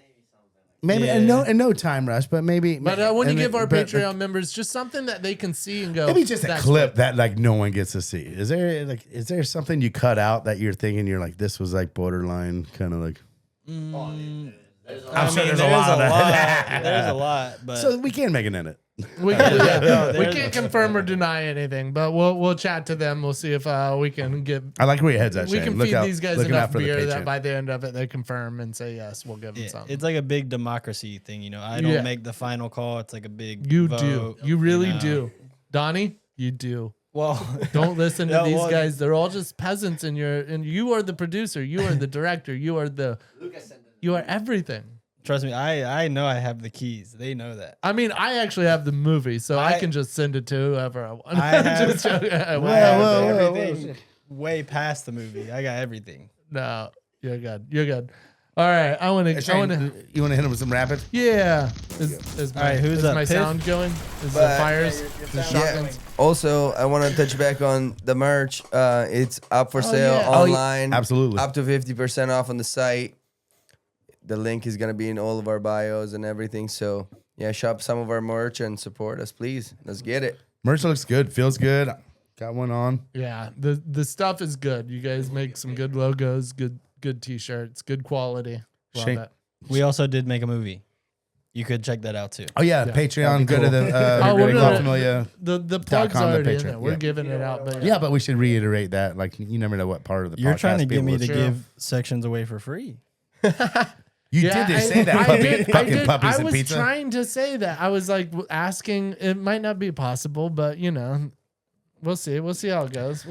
maybe Yeah. and no time rush, but maybe. But when you and give our but, Patreon like, members just something that they can see and go, maybe just a "That's clip what-" that like no one gets to see. Is there something you cut out that you're thinking you're like this was like borderline kind of like? I'm sure there's a lot of that. There's a lot, but So we can make an edit. We can't, we there's- can't confirm or deny anything, but we'll chat to them. We'll see if we can give. I like where your head's at. We Shane. can Look feed out- these guys looking out enough for the beer that Patreon. by the end of it they confirm and say yes, we'll give them yeah, something. it's like a big democracy thing. You know, I don't Yeah. make the final call. It's like a big. You vote, do. You really know. do. Donnie, you do. Well, Don't listen to No, these well, guys. They're all just peasants and you are the producer. You are the director. You are everything. trust me, I know I have the keys. They know that. I mean, I actually have the movie, so I I- can just send it to whoever I want. I have- Just joking. I have whoa, everything way past the movie. I got everything. No, you're good. You're good. All right, I want to. Shane, you want to hit him with some rapid? Yeah. Is my, All right, who's is up? my Piff? sound going? Is the But- fires? The Yeah. shotguns? Also, I want to touch back on the merch. It's up for sale yeah. online. Absolutely. Up to 50% off on the site. The link is going to be in all of our bios and everything. So, yeah, shop some of our merch and support us, please. Let's get it. Merch looks good. Feels good. Got one on. Yeah, the stuff is good. You guys make some good logos, good t-shirts, good quality. Love Shane- it. We also did make a movie. you could check that out too. Oh yeah, Patreon. Go to the we're Familia. The plug's .com, the already in Patreon, there. We're yeah. giving it out, but Yeah, but we should reiterate that. Like, you never know what part of the You're podcast trying to get people me to listen. give sections away for free. You Yeah, did just say that. Fucking puppies I and was pizza. trying to say that. I was like asking. It might not be possible, but we'll see. We'll see how it goes.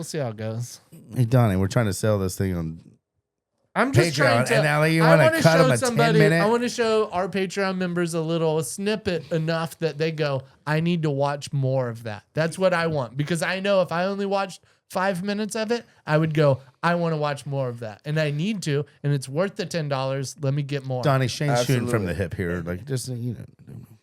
Hey Donnie, we're trying to sell this thing on. I'm just Patreon, trying to. and now you I wanna wanna cut show 'em a 10-minute? I want to show our Patreon members a little snippet enough that they go, I need to watch more of that. That's what I want, because I know if I only watched 5 minutes of it, I would go, I want to watch more of that, and I need to, and it's worth the $10. Let me get more. Donnie, Shane's shooting from Absolutely. the hip here. Like, just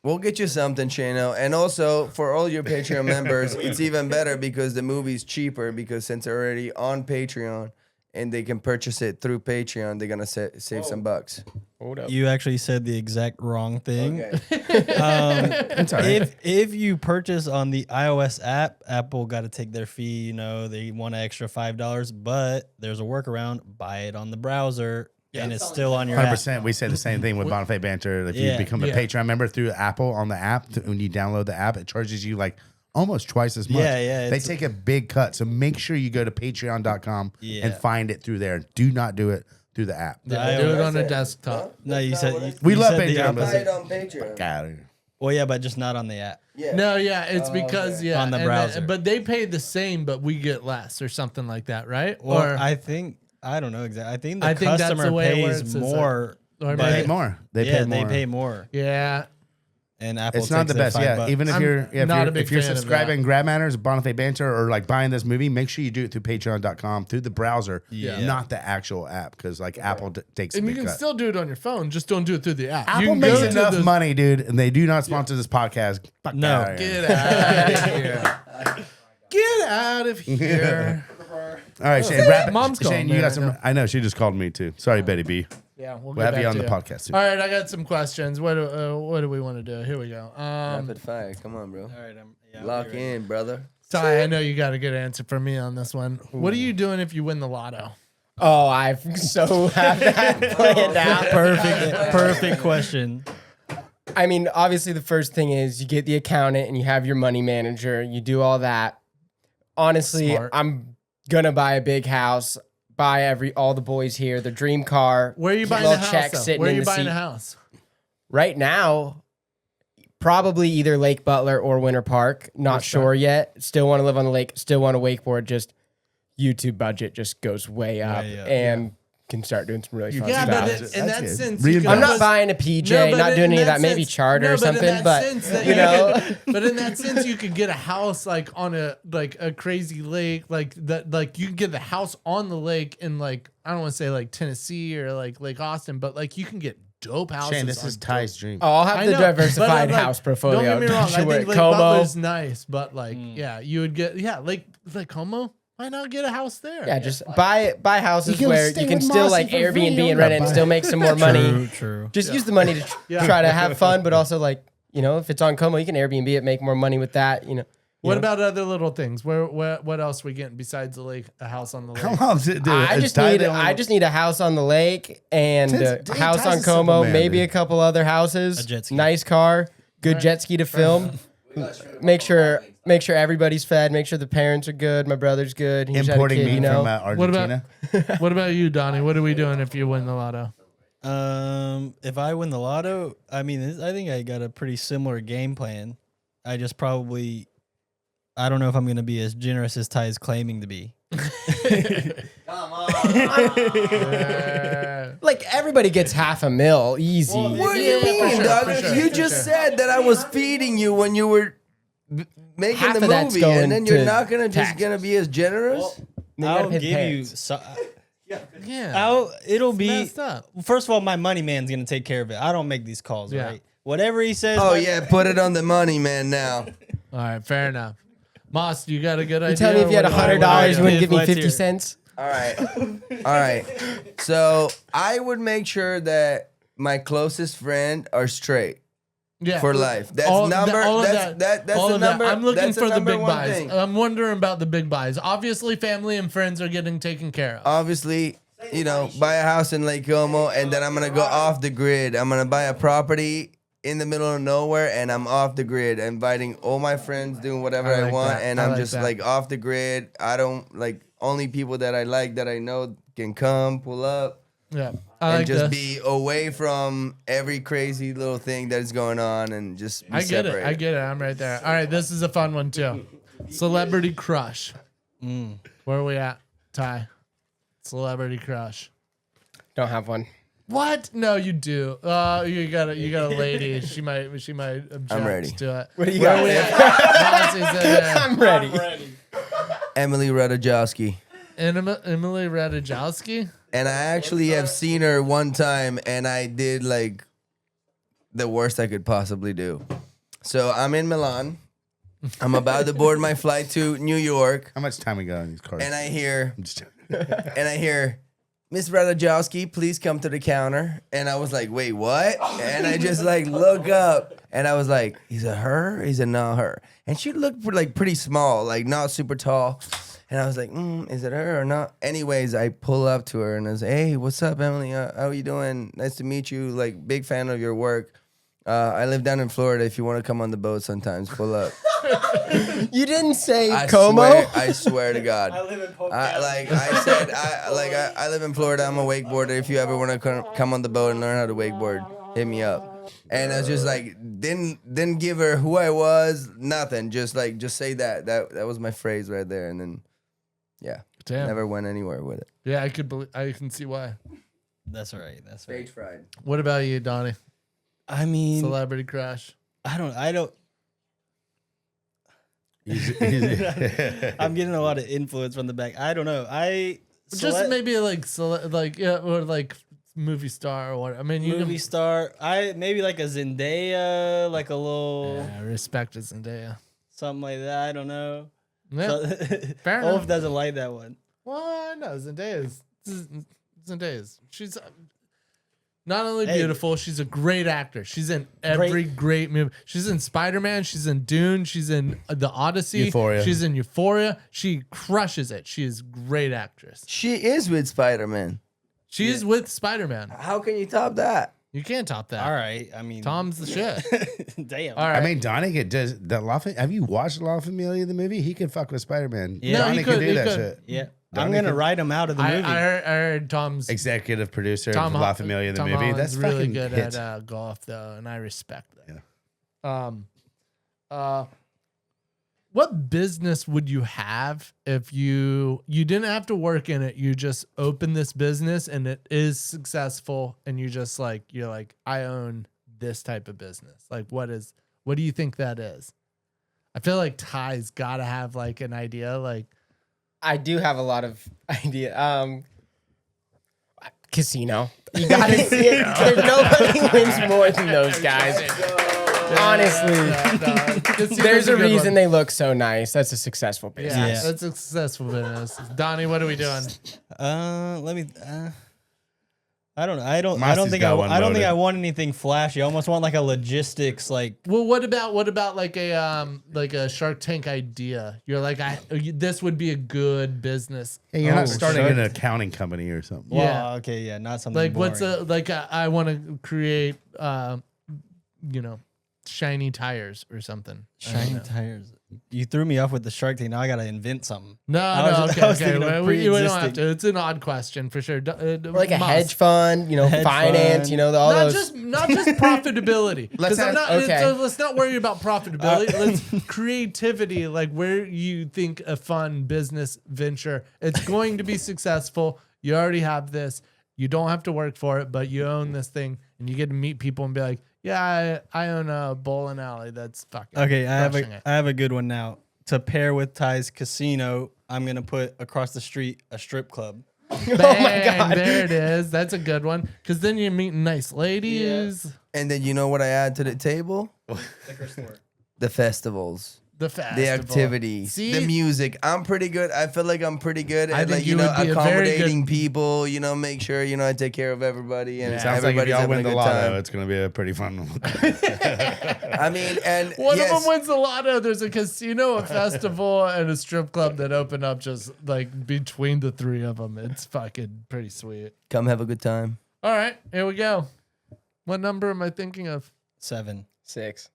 We'll get you something, Shano. And also for all your Patreon members, it's even better because the movie's cheaper, because since they're already on Patreon and they can purchase it through Patreon, they're gonna save some bucks. Hold up. You actually said the exact wrong thing. Okay. If you purchase on the iOS app, Apple got to take their fee. They want an extra $5, but there's a workaround. Buy it on the browser, and it's still on your app. 100%. We say the same thing with Bonifay Banter. If you Yeah. become a Patreon member through Apple on the app, when you download the app, it charges you like almost twice as much. Yeah. They take a big cut. So make sure you go to patreon.com and find it through there. Do not do it through the app. Yeah, do it on a desktop. No, you said We you love said the Patreon, opposite. Buy it on Patreon. Got it. Well, yeah, but just not on the app. Yeah. No, yeah, it's because On the and browser. but they pay the same, but we get less or something like that, right? Well, I don't know exactly. I think the I think that's customer the way it pays works, is more. or They maybe- pay more. They yeah, pay more. they pay more. Yeah, And Apple It's not the takes best. their Yeah, $5. even if I'm you're not a big if you're fan of subscribing that. Grab Matters, Bonifay Banter, or like buying this movie, make sure you do it through patreon.com through the browser, not the actual app, because like Apple takes a and you big can cut. still do it on your phone. Just don't do it through the app. You Apple can makes go to enough the- money, dude, and they do not sponsor this podcast. Fuck No. outta here. Get out of here. Get out of here. All right, Shane, wrap it. Mom's calling Shane, me you got right some. now. I know she just called me too. Sorry, Betty B. Yeah, we'll We'll have get you back on to the podcast soon. All right, I got some questions. What do we want to do? Here we go. Rapid fire. Come on, bro. All right, Lock in, brother. Ty, I know you got a good answer for me on this one. What are you doing if you win the lotto? Oh, I so have that planned out. Perfect question. I mean, obviously, the first thing is you get the accountant and you have your money manager. You do all that. Honestly, Smart. I'm gonna buy a big house. Buy all the boys here their dream car. Where are you buying a little house? check though? sitting Where are in you the buying seat. a house? Right now, probably either Lake Butler or Winter Park. Not sure yet. Still want to live on the lake. Still want to wakeboard. Just YouTube budget just goes way up Way up. and can start doing some really fun Yeah, stuff. but in that good. sense, Read you can about I'm it. not almost- buying a PJ, No, but not in doing any of that that. Maybe sense- charter no, or but in something. that But sense that you know, But in that sense, you could get a house like on a crazy lake, like that. Like you can get the house on the lake in like, I don't want to say like Tennessee or like Lake Austin, but like you can get dope houses. Shane, this on is Ty's dream. oh, I'll have I the know, diversified but, like, house portfolio. Don't get me wrong. Don't you I worry. think Lake Como. Butler's nice, but like, yeah, you would get Lake Como. Why not get a house there? Yeah, just buy houses You can where stay you can with still Massi like for free, Airbnb you and don't rent it and gotta still make some more money. True. Just use the money to try to have fun, but also like, you know, if it's on Como, you can Airbnb it, make more money with that. You know. What about other little things? What else we getting besides the lake? A house on the lake. How long does it do? I Is just Ty need the only- I just need a house on the lake and a Dude, house Ty's on a simple Como, man, maybe dude. a couple other houses. A jet ski. Nice car, good jet ski to film. Make sure everybody's fed. Make sure the parents are good. My brother's good. He just had a importing kid, meat you know. from Argentina. What about you, Donnie? What are we doing if you win the lotto? If I win the lotto, I mean, I think I got a pretty similar game plan. I just probably, I don't know if I'm going to be as generous as Ty is claiming to be. Like everybody gets $500,000 easy. What do you mean, dog? You just said that I was feeding you when you were making Half the of that's movie, going and then you're to not gonna taxes. gonna be as generous. You gotta I'll pay the give you. parents. Yeah, It'll be. messed up. First of all, my money man's gonna take care of it. I don't make these calls, Yeah. right? Whatever he says. Oh yeah, put it on the money, man. Now, All right, fair enough. Moss, you got a good idea? You tell me if you had What- $100, you wouldn't give me Let's hear 50 it. cents. all right. So I would make sure that my closest friend are straight Yeah. for life. That's All number. all of That's that's all the of that. number. I'm looking that's for the number big one buys. thing. I'm wondering about the big buys. Obviously, family and friends are getting taken care of. Obviously, you know, buy a house in Lake Como, and then I'm gonna go off the grid. I'm gonna buy a property in the middle of nowhere and I'm off the grid, inviting all my friends, doing whatever I I like want, that. and I I'm like just that. like off the grid. I don't like only people that I like that I know can come pull up Yeah. I and like just this. be away from every crazy little thing that's going on and just be I get separated. it. I get it. I'm right there. All right. This is a fun one too. Celebrity crush. Where are we at, Ty? Celebrity crush. Don't have one. What? No, you do. You got a lady. She might object I'm ready. to it. What do you Where got? are we at? Massi's in there. I'm ready. Emily Ratajkowski. Emily Ratajkowski. And I actually have seen her one time, and I did like the worst I could possibly do. So I'm in Milan. I'm about to board my flight to New York, How much time we got on these cars? and I hear, I'm just joking. Miss Ratajkowski, please come to the counter. And I was like, wait, what? And I just like look up, and I was like, is it her? Is it not her? And she looked like pretty small, like not super tall. And I was like, is it her or not? Anyways, I pull up to her and I was like, hey, what's up, Emily? How are you doing? Nice to meet you. Like, big fan of your work. I live down in Florida. If you want to come on the boat sometimes, pull up. You didn't say I Como? swear to God. I live in I live in Florida. I'm a wakeboarder. If you ever want to come on the boat and learn how to wakeboard, hit me up. And I was just like, didn't give her who I was, nothing. Just say that. That was my phrase right there. And then, yeah, Damn. never went anywhere with it. Yeah, I can see why. That's right. That's right. Stage fried. What about you, Donnie? I mean, Celebrity crush. I don't. Easy. I'm getting a lot of influence from the back. I don't know. Just maybe like or like movie star or what. I mean, you movie star. Maybe like a Zendaya, like a little can respect it, Zendaya. something like that. I don't know. Yeah, So, fair Olaf enough. doesn't like that one. Well, no, Zendaya's. She's not only Hey. beautiful, she's a great actor. She's in every great movie. She's in Spider-Man. She's in Dune. She's in The Odyssey. Euphoria. She's in Euphoria. She crushes it. She is a great actress. She is with Spider-Man. She is with Spider-Man. How can you top that? You can't top that. All right. I mean, Tom's the shit. damn. All right. I mean, Donnie could does that. Have you watched La Familia the movie? He could fuck with Spider-Man. Yeah. No, Donnie he could could- do he that could. shit. Yeah. Donnie I'm gonna could- write him out of the movie. I heard Tom's Executive producer Tom of La Familia the Tom movie. Holland's That's really fucking good hit. at golf though, and I respect that. Yeah. What business would you have if you didn't have to work in it? You just open this business and it is successful, and you're like, I own this type of business. Like, what do you think that is? I feel like Ty's got to have like an idea. Like, I do have a lot of idea. Casino. You gotta see it. Nobody wins more than those guys. Honestly, there's a reason they look so nice. That's a successful business. Yeah, Yeah. that's a successful business. Donnie, what are we doing? Let me. I don't know. I don't Massi's think got one I don't think loaded. I want anything flashy. I almost want like a logistics like. Well, what about like a Shark Tank idea? You're like, this would be a good business. Hey, you're Oh, not starting sure. an accounting company or something. Well, Yeah. okay, yeah, not something Like, boring. I want to create, shiny tires or something. I don't Shiny know. tires. You threw me off with the shark thing. Now I gotta invent something. No, I was okay. thinking of We don't have pre-existing. to. It's an odd question for sure. Or like a Moss. hedge fund, Hedge finance, fund. all Not those. just profitability. Let's 'Cause I'm ask- not, okay. so let's not worry about profitability. Let's creativity, like where you think a fun business venture. It's going to be successful. You already have this. You don't have to work for it, but you own this thing, and you get to meet people and be like, "Yeah, I own a bowling alley that's fucking Okay, I crushing it." have a good one now. To pair with Ty's casino, I'm gonna put across the street a strip club. Bang, there it is. That's a good one because then you're meeting nice ladies. And then you know what I add to the table? The festivals. The festival. The activity, See? the music. I'm pretty good. I feel like I'm pretty good I at think like you would be a very accommodating good- people. Make sure I take care of everybody and Sounds like if everybody's y'all having win a the good lotto, time. it's going to be a pretty fun one. I mean, and One yes, of them wins the lotto. There's a casino, a festival, and a strip club that open up just like between the three of them. It's fucking pretty sweet. come have a good time. All right, here we go. What number am I thinking of? 7. 6.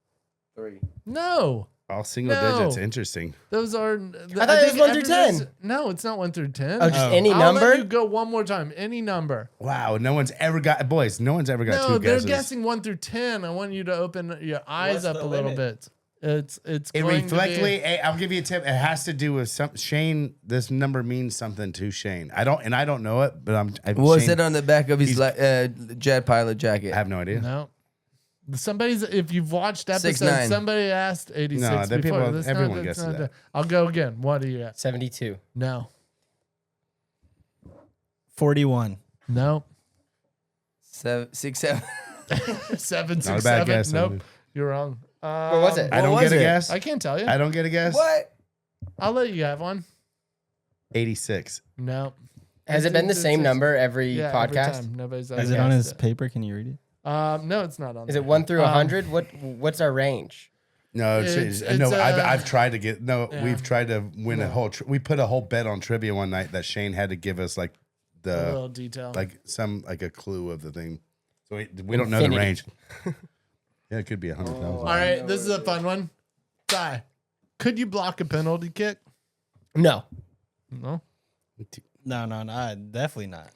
3. No. All single No. digits. Interesting. Those are. I thought it was 1 through 10. No, it's not 1 through 10. Oh, just any I'll number? let you go one more time. Any number. Wow. No one's ever got boys. No one's ever got No, two they're guesses. guessing 1 through 10. I want you to open your eyes What's up the a little limit? bit. It's It going to reflectively. be, Hey, I'll give you a tip. It has to do with some Shane. This number means something to Shane. I don't know it, but Was Shane, it on the back of his jet pilot jacket? I have no idea. no. Somebody's if you've watched episodes, 6'9". somebody asked 86 No, the before. people- That's everyone not, guesses that's not that. I'll go again. What do you got? 72. No. 41. No. 7, 6, 7. 7, Not a 6, bad 7. guess. Nope. You're wrong. What was it? I don't What get was a it? guess. I can't tell you. I don't get a guess. What? I'll let you have one. 86. No. Has it been the It's- same it's- number every Yeah, podcast? every time. Nobody's Is it ever on guessed his paper? Can you read it? No, it's not on. Is there. it 1 through 100? What's our range? No, It's- no. it's, I've tried to get no. yeah. We've tried to win a whole. We put a whole bet on trivia one night that Shane had to give us like A little the detail. like a clue of the thing. So we don't know the Infinity. range. Yeah, it could be 100,000. All right, this is a fun one. Ty, could you block a penalty kick? No. No. No, definitely not.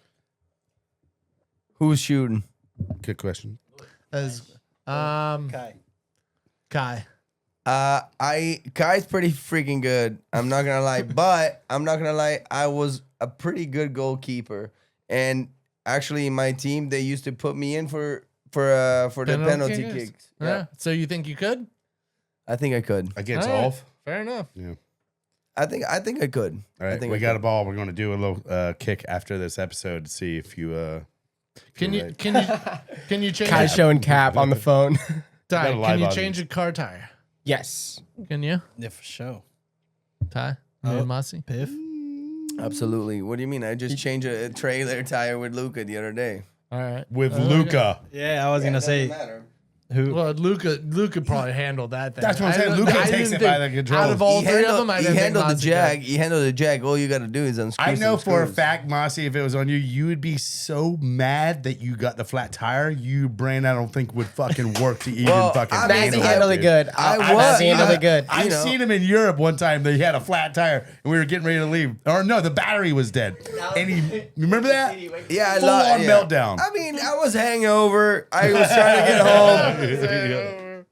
Who's shooting? Good question. As Kai. Kai. Kai's pretty freaking good. I'm not gonna lie, but I'm not gonna lie. I was a pretty good goalkeeper, and actually, in my team they used to put me in for the penalty kickers? kicks. Yeah. So you think you could? I think I could. Against All right. Ulf. Fair enough. Yeah. I think I could. All I right, think we I got could. a ball. We're going to do a little kick after this episode to see if you. Can you right. can you change? Kai's showing Cap on the phone. Ty, got a can live you audience. change a car tire? Yes. Can you? Yeah, for sure. Ty, me and Massi. Piff. Absolutely. What do you mean? I just changed a trailer tire with Luca the other day. All right. With Okay. Luca. Yeah, I was gonna say Matter. who. Well, Luca probably handled that thing. That's what I'm I saying. didn't- Luca I takes didn't it by think- the controls. Out of all He three of handled- them, I he didn't think handled the Massi jag. could. He handled the jag. All you got to do is unscrew. I know some for a screws. fact, Mossy, if it was on you, you would be so mad that you got the flat tire. You brain, I don't think would fucking work to even Well, fucking. I mean, Massi handle handled that, it dude. good. I was- Massi handled it good. I've know. seen him in Europe one time. They had a flat tire and we were getting ready to leave. Or no, the battery was dead. And you remember that? Yeah, Full on meltdown. I mean, I was hangover. I was trying to get home.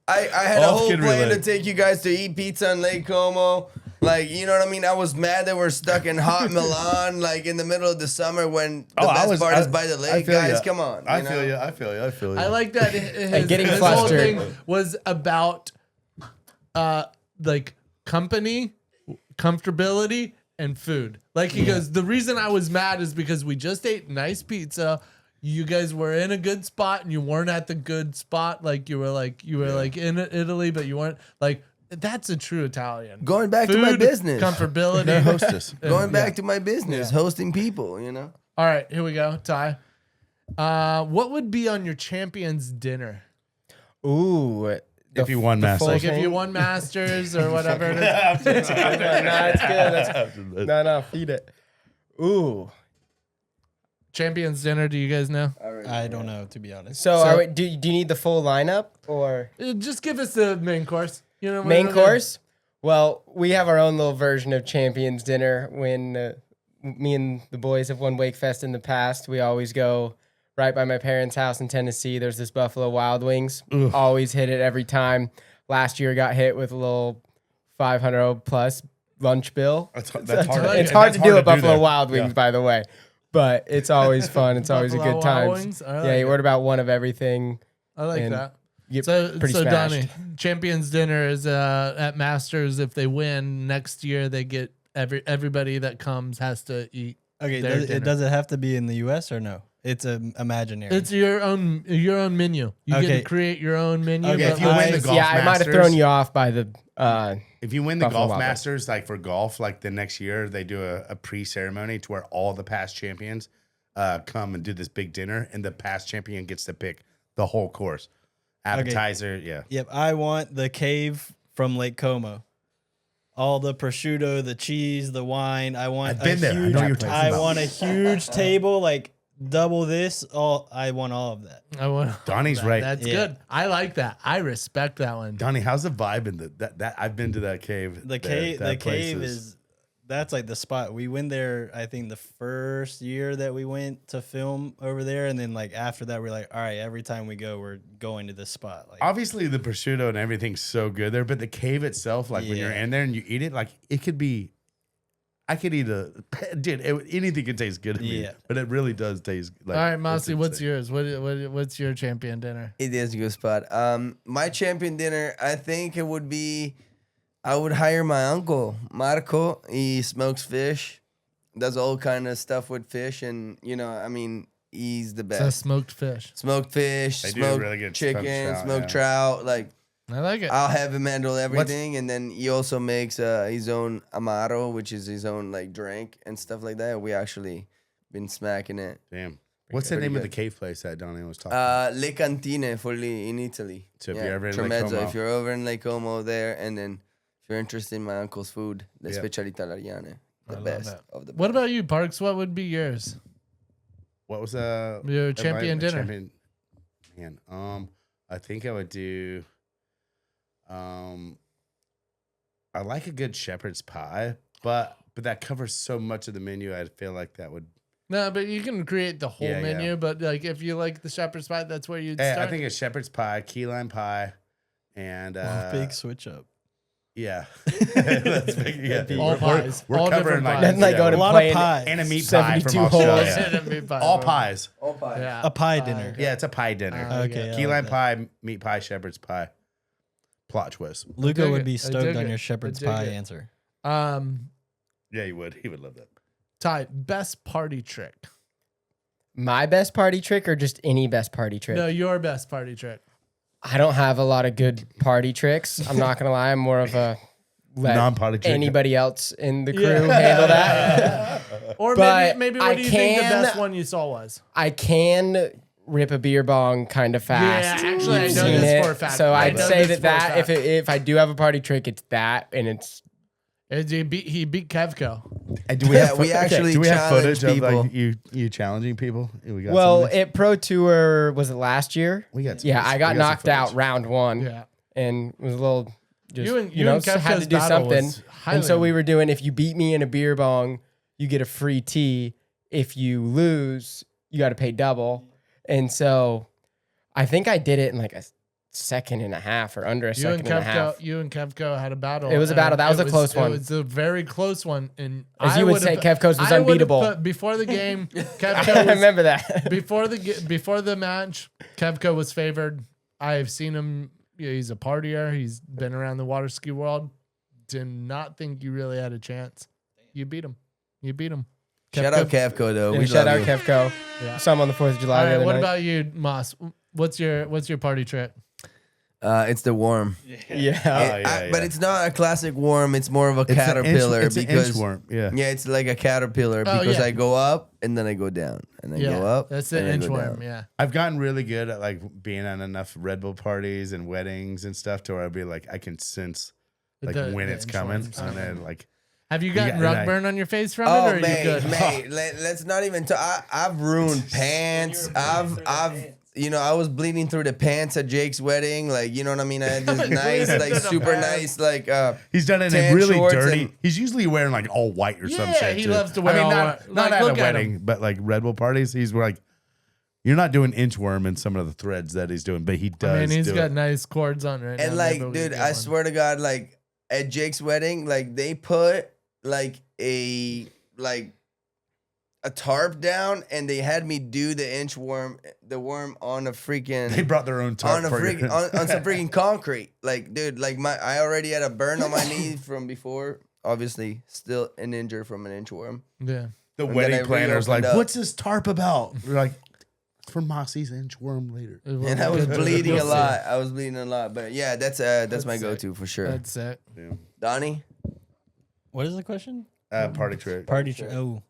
I had a Off whole kid plan relay. to take you guys to eat pizza in Lake Como. Like, you know what I mean? I was mad that we're stuck in hot Milan, like in the middle of the summer when the best part is by the lake. Guys, come on. I you know? feel you. I feel you. I feel you. I like that getting his whole flustered. thing was about like company, comfortability, and food. Like he goes, the reason I was mad is because we just ate nice pizza. You guys were in a good spot and you weren't at the good spot. Like you were like in Italy, but you weren't like that's a true Italian. Going back to my Food, business. comfortability. They're hostess. Going back to my business, hosting people, you know? All right, here we go. Ty. What would be on your champion's dinner? Ooh. If you won Masters. Like if you won Masters or whatever it is. No, it's good. No, feed it. Ooh. Champion's dinner, do you guys know? I don't know, to be honest. So, do you need the full lineup or Just give us the main course. You know, main course? Well, we have our own little version of Champions Dinner. When me and the boys have won Wakefest in the past, we always go right by my parents' house in Tennessee. There's this Buffalo Wild Wings. Always hit it every time. Last year got hit with a little $500 plus lunch bill. That's hard. It's hard to do at Buffalo there. Wild Wings, Yeah. by the way. But it's always fun. It's always a Buffalo good Wild time. Wings? I Yeah, like you it. order about one of everything. I like and that. you get So, pretty so smashed. Donnie, Champions Dinner is at Masters. If they win next year, they get everybody that comes has to eat. Okay, their dinner. does it have to be in the U.S. or no? It's imaginary. It's your own menu. You get Okay. to create your own menu. Okay, but if you win the golf Yeah, I might have Masters, thrown you off by the. If you win the Buffalo golf Wild Wings. Masters, like for golf, like the next year, they do a pre-ceremony to where all the past champions come and do this big dinner, and the past champion gets to pick the whole course. Appetizer, yeah. Yep, I want the cave from Lake Como. All the prosciutto, the cheese, the wine. I want I've been there. I know what you're talking I about. want a huge table, like double this, I want all of that. I want Donnie's that. right. That's Yeah. good. I like that. I respect that one. Donnie, how's the vibe in that I've been to that cave. The there. cave, That the place cave is that's like the spot. We went there, I think the first year that we went to film over there, and then like after that, we're like, all right, every time we go, we're going to this spot. Like, obviously the prosciutto and everything's so good there, but the cave itself, like when you're Yeah. in there and you eat it, like it could be. I could eat anything can taste good to me, Yeah. but it really does taste. Like, All right, it's Massi, what's insane. yours? What's your champion dinner? It is a good spot. My champion dinner, I think it would be, I would hire my uncle Marco. He smokes fish, does all kind of stuff with fish, and I mean, he's the It's a best. smoked fish. Smoked fish, They do smoked really good chicken, smoked trout, smoked yeah. trout. Like I like it. I'll have him handle everything, and then he also makes his own amaro, which is his own like drink and stuff like that. We actually been smacking it. Damn. What's the Pretty name of the good. cave place that Donnie was talking about? Le Cantine fully in Italy. So if you're ever in Lake Tremezzo, Como. if you're over in Lake Como there, and then if you're interested in my uncle's food, the Yeah. specialità italiane, I the love best that. of the best. What about you, Parks? What would be yours? What was Your champion dinner. Man, I think I would do. I like a good shepherd's pie, but that covers so much of the menu. I feel like that would. No, but you can create the whole Yeah, yeah. menu. But like, if you like the shepherd's pie, that's where you'd start. I think a shepherd's pie, key lime pie, and big switch up. yeah, that's big. Yeah, All pies. We're All covering different like pies. Then they go A to lot play of pie. and a meat pie from 72 holes. Australia. Meat pie, All bro. pies. All pie. Yeah. A pie dinner. Yeah, it's a pie dinner. Okay. Key I lime like that. pie, meat pie, shepherd's pie. Plot twist. Luca dig would it. be I stoked dig on it. your I shepherd's dig pie it. answer. Yeah, he would. He would love that. Ty, best party trick. My best party trick or just any best party trick? No, your best party trick. I don't have a lot of good party tricks. I'm not gonna lie. I'm more of a let Non-party trick. anybody else in the crew handle that. Or But maybe what I do you think the can- best one you saw was? I can rip a beer bong kind of fast. Yeah, actually, I You've know seen this it. for a fact. So I I'd know say this that for a fact. if I do have a party trick, it's that, and it's He beat Kevco. Do we Yeah, have we actually do we have challenge footage of people. like you challenging people? We got well, some of this? at Pro Tour was it last year? We got some yeah, of this. I We got got some knocked out footage. round one, Yeah. and was a little just You and had Kevko's to do battle something. was highly- And so we were doing if you beat me in a beer bong, you get a free tea. If you lose, you got to pay double. And so I think I did it in like a second and a half or under a second and a half. You and Kevco had a battle. It was a and battle. That was a close one. It was a very close one. And As you would say, Kevco's was unbeatable. Before the game, I Kevco was, remember that. before the match, Kevco was favored. I've seen him. Yeah, he's a partier. He's been around the water ski world. Did not think you really had a chance. You beat him. Shout out Kevco though. Yeah, We shout love out you. Kevco. Yeah. Some on the 4th of July. All the right. other What night. about you, Moss? What's your party trick? It's the worm. Yeah. But it's not a classic worm. It's more of a It's an inch- caterpillar it's an because inchworm. Yeah. yeah, it's like a caterpillar Oh, because yeah. I go up and then I go down and then Yeah, go up. that's the and then go inchworm. down. Yeah. I've gotten really good at like being on enough Red Bull parties and weddings and stuff to where I'd be like I can sense like The- when the it's coming, inchworms. and then like Have you gotten Yeah, rug and I- burn on your face from it, or Oh are you good? mate, let's not even talk. I've ruined pants. I've I was bleeding through the pants at Jake's wedding. Like, you know what I mean? I had this nice, like super nice, like he's done it in tan really shorts dirty. and- He's usually wearing like all white or some Yeah, shit. he too. loves to wear all not, white. not Like, at a look at wedding, but like Red Bull parties. He's like, you're not doing inchworm in some of the threads that he's doing, but he does. I mean, he's do got it. nice cords on right now. And Maybe like, we dude, can I get one. swear to God, like at Jake's wedding, like they put like a tarp down and they had me do the worm on a freaking They brought their own tarp on a for you. freaking on some freaking concrete. Like, dude, like I already had a burn on my knee from before. Obviously, still an injury from an inchworm. Yeah. The And wedding then I planner's like, reopened up. "What's this tarp about?" We're like, "It's for Mossie's inchworm later." And I was bleeding a lot. I was bleeding a lot. But yeah, that's my sick. go-to for sure. That's it. Donnie? What is the question? Party trick. Party trick. Oh,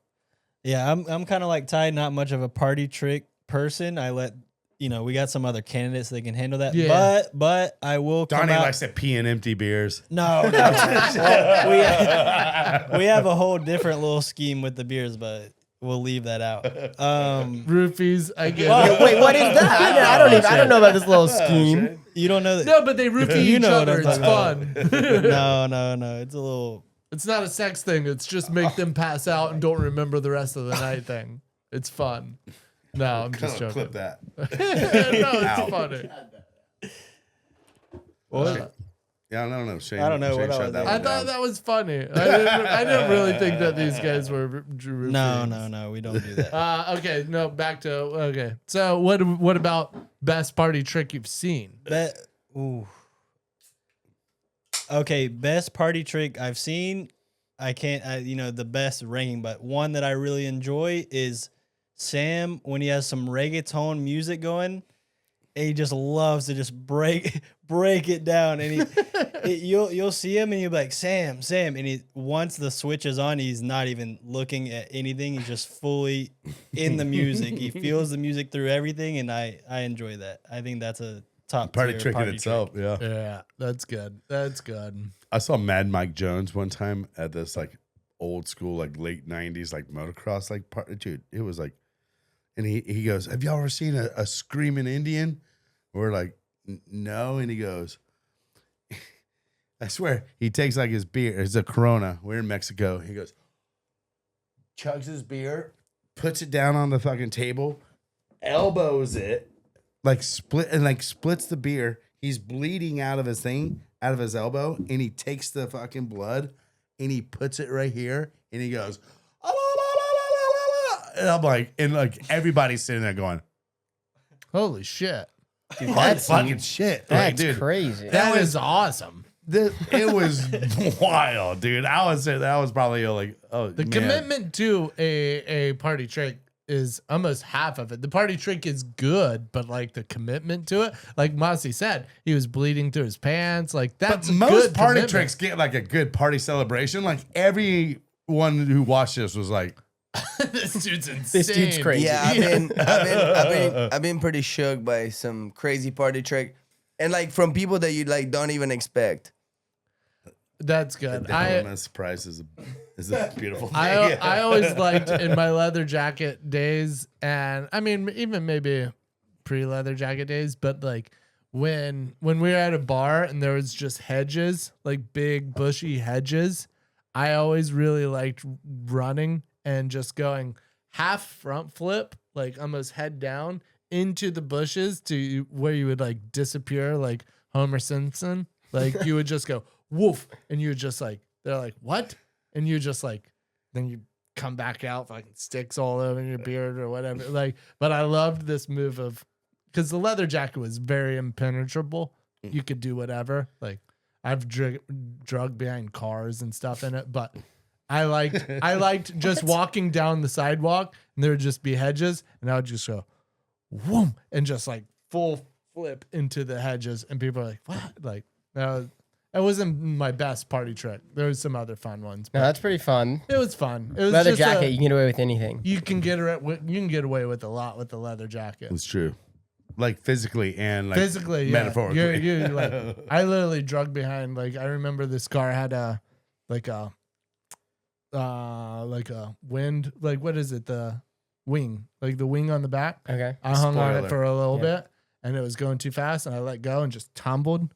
yeah. I'm kind of like Ty, not much of a party trick person. I let we got some other candidates that can handle that. Yeah. But I will. Donnie come out. likes to pee in empty beers. No, well, we have a whole different little scheme with the beers, but we'll leave that out. Roofies, I get it. Wait, what is that? I don't know about this little scheme. You don't know that? No, but they roofie You each know what other. I'm It's fun. No. It's a little. It's not a sex thing. It's just make them pass out and don't remember the rest of the night thing. It's fun. No, I'm just joking. Clip that. No, it's funny. Yeah, I don't know. Shane, I don't know Shane what I shut was that doing. I one thought down. that was funny. I didn't really think that these guys were roofies. No. We don't do that. Okay, no, back to okay. So what about best party trick you've seen? Ooh. Okay, best party trick I've seen. I can't, the best ranking, but one that I really enjoy is Sam when he has some reggaeton music going. He just loves to just break it down, and you'll see him and you'll be like Sam, and once the switch is on, he's not even looking at anything. He's just fully in the music. He feels the music through everything, and I enjoy that. I think that's a top Party tier trick in party itself. Yeah. Yeah, that's good. That's good. I saw Mad Mike Jones one time at this like old school, like late 90s, like motocross, like party. Dude, it was like, and he goes, "Have y'all ever seen a screaming Indian?" We're like, "No." And he goes, I swear, he takes like his beer. It's a Corona. We're in Mexico. He goes, chugs his beer, puts it down on the fucking table, elbows it, splits the beer. He's bleeding out of his thing, out of his elbow, and he takes the fucking blood and he puts it right here, and he goes, "Ah, la, la, la, la, la, la." And I'm like, everybody's sitting there going, Holy shit. Dude, that's fucking shit. Like, That's dude, crazy. That is awesome. it was wild, dude. I would say that was probably like, oh, The man. commitment to a party trick is almost half of it. The party trick is good, but like the commitment to it, like Massi said, he was bleeding through his pants. Like that's But a most good party commitment. tricks get like a good party celebration. Like everyone who watched this was like, This dude's insane. This dude's crazy. Yeah, I've been pretty shook by some crazy party trick, and like from people that you like don't even expect. That's good. "Damn, that surprise is a beautiful thing." I always liked in my leather jacket days, and I mean even maybe pre-leather jacket days, but like when we were at a bar and there was just hedges, like big bushy hedges, I always really liked running and just going half front flip, like almost head down into the bushes to where you would like disappear like Homer Simpson. Like you would just go woof, and you would just like, they're like, what? And you just like, then you come back out, fucking sticks all over your beard or whatever. Like, but I loved this move of, because the leather jacket was very impenetrable. You could do whatever. Like I've drug behind cars and stuff in it, but I liked just walking down the sidewalk and there would just be hedges and I would just go, whoom, and just like full flip into the hedges, and people are like, what? Like that wasn't my best party trick. There was some other fun ones. No, that's pretty fun. It was fun. It was Leather just jacket, you can get away with anything. you can get away with a lot with the leather jacket. It's true. Like physically and like Physically, yeah. metaphorically. You're like, I literally drug behind. Like I remember this car had a wind. Like what is it? The wing. Like the wing on the back. Okay. I hung on it Spoiler. for a little Yeah. bit, and it was going too fast, and I let go and just tumbled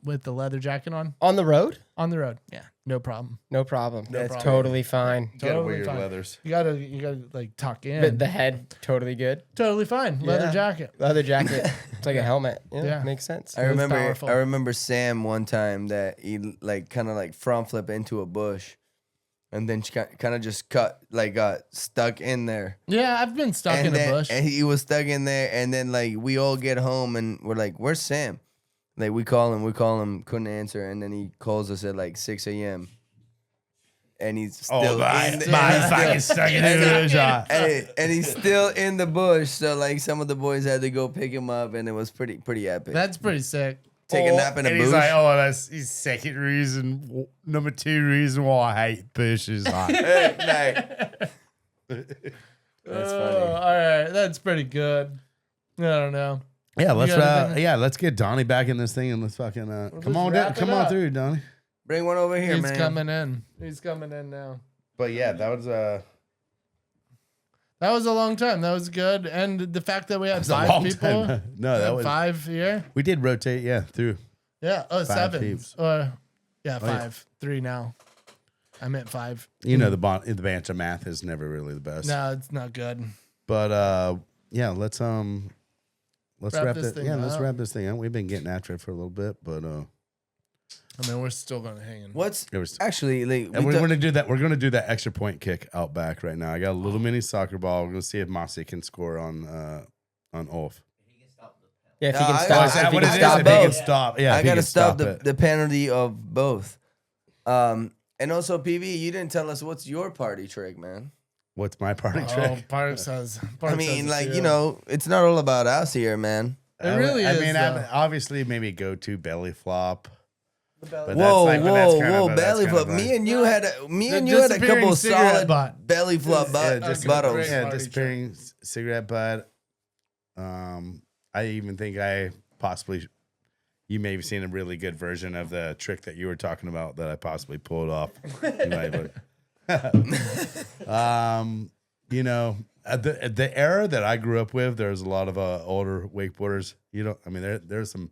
with the leather jacket on On the road? Yeah, no problem. No problem. No That's problem. totally fine. You gotta Totally wear your fine. leathers. You gotta like tuck in. But the head, totally good. Totally fine. Leather Yeah. jacket. Leather jacket. It's like a helmet. Yeah, Yeah. makes sense. I was remember powerful. I remember Sam one time that he like kind of like front flip into a bush, and then she kind of just got stuck in there. Yeah, I've been stuck in a then, bush. And he was stuck in there, and then like we all get home and we're like, "Where's Sam?" Like we call him, couldn't answer, and then he calls us at like 6 a.m. And he's still in the, and he's still- and he's still in the bush. So like some of the boys had to go pick him up, and it was pretty epic. That's pretty sick. Take a nap in a and bush. he's like, "Oh, that's his second reason. Number 2 reason why I hate bushes." Like, That's funny. All right, that's pretty good. I don't know. yeah, let's You got anything? let's get Donnie back in this thing and let's fucking come just on wrap it come on up. through, Donnie. Bring one over here, He's man. coming in. He's coming in now. But yeah, that was That was a long time. That was good. And the fact that we had That's a 5 long people. time. No, that was 5 here. We did rotate, through. Yeah. Oh, 7. teams. Or yeah, Oh, yeah. 5. 3 now. I meant 5. You know, the banter math is never really the best. No, it's not good. But yeah, let's wrap this this. thing Yeah, let's up. wrap this thing up. We've been getting after it for a little bit, but I mean, we're still gonna hang in. What's it was. actually like And we're gonna do that. We're gonna do that extra point kick out back right now. I got a little mini soccer ball. We're gonna see if Massi can score on Ulf. Yeah, if No, he can I- stop, is that if he what can it is? stop If he both. can Stop. Yeah, I if he gotta can stop it. the penalty of both. And also, PB, you didn't tell us what's your party trick, man. What's my party Oh, trick? Parks has. I Parks mean, has a like, few. you know, it's not all about us here, man. It really I is. mean, though. obviously, maybe go to belly flop. But Whoa, that's belly kind of flop. Me and you had a couple disappearing cigarette solid butt. belly flop just buttles. great. Yeah, Party disappearing cigarette butt. I even think you may have seen a really good version of the trick that you were talking about that I possibly pulled off. You might have- you know, the era that I grew up with, there's a lot of older wakeboarders. You know, I mean, there's some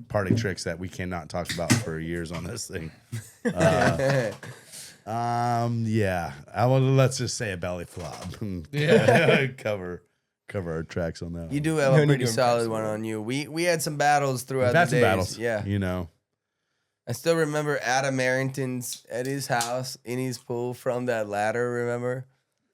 party tricks that we cannot talk about for years on this thing. Yeah, let's just say a belly flop. Yeah. cover our tracks on that. You one. do have No a need pretty to solid impress one me. on you. We had some battles throughout That's the some days. battles. Yeah. You know, I still remember Adam Arrington's at his house in his pool from that ladder, remember?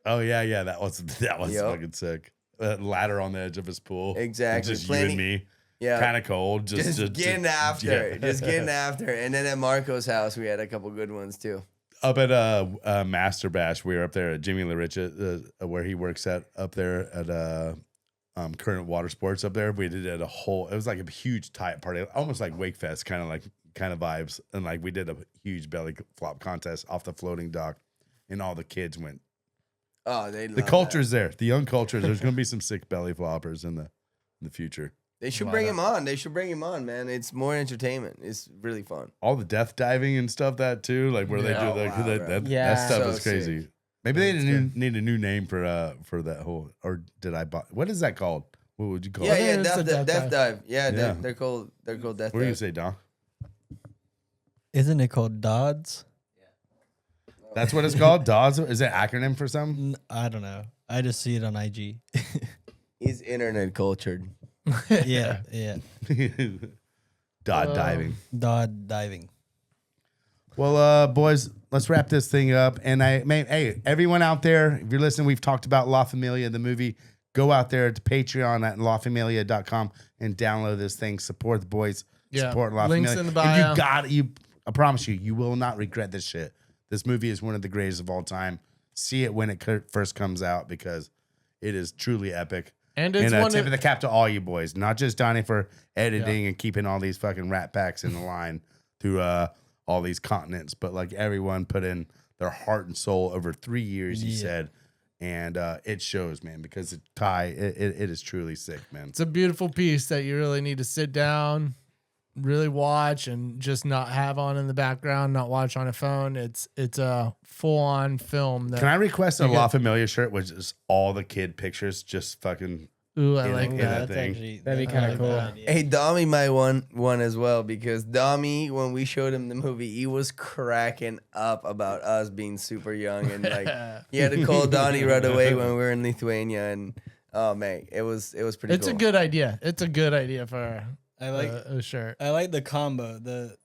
oh yeah, that was Yup. fucking sick. Ladder on the edge of his pool. Exactly. Just you Plenty- and me. Yeah. Kind of cold. Just getting after it. yeah. Just getting after it. And then at Marco's house, we had a couple good ones too. Up at Master Bash, we were up there at Jimmy LaRicha, where he works up there at Current Water Sports up there. We did it it was like a huge tight party, almost like Wake Fest, kind of vibes. And like we did a huge belly flop contest off the floating dock, and all the kids went. Oh, they The culture's there. The young culture. There's going to be some sick belly floppers in the future. They should bring him on. They should bring him on, man. It's more entertainment. It's really fun. All the death diving and stuff that too, like where they do Yeah. like Wow, that, bro. that, Yeah. that stuff So is crazy. sick. Maybe they need a new name for that whole. Or did I buy? What is that called? What would you call Yeah, it? yeah, It's a death death dive. Yeah, Yeah. they're called death What do you dive. say, Don? Isn't it called Dodds? That's what it's called. DAWS. Is it an acronym for something? I don't know. I just see it on IG. He's internet cultured. yeah, yeah. Dot diving. Dodd diving. Well, boys, let's wrap this thing up. And hey, everyone out there, if you're listening, we've talked about La Familia, the movie. Go out there to Patreon at lafamilia.com and download this thing. Support the boys. Yeah. Support La Links Familia. in the bio. And I promise you will not regret this shit. This movie is one of the greatest of all time. See it when it first comes out because it is truly epic. And it's a one tip of of the cap to all you boys, not just Donnie for editing and keeping all these fucking rat packs in the line through all these continents, but like everyone put in their heart and soul over 3 years, you said. And it shows, man, because it is truly sick, man. It's a beautiful piece that you really need to sit down, really watch, and just not have on in the background, not watch on a phone. It's a full on film. That, Can I request a Okay. La Familia shirt, which is all the kid pictures, just fucking Ooh, I in like in that. That's thing. actually That'd be I kinda like cool. that idea. Hey, Dami might want one as well because Dami, when we showed him the movie, he was cracking up about us being super young and like he had to call Donnie right away when we were in Lithuania and oh man, it was pretty. It's cool. a good idea. It's a good idea for I like a shirt. I like the combo. The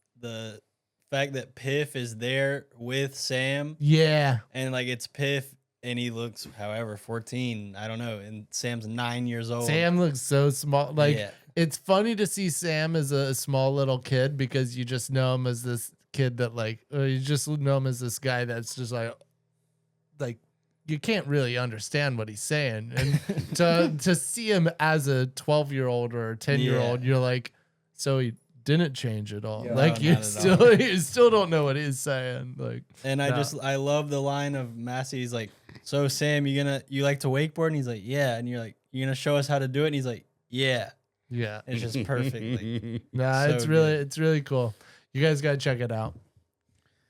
fact that Piff is there with Sam Yeah. and like it's Piff and he looks however 14, I don't know, and Sam's 9 years old. Sam looks so small. Like Yeah. it's funny to see Sam as a small little kid because you just know him as this kid that or you just know him as this guy that's just like you can't really understand what he's saying. And to see him as a 12-year-old or a 10-year-old, you're like, so he didn't change at all. Yeah. Like No, you not at all. you still don't know what he's saying. Like And I love the line of Massey's like, so Sam, you like to wakeboard? And he's like, yeah. And you're like, you're gonna show us how to do it? And he's like, yeah. yeah. It's just perfect. Like, Nah, so it's really cool. You guys gotta check it out.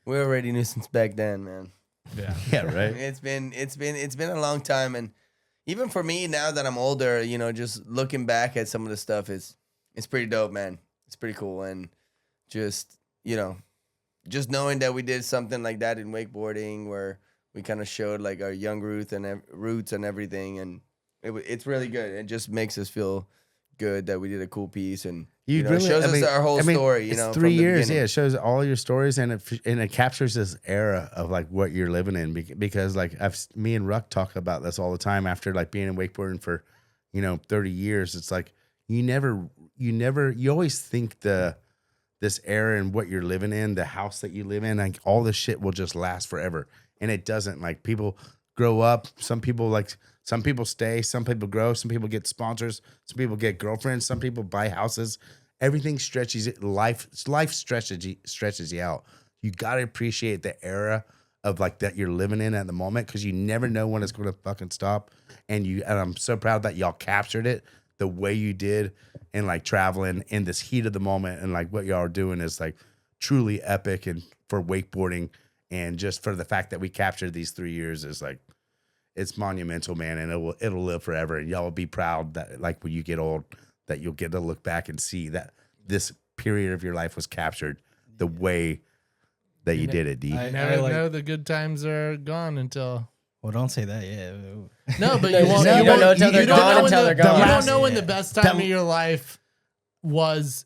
We already knew since back then, man. Yeah. Yeah, right. It's been a long time, and even for me now that I'm older, you know, just looking back at some of the stuff, it's pretty dope, man. It's pretty cool. And just, you know, just knowing that we did something like that in wakeboarding where we kind of showed like our young roots and everything. And it's really good. It just makes us feel good that we did a cool piece. And you know, really, it shows us our whole story, you know, it's 3 from the years. beginning. Yeah. It shows all your stories and it captures this era of like what you're living in because like me and Ruck talk about this all the time after like being in wakeboarding for, you know, 30 years. It's like, you always think this era and what you're living in, the house that you live in, like all this shit will just last forever. And it doesn't. Like people grow up. Some people stay, some people grow, some people get sponsors, some people get girlfriends, some people buy houses. Everything life stretches you out. You got to appreciate the era of like that you're living in at the moment because you never know when it's going to fucking stop. And I'm so proud that y'all captured it the way you did and like traveling in this heat of the moment. And like what y'all are doing is like truly epic and for wakeboarding. And just for the fact that we captured these 3 years is like, it's monumental, man. And it'll live forever. And y'all will be proud that like when you get old, that you'll get to look back and see that this period of your life was captured the way that you did it, D. I never know the good times are gone until. Well, don't say that. Yeah. No, but you won't. You don't know until they're gone. You don't know when the best time of your life was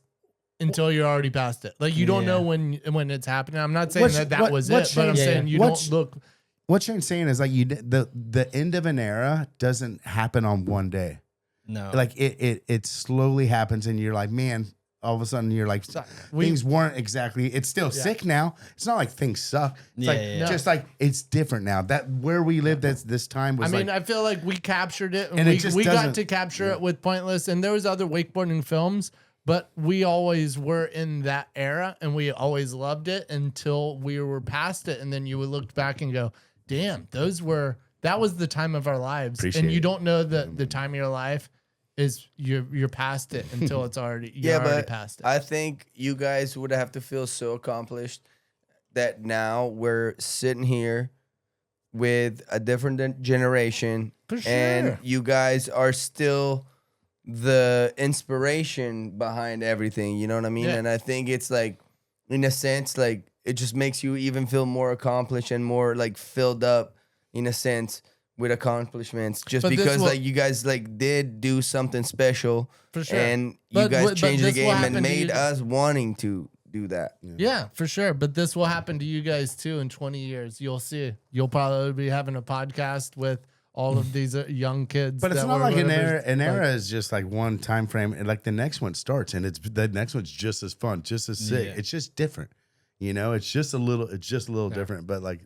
until you're already past it. Like you don't know when it's happening. I'm not saying that was it, but I'm saying you don't look. What Shane's saying is like the end of an era doesn't happen on one day. No, like it slowly happens, and you're like, man. All of a sudden, you're like, things weren't exactly. It's still sick now. It's not like things suck. It's just like it's different now. That where we lived at this time was. I mean, like, I feel like we captured it, and we got to capture it with Pointless, and there was other wakeboarding films, but we always were in that era, and we always loved it until we were past it, and then you would look back and go, "Damn, that was the time of our lives," and you don't know the time of your life. Is you're past it until it's already already past it. I think you guys would have to feel so accomplished that now we're sitting here with a different generation, and you guys are still the inspiration behind everything. You know what I mean? Yeah. And I think it's like, in a sense, like it just makes you even feel more accomplished and more like filled up, in a sense, with accomplishments, just because like you guys like did do something special, for sure, and you guys changed the game and made us wanting to do that. Yeah, for sure. But this will happen to you guys too in 20 years. You'll see. You'll probably be having a podcast with all of these young kids. But it's not like an era. An era is just like one time frame, and like the next one starts, and the next one's just as fun, just as sick. It's just different, you know. It's just a little different, but like.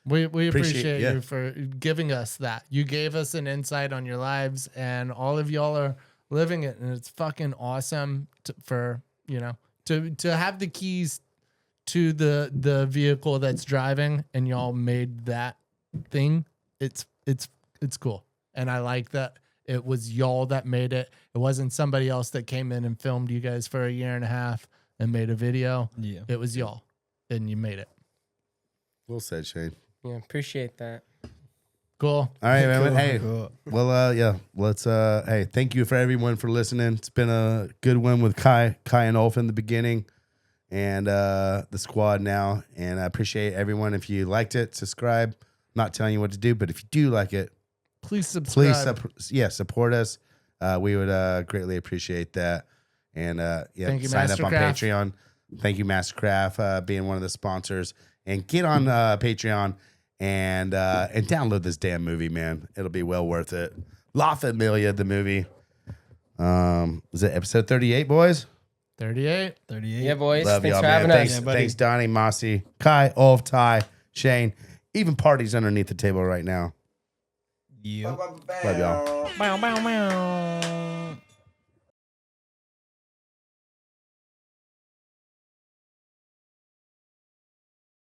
We appreciate you for giving us that. You gave us an insight on your lives, and all of y'all are living it, and it's fucking awesome to have the keys to the vehicle that's driving, and y'all made that thing. It's cool, and I like that it was y'all that made it. It wasn't somebody else that came in and filmed you guys for a year and a half and made a video. Yeah, it was y'all, and you made it. Well said, Shane. Yeah, appreciate that. Cool. All right, man. Cool. Hey, Cool. Well, yeah. Let's. Hey, thank you for everyone for listening. It's been a good one with Kai and Ulf in the beginning, and the squad now. And I appreciate everyone. If you liked it, subscribe. I'm not telling you what to do, but if you do like it, please subscribe. Support us. We would greatly appreciate that. And thank you, sign up on Mastercraft. Patreon. Thank you, Mastercraft, being one of the sponsors. And get on Patreon and download this damn movie, man. It'll be well worth it. La Familia, the movie. Is it episode 38, boys? 38. Yeah, boys. Love Thanks y'all, for man. having Thanks, us. thanks, Donnie, Massi, Kai, Ulf, Ty, Shane. Even Party's underneath the table right now. Yep. Love y'all. Bow, bow, bow.